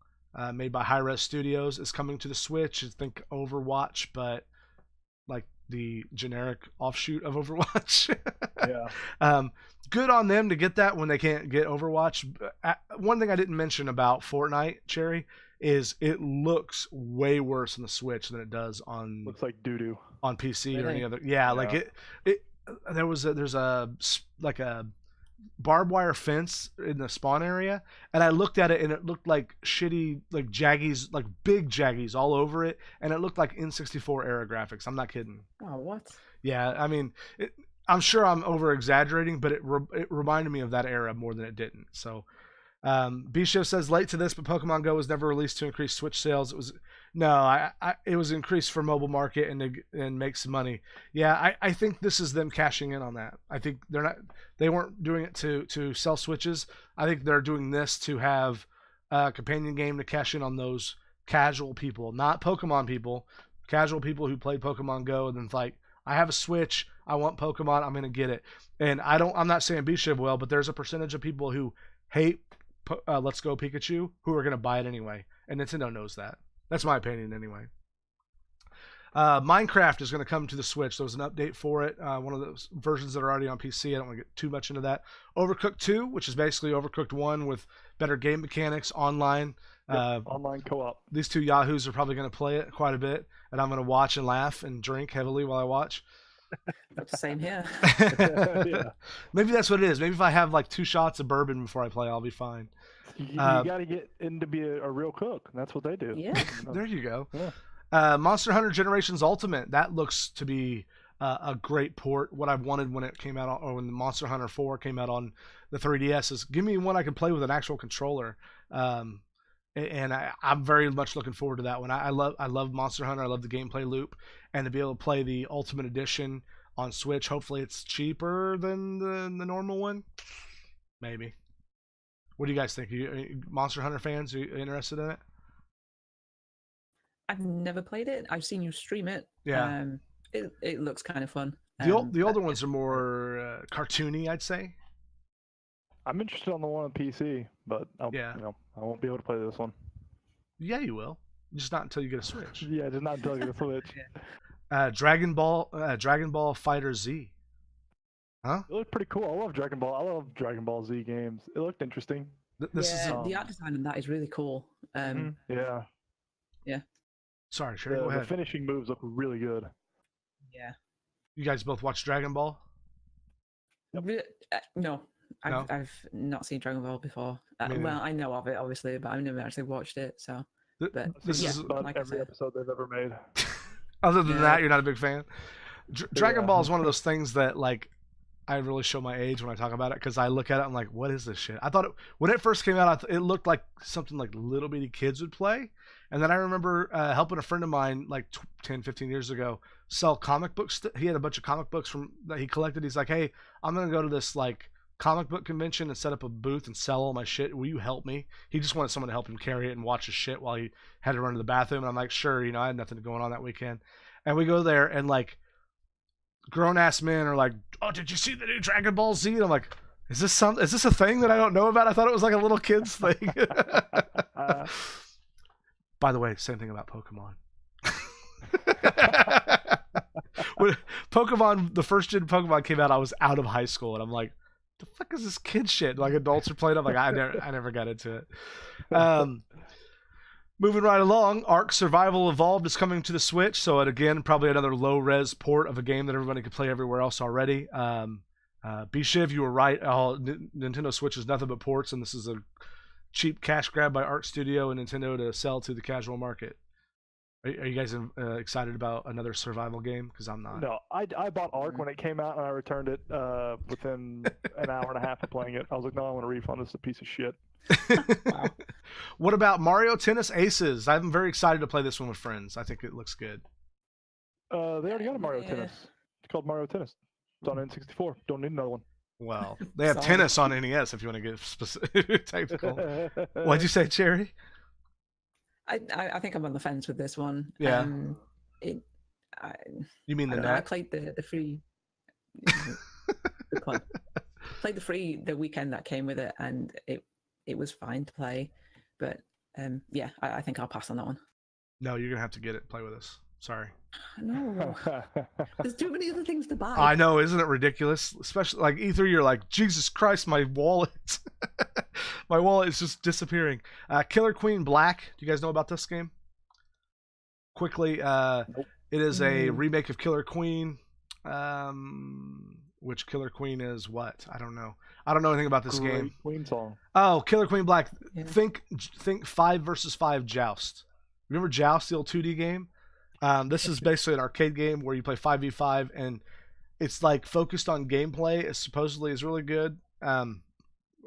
made by Hi-Rez Studios, is coming to the Switch. I think Overwatch, but like the generic offshoot of Overwatch. Yeah. Good on them to get that when they can't get Overwatch. One thing I didn't mention about Fortnite, Cherry, is it looks way worse on the Switch than it does on Looks like doo-doo. on PC or Really? any other. Yeah, like there's a barbed wire fence in the spawn area, and I looked at it and it looked like shitty, like jaggies, like big jaggies all over it, and it looked like N64 era graphics. I'm not kidding. Oh, what? Yeah, I mean, I'm sure I'm over exaggerating, but it reminded me of that era more than it didn't. So B-Shift says late to this, but Pokemon Go was never released to increase Switch sales. It was increased for mobile market and make some money. Yeah, I think this is them cashing in on that. I think they weren't doing it to sell Switches. I think they're doing this to have a companion game to cash in on those casual people, not Pokemon people, casual people who played Pokemon Go and then like, I have a Switch, I want Pokemon, I'm gonna get it. And I'm not saying B-Shiv will, but there's a percentage of people who hate Let's Go Pikachu who are gonna buy it anyway, and Nintendo knows that. That's my opinion anyway. Minecraft is going to come to the Switch. There was an update for it. One of those versions that are already on PC. I don't want to get too much into that. Overcooked 2, which is basically Overcooked 1 with better game mechanics online. Online co-op. These two yahoos are probably going to play it quite a bit, and I'm going to watch and laugh and drink heavily while I watch. That's the same here. Yeah. Maybe that's what it is. Maybe if I have like 2 shots of bourbon before I play, I'll be fine. You got to get in to be a real cook. And that's what they do. Yeah. There you go. Yeah. Monster Hunter Generations Ultimate. That looks to be a great port. What I wanted when it came out, or when the Monster Hunter 4 came out on the 3DS, is give me one I can play with an actual controller. And I'm very much looking forward to that one. I love Monster Hunter. I love the gameplay loop, and to be able to play the Ultimate Edition on Switch. Hopefully, it's cheaper than the normal one. Maybe. What do you guys think? Are you Monster Hunter fans? Are you interested in it? I've never played it. I've seen you stream it. Yeah. It looks kind of fun. The older ones are more cartoony, I'd say. I'm interested on the one on PC, but I won't be able to play this one. Yeah, you will. Just not until you get a Switch. Yeah, just not until I get a Switch. Dragon Ball Fighter Z. Huh? It looked pretty cool. I love Dragon Ball. I love Dragon Ball Z games. It looked interesting. This is the art design on that is really cool. Yeah. Sorry, Sherry, go ahead. The finishing moves look really good. Yeah. You guys both watch Dragon Ball? No. I've not seen Dragon Ball before. Well, I know of it, obviously, but I've never actually watched it. So, this is about every episode they've ever made. Other than that, you're not a big fan. Dragon Ball is one of those things that, like, I really show my age when I talk about it, because I look at it, I'm like, what is this shit? I thought when it first came out, it looked like something like little bitty kids would play. And then I remember helping a friend of mine like 10, 15 years ago sell comic books. He had a bunch of comic books that he collected. He's like, hey, I'm going to go to this like comic book convention and set up a booth and sell all my shit. Will you help me? He just wanted someone to help him carry it and watch his shit while he had to run to the bathroom. And I'm like, sure, I had nothing going on that weekend. And we go there, and like grown-ass men are like, oh, did you see the new Dragon Ball Z? And I'm like, is this a thing that I don't know about? I thought it was like a little kid's thing. By the way, same thing about Pokemon. When Pokemon, the first gen Pokemon came out, I was out of high school, and I'm like, the fuck is this kid shit? Like adults are playing. I'm like, I never got into it. Moving right along, Ark Survival Evolved is coming to the Switch, so again, probably another low-res port of a game that everybody can play everywhere else already. B-Shiv, you were right. Nintendo Switch is nothing but ports, and this is a cheap cash grab by Arc Studio and Nintendo to sell to the casual market. Are you guys excited about another survival game? Because I'm not. No, I bought Ark when it came out, and I returned it within an hour and a half of playing it. I was like, no, I want a refund. This is a piece of shit. Wow. What about Mario Tennis Aces? I'm very excited to play this one with friends. I think it looks good. They already got a Mario Tennis. It's called Mario Tennis. It's on N64. Don't need another one. Well, they have tennis on NES if you want to get specific, technical. What'd you say, Cherry? I think I'm on the fence with this one. Yeah. You mean the net? I played the free. Good one. Played the free the weekend that came with it, and it was fine to play, but yeah, I think I'll pass on that one. No, you're gonna have to get it. Play with us. Sorry. No, there's too many other things to buy. I know, isn't it ridiculous? Especially like E3, you're like, Jesus Christ, my wallet. My wallet is just disappearing. Killer Queen Black. Do you guys know about this game? Quickly, Nope. It is a remake of Killer Queen. Which Killer Queen is what? I don't know. I don't know anything about this game. Queen song. Oh, Killer Queen Black. Yeah. Think 5 versus 5 Joust. Remember Joust, the old 2D game? This is basically an arcade game where you play 5v5, and it's like focused on gameplay. It supposedly is really good.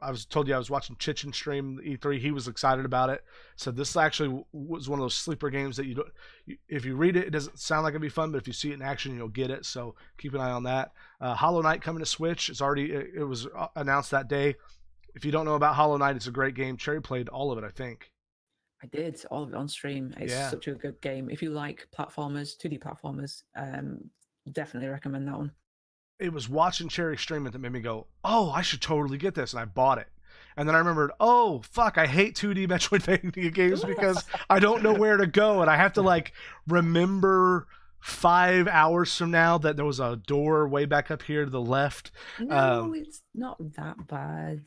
I told you I was watching Chichen stream E3. He was excited about it. So this actually was one of those sleeper games that if you read it, it doesn't sound like it'd be fun, but if you see it in action, you'll get it. So keep an eye on that. Hollow Knight coming to Switch. It was announced that day. If you don't know about Hollow Knight, it's a great game. Cherry played all of it, I think. I did all of it on stream. It's such a good game. If you like platformers, 2D platformers, definitely recommend that one. It was watching Cherry stream it that made me go, oh, I should totally get this, and I bought it. And then I remembered, oh, fuck, I hate 2D Metroidvania games because I don't know where to go, and I have to, like, remember 5 hours from now that there was a door way back up here to the left. No, it's not that bad.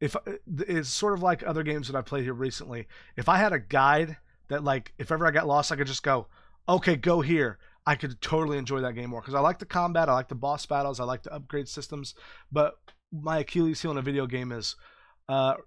if it's sort of like other games that I played here recently. If I had a guide that, like, if ever I got lost, I could just go, okay, go here. I could totally enjoy that game more because I like the combat, I like the boss battles, I like the upgrade systems. But my Achilles heel in a video game is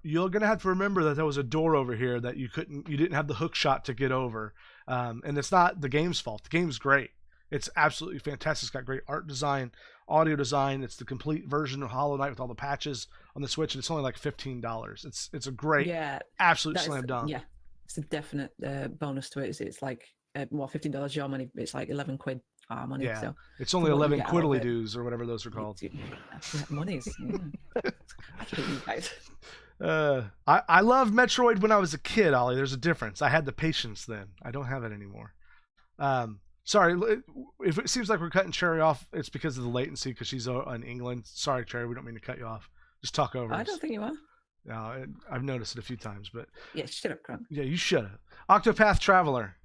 you're gonna have to remember that there was a door over here that you didn't have the hook shot to get over, and it's not the game's fault. The game's great. It's absolutely fantastic. It's got great art design, audio design. It's the complete version of Hollow Knight with all the patches on the Switch, and it's only like $15. It's a great, absolute slam dunk. Yeah, it's a definite bonus to it. It's like $15 your money. It's like 11 quid our money. Yeah, so it's only 11 quiddly doos or whatever those are called. Monies. I hate you guys. I loved Metroid when I was a kid, Ollie. There's a difference. I had the patience then. I don't have it anymore. Sorry, if it seems like we're cutting Cherry off, it's because of the latency, because she's in England. Sorry, Cherry, we don't mean to cut you off. Just talk over us. I don't think you are. No, I've noticed it a few times, but yeah, shut up, Grant. Yeah, you should have. Octopath Traveler.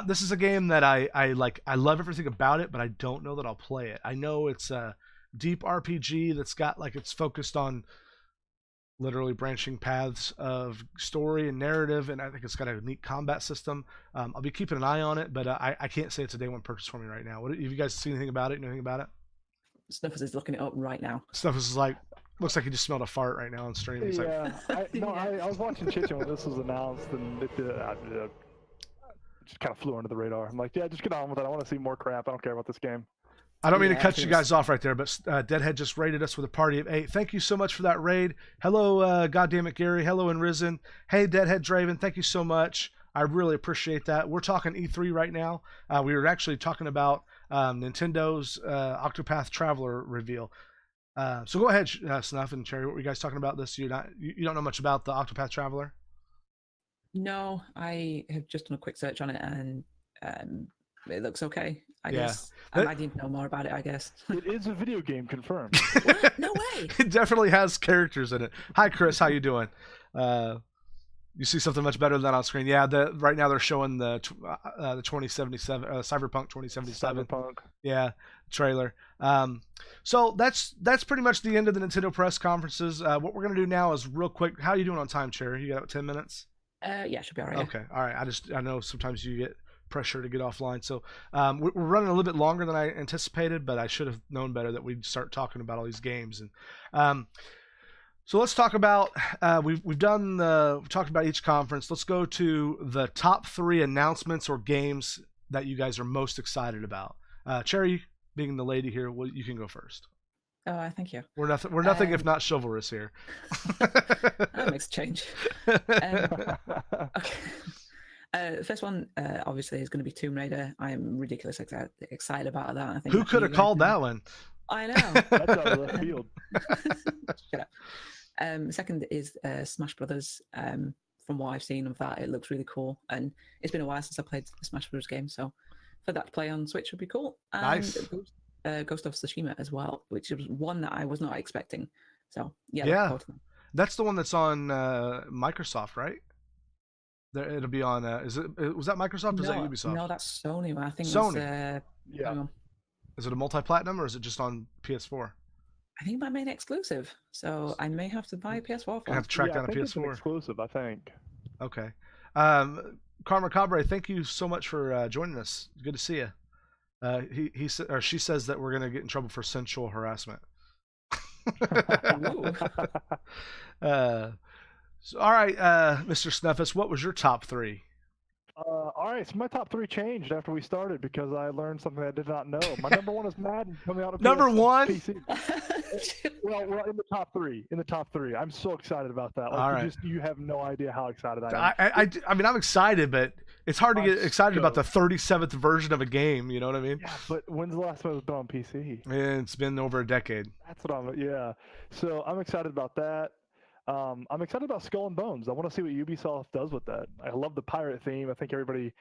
This is a game that I like. I love everything about it, but I don't know that I'll play it. I know it's a deep RPG that's got, like, it's focused on literally branching paths of story and narrative, and I think it's got a neat combat system. I'll be keeping an eye on it, but I can't say it's a day one purchase for me right now. Have you guys seen anything about it? Know anything about it? Snuffers is looking it up right now. Snuffers is like, looks like he just smelled a fart right now on stream. He's I was watching Chichen when this was announced, and it just kind of flew under the radar. I'm like, yeah, just get on with it. I want to see more crap. I don't care about this game. I don't mean to cut you guys off right there, but Deadhead just raided us with a party of 8. Thank you so much for that raid. Hello, goddammit Gary. Hello, and Risen. Hey, Deadhead Draven. Thank you so much. I really appreciate that. We're talking E3 right now. We were actually talking about Nintendo's Octopath Traveler reveal. So go ahead, Snuff and Cherry. What were you guys talking about this? You don't know much about the Octopath Traveler? No, I have just done a quick search on it, and it looks okay. I guess I need to know more about it. I guess it is a video game, confirmed. What? No way. It definitely has characters in it. Hi, Chris. How you doing? You see something much better than that on screen. Yeah, right now they're showing the 2077 Cyberpunk 2077. Cyberpunk. Yeah, trailer. So that's pretty much the end of the Nintendo press conferences. What we're gonna do now is real quick. How are you doing on time, Cherry? You got about 10 minutes? Yeah, should be all right. Okay, all right. I know sometimes you get pressure to get offline, so we're running a little bit longer than I anticipated, but I should have known better that we'd start talking about all these games. And so let's talk about we've talked about each conference. Let's go to the top 3 announcements or games that you guys are most excited about. Cherry, being the lady here, you can go first. Oh, thank you. We're nothing if not chivalrous here. That makes a change. Okay. First one, obviously, is going to be Tomb Raider. I'm ridiculously excited about that. I think who could have called that one? I know. That's out of left field. Shut up. Second is Smash Brothers. From what I've seen of that, it looks really cool, and it's been a while since I played the Smash Brothers game, so for that to play on Switch would be cool. And nice. Ghost of Tsushima as well, which was one that I was not expecting. So yeah, that's the one that's on Microsoft, right? It'll be on. Was that Microsoft or is that Ubisoft? No, that's Sony. I think Sony. Yeah. Is it a multi-platinum or is it just on PS4? I think my main exclusive, so I may have to buy a PS4. I have to track down a PS4. It's an exclusive, I think. Okay. Karma Cabre, thank you so much for joining us. Good to see you. She says that we're gonna get in trouble for sensual harassment. So, all right, Mr. Snuffus, what was your top 3? All right, so my top 3 changed after we started because I learned something I did not know. My number 1 is Madden coming out of number 1. PC. well, in the top 3. In the top 3, I'm so excited about that. Like, all right. You have no idea how excited I am. I mean, I'm excited, but it's hard to get excited about the 37th version of a game. You know what I mean? Yeah, but when's the last time it was done on PC? It's been over a decade. That's what yeah. So I'm excited about that. I'm excited about Skull and Bones. I want to see what Ubisoft does with that. I love the pirate theme. I think everybody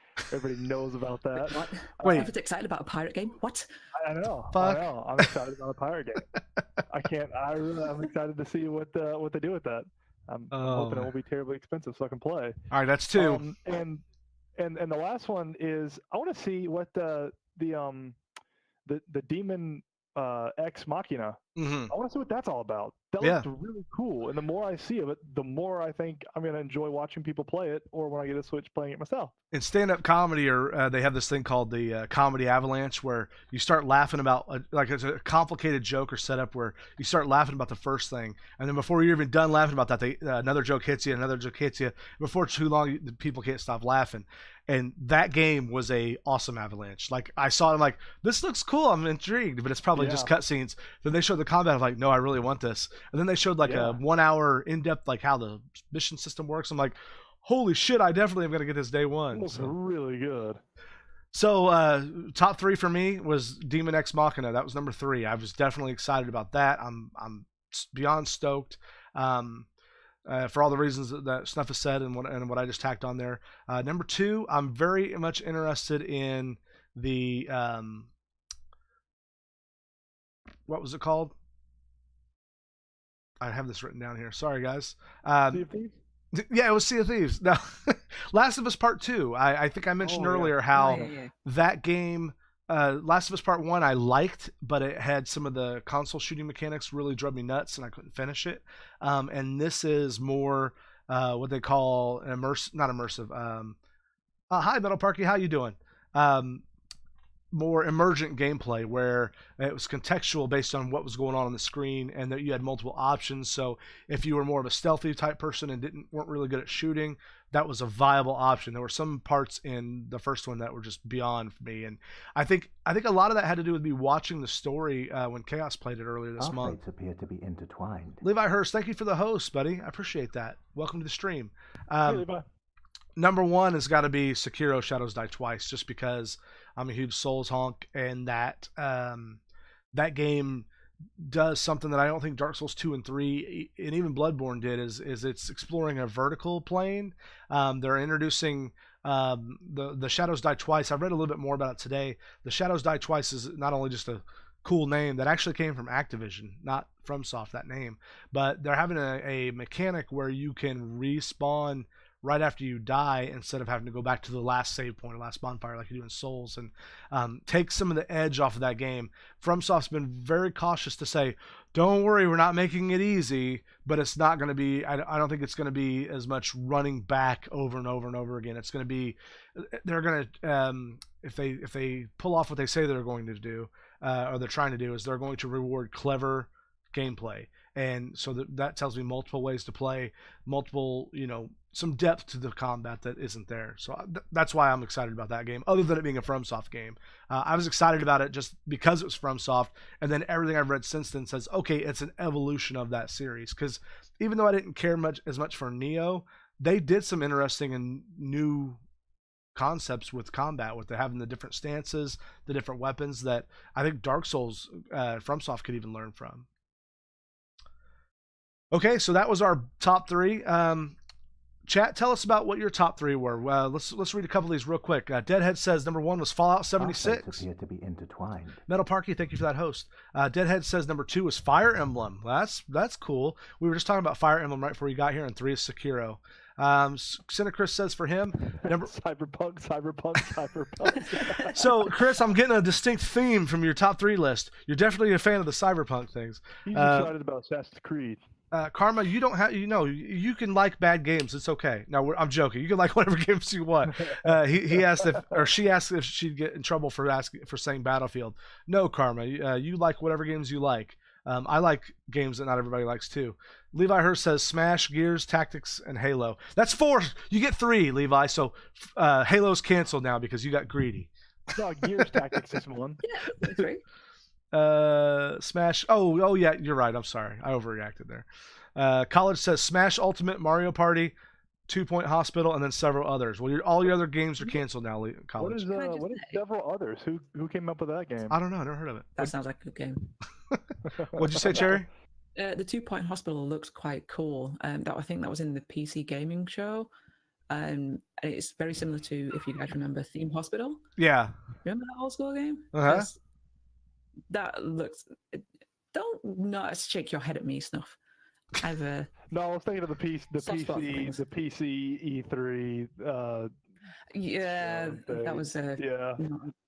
knows about that. What? Wait, I'm excited about a pirate game? What? I know. Fuck. I know. I'm excited about a pirate game. I'm excited to see what they do with that. I'm hoping it won't be terribly expensive so I can play. All right, that's 2. And the last one is I want to see what the Demon Ex Machina. Mm-hmm. I want to see what that's all about. That Yeah. looked really cool. And the more I see of it, the more I think I'm going to enjoy watching people play it, or when I get a Switch, playing it myself. In stand-up comedy, or they have this thing called the comedy avalanche, where you start laughing about like it's a complicated joke or setup where you start laughing about the first thing, and then before you're even done laughing about that, another joke hits you, another joke hits you. Before too long, the people can't stop laughing. And that game was a awesome avalanche. Like I saw it, I'm like, this looks cool. I'm intrigued, but it's probably just cutscenes. Then they showed the combat. I'm like, no, I really want this. And then they showed like a 1 hour in-depth like how the mission system works. I'm like, holy shit, I definitely am going to get this day one. It looks really good. So top 3 for me was Demon X Machina. That was number 3. I was definitely excited about that. I'm beyond stoked for all the reasons that Snuff has said and what I just tacked on there. Number 2, I'm very much interested in the what was it called? I have this written down here. Sorry, guys. Sea of Thieves? Yeah, it was Sea of Thieves. No, Last of Us Part 2. I think I mentioned earlier how that game, Last of Us Part 1, I liked, but it had some of the console shooting mechanics really drove me nuts, and I couldn't finish it. And this is more what they call not immersive. Hi, Metal Parky, how you doing? More emergent gameplay where it was contextual based on what was going on the screen, and that you had multiple options. So if you were more of a stealthy type person and weren't really good at shooting, that was a viable option. There were some parts in the first one that were just beyond for me, and I think a lot of that had to do with me watching the story when Chaos played it earlier this month. Fates appear to be intertwined. Levi Hurst, thank you for the host, buddy. I appreciate that. Welcome to the stream. Hey, Levi. Number 1 has got to be Sekiro: Shadows Die Twice, just because I'm a huge Souls honk, and that that game does something that I don't think Dark Souls 2 and 3 and even Bloodborne did, is it's exploring a vertical plane. They're introducing the Shadows Die Twice. I've read a little bit more about it today. The Shadows Die Twice is not only just a cool name that actually came from Activision, not FromSoft, that name, but they're having a mechanic where you can respawn right after you die instead of having to go back to the last save point or last bonfire like you do in Souls, and take some of the edge off of that game. FromSoft's been very cautious to say, don't worry, we're not making it easy, but it's not going to be, I don't think it's going to be as much running back over and over and over again. It's going to be, they're going to, if they pull off what they say they're going to do, or they're trying to do, is they're going to reward clever gameplay. And so that tells me multiple ways to play, multiple, some depth to the combat that isn't there. So that's why I'm excited about that game, other than it being a FromSoft game. I was excited about it just because it was FromSoft, and then everything I've read since then says, okay, it's an evolution of that series. Because even though I didn't care as much for Neo, they did some interesting and new concepts with combat, with having the different stances, the different weapons that I think Dark Souls, FromSoft could even learn from. Okay, so that was our top 3. Chat, tell us about what your top 3 were. Let's read a couple of these real quick. Deadhead says number 1 was Fallout 76. Appear to be intertwined. Metal Parky, thank you for that host. Deadhead says number 2 was Fire Emblem. That's cool. We were just talking about Fire Emblem right before you got here, and 3 is Sekiro. Chris says for him Cyberpunk. So Chris, I'm getting a distinct theme from your top 3 list. You're definitely a fan of the cyberpunk things. He's excited about Assassin's Creed. Karma, you don't have, you can like bad games. It's okay. No, I'm joking. You can like whatever games you want. He asked she asked if she'd get in trouble for saying Battlefield. No, Karma, you like whatever games you like. I like games that not everybody likes too. Levi Hurst says Smash, Gears, Tactics, and Halo. That's 4. You get 3, Levi. So Halo's canceled now because you got greedy. No, Gears Tactics is 1. Yeah, that's right. Smash. Oh yeah, you're right. I'm sorry. I overreacted there. College says Smash Ultimate, Mario Party, 2 Point Hospital, and then several others. Well, all your other games are canceled now, College. What is several others? Who came up with that game? I don't know. I never heard of it. That sounds like a good game. What'd you say, Cherry? The 2 Point Hospital looks quite cool. I think that was in the PC gaming show. And it's very similar to, if you guys remember, Theme Hospital. Yeah. Remember that old school game? Uh-huh. That looks. Don't not shake your head at me, Snuff. No, I was thinking of the PC E3. Yeah, they- that was Yeah.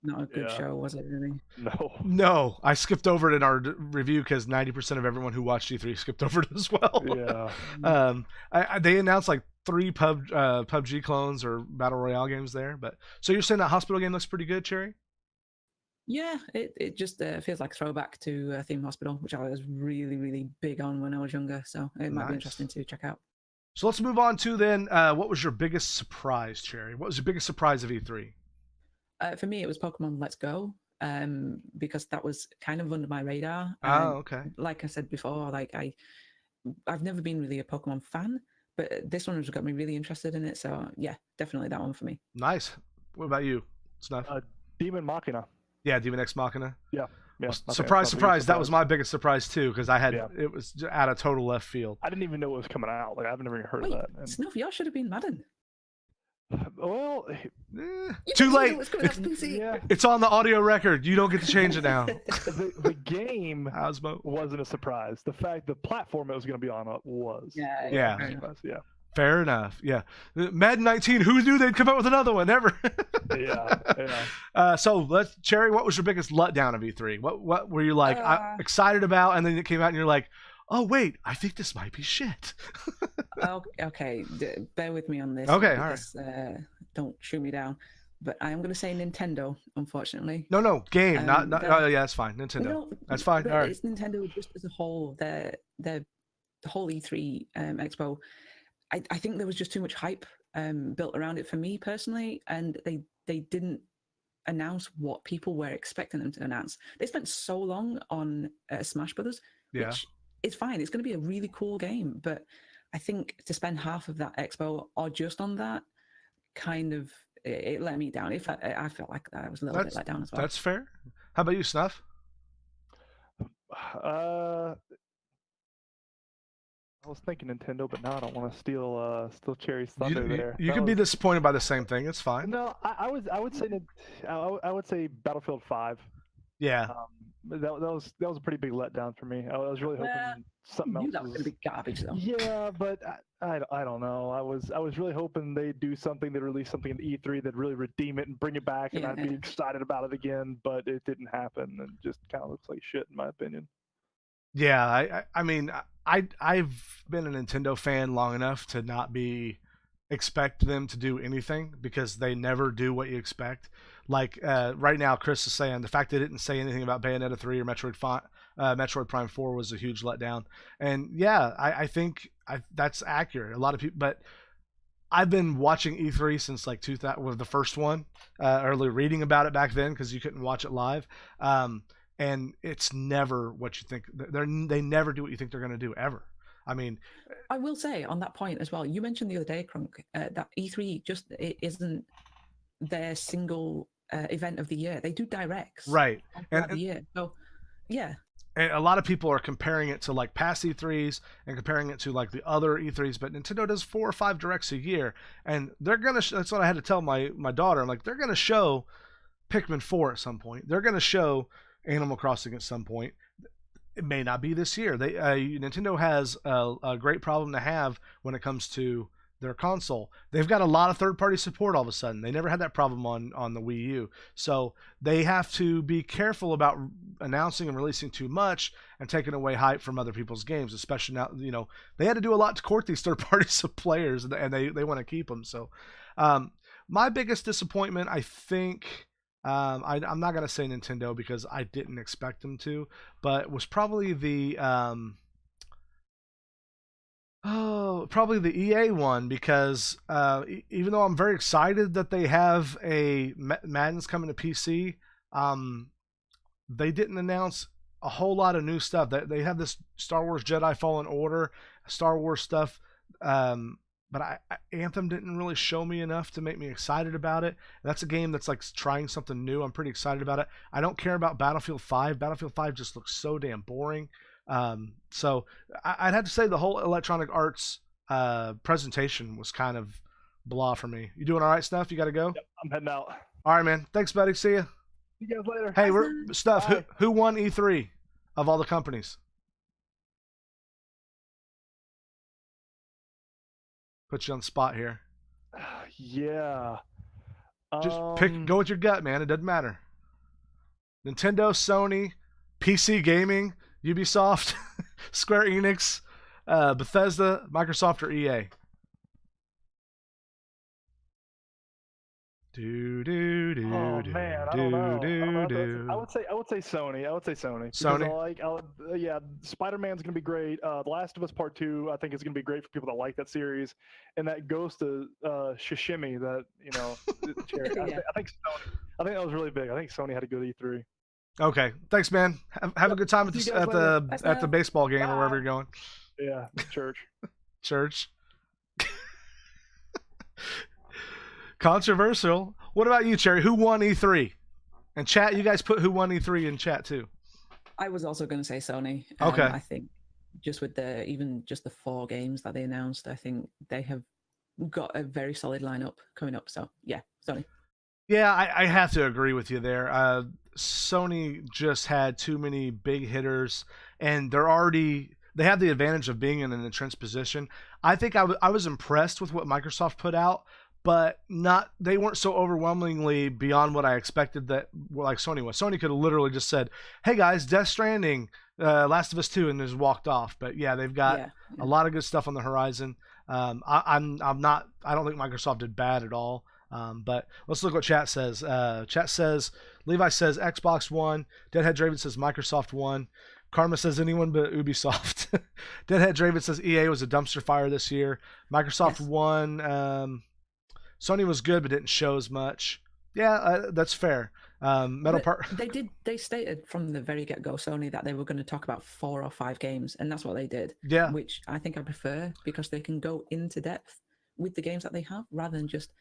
not a good Yeah. show, was it really? No. No, I skipped over it in our review because 90% of everyone who watched E3 skipped over it as well. Yeah. They announced like 3 PUBG clones or battle royale games there. But so you're saying that hospital game looks pretty good, Cherry? Yeah, it just feels like a throwback to Theme Hospital, which I was really, really big on when I was younger. So it might be Nice. interesting to check out. So let's move on to then. What was your biggest surprise, Cherry? What was your biggest surprise of E3? For me, it was Pokemon Let's Go, because that was kind of under my radar. Oh, okay. Like I said before, like I've never been really a Pokemon fan, but this one has got me really interested in it. So yeah, definitely that one for me. Nice. What about you, Snuff? Demon Machina. Yeah, Demon X Machina. Yeah. Well, nothing- surprise, nothing surprise! That was surprised. my biggest surprise too, because I had Yeah. it was out of total left field. I didn't even know it was coming out. Like I've never even heard Wait, of that. And, Snuff, you should have been Madden. well, You Too didn't know late. it was coming out for PC. yeah. It's on the audio record. You don't get to change it now. The game Osmo. wasn't a surprise. The fact the platform it was going to be on was. Yeah, Yeah. fair enough. Surprise, yeah. Fair enough. Yeah. Madden 19. Who knew they'd come out with another one? Never. Yeah. So let's, Cherry. What was your biggest letdown of E3? What were you like excited about, and then it came out, and you're like, oh wait, I think this might be shit. Okay, bear with me on this. Okay, all because, don't shoot me down. But I am going to say Nintendo, unfortunately. No, game, not. that- Oh yeah, that's fine. Nintendo. No, That's fine. but All right. It's Nintendo just as a whole. The whole E3 Expo. I think there was just too much hype built around it for me personally, and they didn't announce what people were expecting them to announce. They spent so long on Smash Brothers, Yeah. which is fine. It's going to be a really cool game, but I think to spend half of that expo or just on that kind of it let me down. I felt like I was a little bit let down as well. That's fair. How about you, Snuff? I was thinking Nintendo, but now I don't want to steal Cherry's thunder there. You That can be was- disappointed by the same thing. It's fine. No, I would say I would say Battlefield 5. Yeah. That was a pretty big letdown for me. I was really hoping Well, something I knew else. that was going to be garbage though. Yeah, but I don't know. I was really hoping they'd do something. They'd release something in E3 that'd really redeem it and bring it back, and I'd be Yeah. excited about it again. But it didn't happen, and just kind of looks like shit in my opinion. Yeah, I mean, I've been a Nintendo fan long enough to not expect them to do anything because they never do what you expect. Like right now, Chris is saying the fact they didn't say anything about Bayonetta 3 or Metroid Prime 4 was a huge letdown. And yeah, I think that's accurate. A lot of people, but I've been watching E3 since like 2000 was the first one, early reading about it back then because you couldn't watch it live. And it's never what you think. They never do what you think they're going to do ever. I mean, I will say on that point as well. You mentioned the other day, Crunk, that E3 just it isn't their single event of the year. They do directs right. throughout the year. So yeah, And a lot of people are comparing it to like past E3s and comparing it to like the other E3s, but Nintendo does 4 or 5 directs a year, and they're gonna. That's what I had to tell my daughter. I'm like, they're gonna show Pikmin 4 at some point. They're gonna show Animal Crossing at some point. It may not be this year. Nintendo has a great problem to have when it comes to their console. They've got a lot of third-party support all of a sudden. They never had that problem on the Wii U. So they have to be careful about announcing and releasing too much and taking away hype from other people's games, especially now, they had to do a lot to court these third-party players, and they want to keep them. So my biggest disappointment, I think, I'm not going to say Nintendo because I didn't expect them to, but it was probably probably the EA one because even though I'm very excited that they have a Madden's coming to PC, they didn't announce a whole lot of new stuff. They have this Star Wars Jedi Fallen Order, Star Wars stuff, but Anthem didn't really show me enough to make me excited about it. That's a game that's like trying something new. I'm pretty excited about it. I don't care about Battlefield 5. Battlefield 5 just looks so damn boring. So I'd have to say the whole Electronic Arts presentation was kind of blah for me. You doing all right, Snuff? You got to go? Yep, I'm heading out. All right, man. Thanks, buddy. See ya. See you guys later. Hey, Snuff, Bye. who won E3 of all the companies? Put you on the spot here. Yeah. Just go with your gut, man. It doesn't matter. Nintendo, Sony, PC Gaming, Ubisoft, Square Enix, Bethesda, Microsoft, or EA. Oh man, I don't know. I would say Sony. Sony. Yeah, Spider-Man's gonna be great. The Last of Us Part 2, I think is gonna be great for people that like that series. And that Ghost of Shishimi, that Yeah. I think Sony. I think that was really big. I think Sony had a good E3. Okay, thanks, man. Have a good time at See the you guys later. at the baseball game or wherever Bye. you're going. Yeah, church. Church. Controversial. What about you, Cherry? Who won E3? And chat, you guys put who won E3 in chat too. I was also going to say Sony. Okay. I think just with just the 4 games that they announced, I think they have got a very solid lineup coming up. So yeah, Sony. Yeah, I have to agree with you there. Sony just had too many big hitters, and they have the advantage of being in an entrenched position. I think I was impressed with what Microsoft put out, but they weren't so overwhelmingly beyond what I expected that like Sony was. Sony could have literally just said, "Hey guys, Death Stranding, Last of Us 2," and just walked off. But yeah, they've got a lot of good stuff on the horizon. I don't think Microsoft did bad at all. But let's look what chat says. Chat says, Levi says Xbox One. Deadhead Draven says Microsoft One. Karma says anyone but Ubisoft. Deadhead Draven says EA was a dumpster fire this year. Microsoft won. Sony was good but didn't show as much. Yeah, that's fair. They stated from the very get-go, Sony, that they were going to talk about 4 or 5 games, and that's what they did. Yeah. Which I think I prefer, because they can go into depth with the games that they have rather than just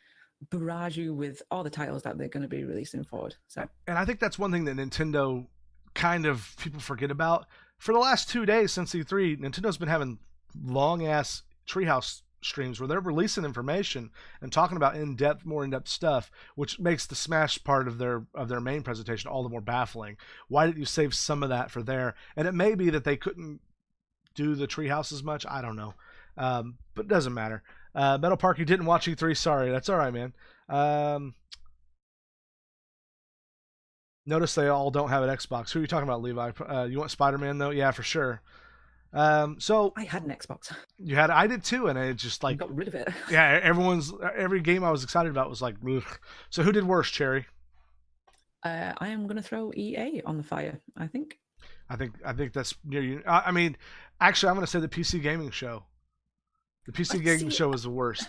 barrage you with all the titles that they're going to be releasing forward. So, and I think that's one thing that Nintendo kind of people forget about. For the last 2 days since E3, Nintendo's been having long-ass Treehouse streams where they're releasing information and talking about more in-depth stuff, which makes the Smash part of their main presentation all the more baffling. Why didn't you save some of that for there? And it may be that they couldn't do the Treehouse as much. I don't know, but it doesn't matter. Metal Park, you didn't watch E3. Sorry, that's all right, man. Notice they all don't have an Xbox. Who are you talking about, Levi? You want Spider-Man though? Yeah, for sure. So I had an Xbox. You had? I did too, and it just like got rid of it. Yeah, every game I was excited about was like, ugh. So who did worse, Cherry? I am going to throw EA on the fire. I think that's near you. I mean, actually, I'm going to say the PC Gaming Show. The PC Gaming Show was the worst.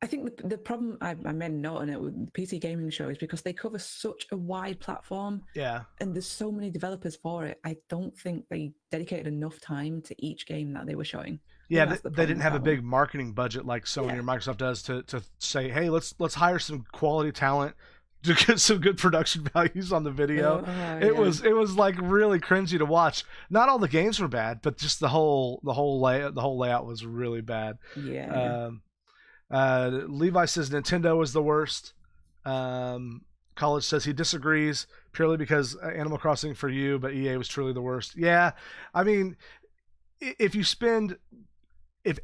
I think the problem I made a note on it with the PC Gaming Show is because they cover such a wide platform. Yeah. And there's so many developers for it. I don't think they dedicated enough time to each game that they were showing. Yeah, they didn't have a big marketing budget like Sony or Microsoft does to say, hey, let's hire some quality talent to get some good production values on the video. It was like really cringy to watch. Not all the games were bad, but just the whole layout was really bad. Yeah. Levi says Nintendo was the worst. College says he disagrees purely because Animal Crossing for you, but EA was truly the worst. Yeah, I mean, if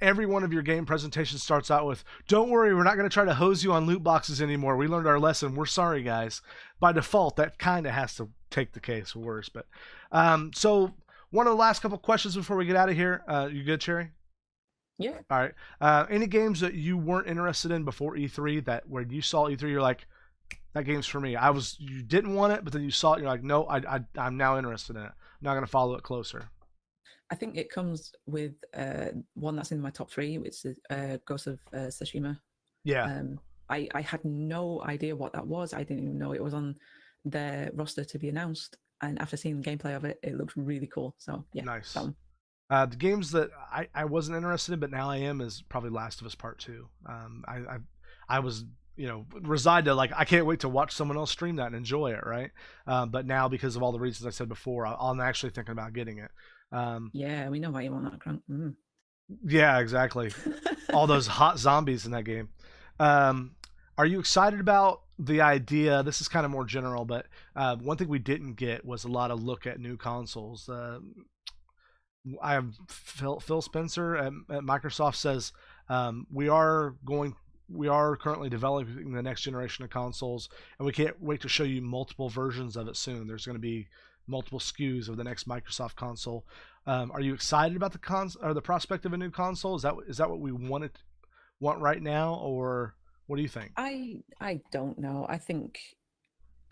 every one of your game presentations starts out with, don't worry, we're not going to try to hose you on loot boxes anymore. We learned our lesson. We're sorry, guys. By default, that kind of has to take the case worse. But so one of the last couple questions before we get out of here. You good, Cherry? Yeah. All right. Any games that you weren't interested in before E3 that when you saw E3, you're like, that game's for me. You didn't want it, but then you saw it, you're like, no, I'm now interested in it. I'm not going to follow it closer. I think it comes with one that's in my top 3, which is Ghost of Tsushima. Yeah. I had no idea what that was. I didn't even know it was on their roster to be announced. And after seeing gameplay of it, it looks really cool. So yeah, nice. That one. The games that I wasn't interested in, but now I am, is probably Last of Us Part 2. I was, resigned to, like, I can't wait to watch someone else stream that and enjoy it, right? But now, because of all the reasons I said before, I'm actually thinking about getting it. Yeah, we know why you want that, Grant. Yeah, exactly. All those hot zombies in that game. Are you excited about the idea? This is kind of more general, but one thing we didn't get was a lot of look at new consoles. I have Phil Spencer at Microsoft says we are going we are currently developing the next generation of consoles, and we can't wait to show you multiple versions of it soon. There's going to be multiple SKUs of the next Microsoft console. Are you excited about the prospect of a new console? Is that what we want right now, or what do you think? I don't know. I think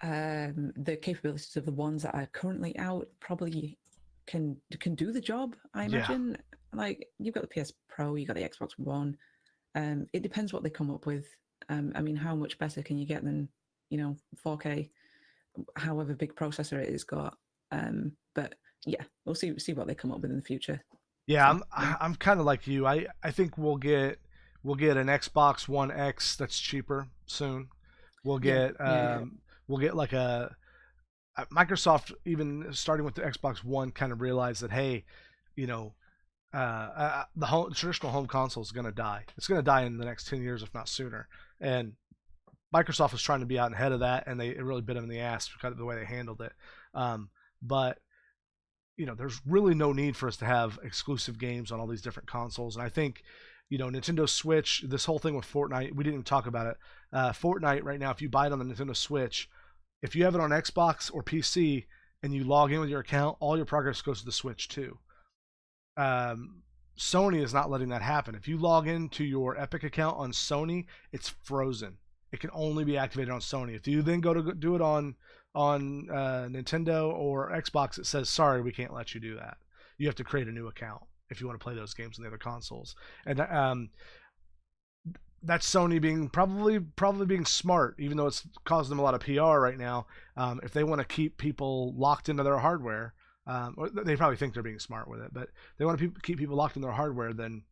the capabilities of the ones that are currently out probably can do the job. I imagine. Like, you've got the PS Pro, you've got the Xbox One. It depends what they come up with. I mean, how much better can you get than 4K, however big processor it's got. But yeah, we'll see what they come up with in the future. Yeah, So, I'm kind of like you. I think we'll get an Xbox One X that's cheaper soon. We'll get we'll get like a Microsoft, even starting with the Xbox One, kind of realized that, hey, the traditional home console is going to die. It's going to die in the next 10 years, if not sooner. And Microsoft was trying to be out ahead of that, and it really bit them in the ass because of the way they handled it. But there's really no need for us to have exclusive games on all these different consoles. And I think, Nintendo Switch, this whole thing with Fortnite, we didn't even talk about it. Fortnite right now, if you buy it on the Nintendo Switch, if you have it on Xbox or PC and you log in with your account, all your progress goes to the Switch too. Sony is not letting that happen. If you log into your Epic account on Sony, it's frozen. It can only be activated on Sony. If you then go to do it on Nintendo or Xbox, it says, sorry, we can't let you do that. You have to create a new account if you want to play those games on the other consoles. And that's Sony being probably being smart, even though it's caused them a lot of PR right now. If they want to keep people locked into their hardware, or they probably think they're being smart with it, but they want to keep people locked in their hardware, then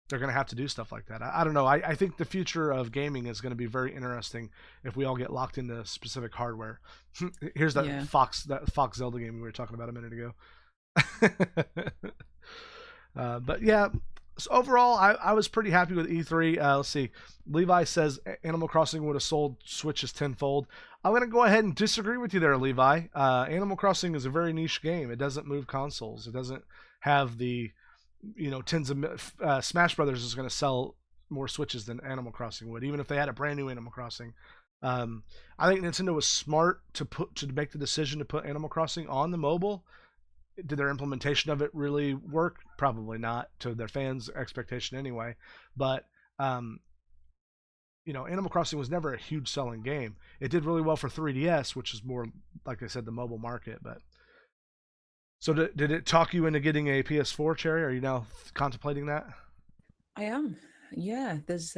they're going to have to do stuff like that. I don't know. I think the future of gaming is going to be very interesting if we all get locked into specific hardware. Here's that Fox Zelda game we were talking about a minute ago. But yeah, so overall, I was pretty happy with E3. Let's see. Levi says Animal Crossing would have sold Switches tenfold. I'm going to go ahead and disagree with you there, Levi. Animal Crossing is a very niche game. It doesn't move consoles. It doesn't have the tens of Smash Brothers is going to sell more Switches than Animal Crossing would, even if they had a brand new Animal Crossing. I think Nintendo was smart to make the decision to put Animal Crossing on the mobile. Did their implementation of it really work? Probably not, to their fans' expectation anyway. But Animal Crossing was never a huge selling game. It did really well for 3DS, which is more, like I said, the mobile market. But so did it talk you into getting a PS4, Cherry? Are you now contemplating that? I am. Yeah, there's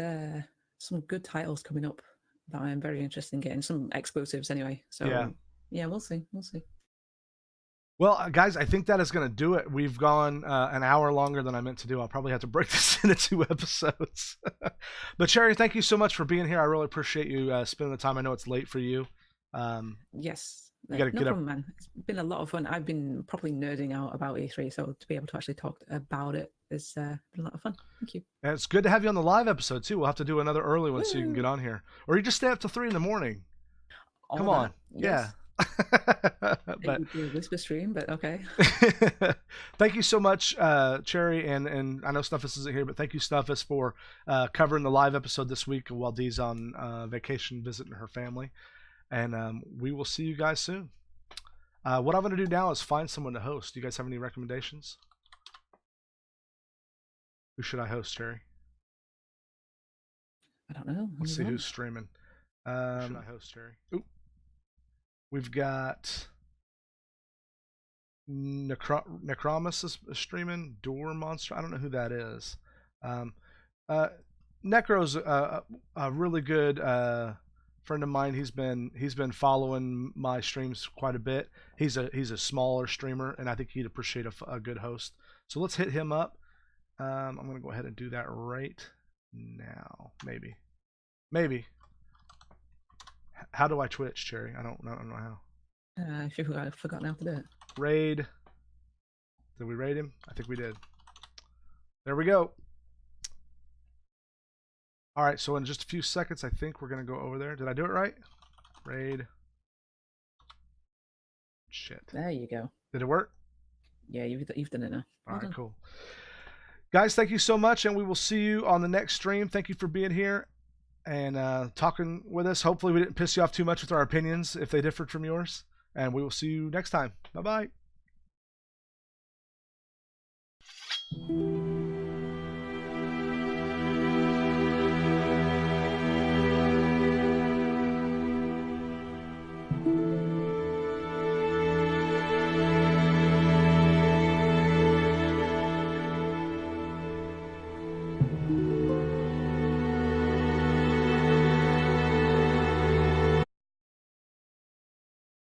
some good titles coming up that I am very interested in getting. Some exclusives anyway. So yeah, we'll see. Well, guys, I think that is going to do it. We've gone an hour longer than I meant to do. I'll probably have to break this into 2 episodes. But Cherry, thank you so much for being here. I really appreciate you spending the time. I know it's late for you. Yes. You gotta no get problem, man. It's been a lot of fun. I've been probably nerding out about E3, so to be able to actually talk about it has been a lot of fun. Thank you. And it's good to have you on the live episode, too. We'll have to do another early one so you can get on here. Or you just stay up till 3 a.m. Come on. Yes. Yeah. But whisper stream, but okay. Thank you so much, Cherry, and I know Snuffus isn't here, but thank you, Snuffus, for covering the live episode this week while Dee's on vacation visiting her family. And we will see you guys soon. What I'm going to do now is find someone to host. Do you guys have any recommendations? Who should I host, Cherry? I don't know. Let's see who's streaming. Who should I host, Cherry? Oop. We've got Necromus is streaming. Door Monster. I don't know who that is. Necro's a really good friend of mine. He's been following my streams quite a bit. He's a smaller streamer, and I think he'd appreciate a good host. So let's hit him up. I'm gonna go ahead and do that right now. Maybe. How do I Twitch, Cherry? I don't know how. I've forgotten how to do it. Raid. Did we raid him? I think we did. There we go. All right, so in just a few seconds, I think we're going to go over there. Did I do it right? Raid. Shit. There you go. Did it work? Yeah, you've done it now. All right, cool. Guys, thank you so much, and we will see you on the next stream. Thank you for being here. and talking with us. Hopefully we didn't piss you off too much with our opinions if they differed from yours. And we will see you next time. Bye-bye.